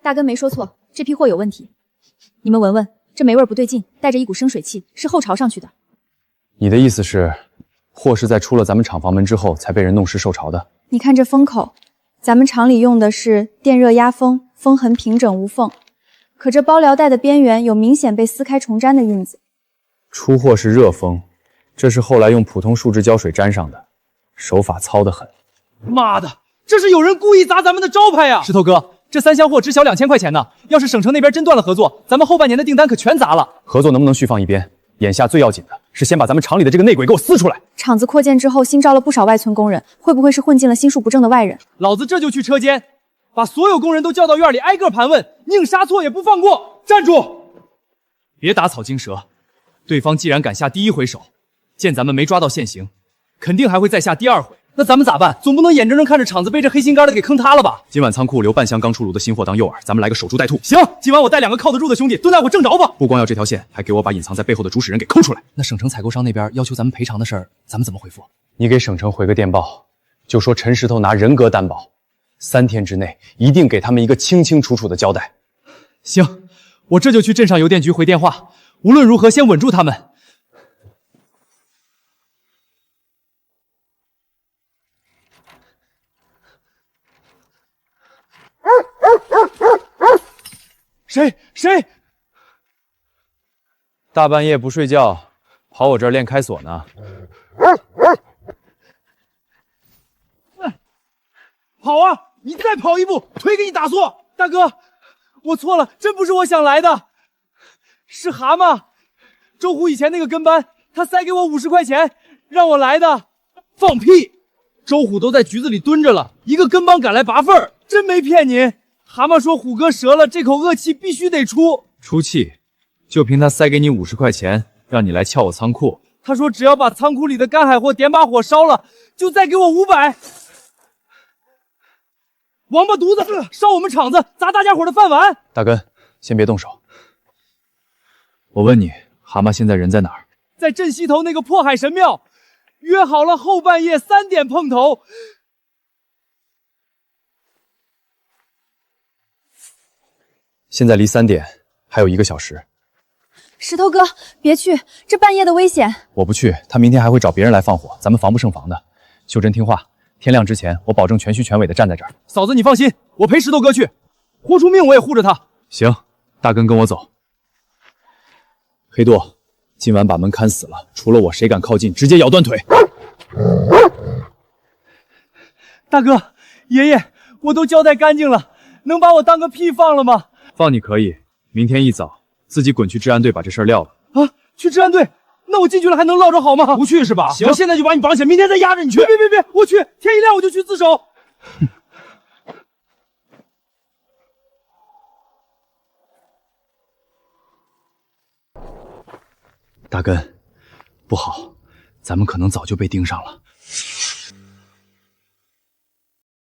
大根没说错，这批货有问题。你们闻闻，这霉味不对劲，带着一股生水气，是后潮上去的。你的意思是，货是在出了咱们厂房门之后才被人弄湿受潮的？你看这封口，咱们厂里用的是电热压封，封痕平整无缝，可这包料袋的边缘有明显被撕开重粘的印子。出货是热风，这是后来用普通树脂胶水粘上的，手法糙得很。妈的，这是有人故意砸咱们的招牌呀！石头哥，这3箱货只小2000块钱呢，要是省城那边真断了合作，咱们后半年的订单可全砸了。合作能不能续放一边？眼下最要紧的是先把咱们厂里的这个内鬼给我撕出来。厂子扩建之后，新招了不少外村工人，会不会是混进了心术不正的外人？老子这就去车间，把所有工人都叫到院里，挨个盘问，宁杀错也不放过。站住！别打草惊蛇，对方既然敢下第1回手，见咱们没抓到现行，肯定还会再下第2回。那咱们咋办？总不能眼睁睁看着厂子被这黑心肝的给坑塌了吧？今晚仓库留半箱刚出炉的新货当诱饵，咱们来个守株待兔。行，今晚我带2个靠得住的兄弟蹲在我正着吧。不光要这条线，还给我把隐藏在背后的主使人给抠出来。那省城采购商那边要求咱们赔偿的事儿，咱们怎么回复？你给省城回个电报，就说陈石头拿人格担保，3天之内一定给他们一个清清楚楚的交代。行，我这就去镇上邮电局回电话，无论如何先稳住他们。谁？大半夜不睡觉，跑我这儿练开锁呢？跑啊！你再跑一步，腿给你打错！大哥，我错了，真不是我想来的，是蛤蟆。周虎以前那个跟班，他塞给我50块钱，让我来的。放屁！周虎都在局子里蹲着了，一个跟帮赶来拔份儿，真没骗您。蛤蟆说虎哥折了，这口恶气必须得出。出气？就凭他塞给你50块钱，让你来撬我仓库？他说只要把仓库里的干海货点把火烧了，就再给我500。王八犊子，烧我们厂子，砸大家伙的饭碗！大根，先别动手。我问你，蛤蟆现在人在哪儿？在镇西头那个破海神庙，约好了后半夜3点碰头。现在离3点还有1个小时。石头哥，别去，这半夜的危险。我不去，他明天还会找别人来放火，咱们防不胜防的。秀珍听话，天亮之前我保证全虚全尾的站在这儿。嫂子你放心，我陪石头哥去，豁出命我也护着他。行，大根跟我走。黑舵，今晚把门看死了，除了我谁敢靠近，直接咬断腿。大哥，爷爷，我都交代干净了，能把我当个屁放了吗？放你可以，明天一早自己滚去治安队把这事儿撂了。啊，去治安队？那我进去了还能落着好吗？不去是吧？行，我现在就把你绑起来，明天再押着你去。别，我去，天一亮我就去自首。大根，不好，咱们可能早就被盯上了。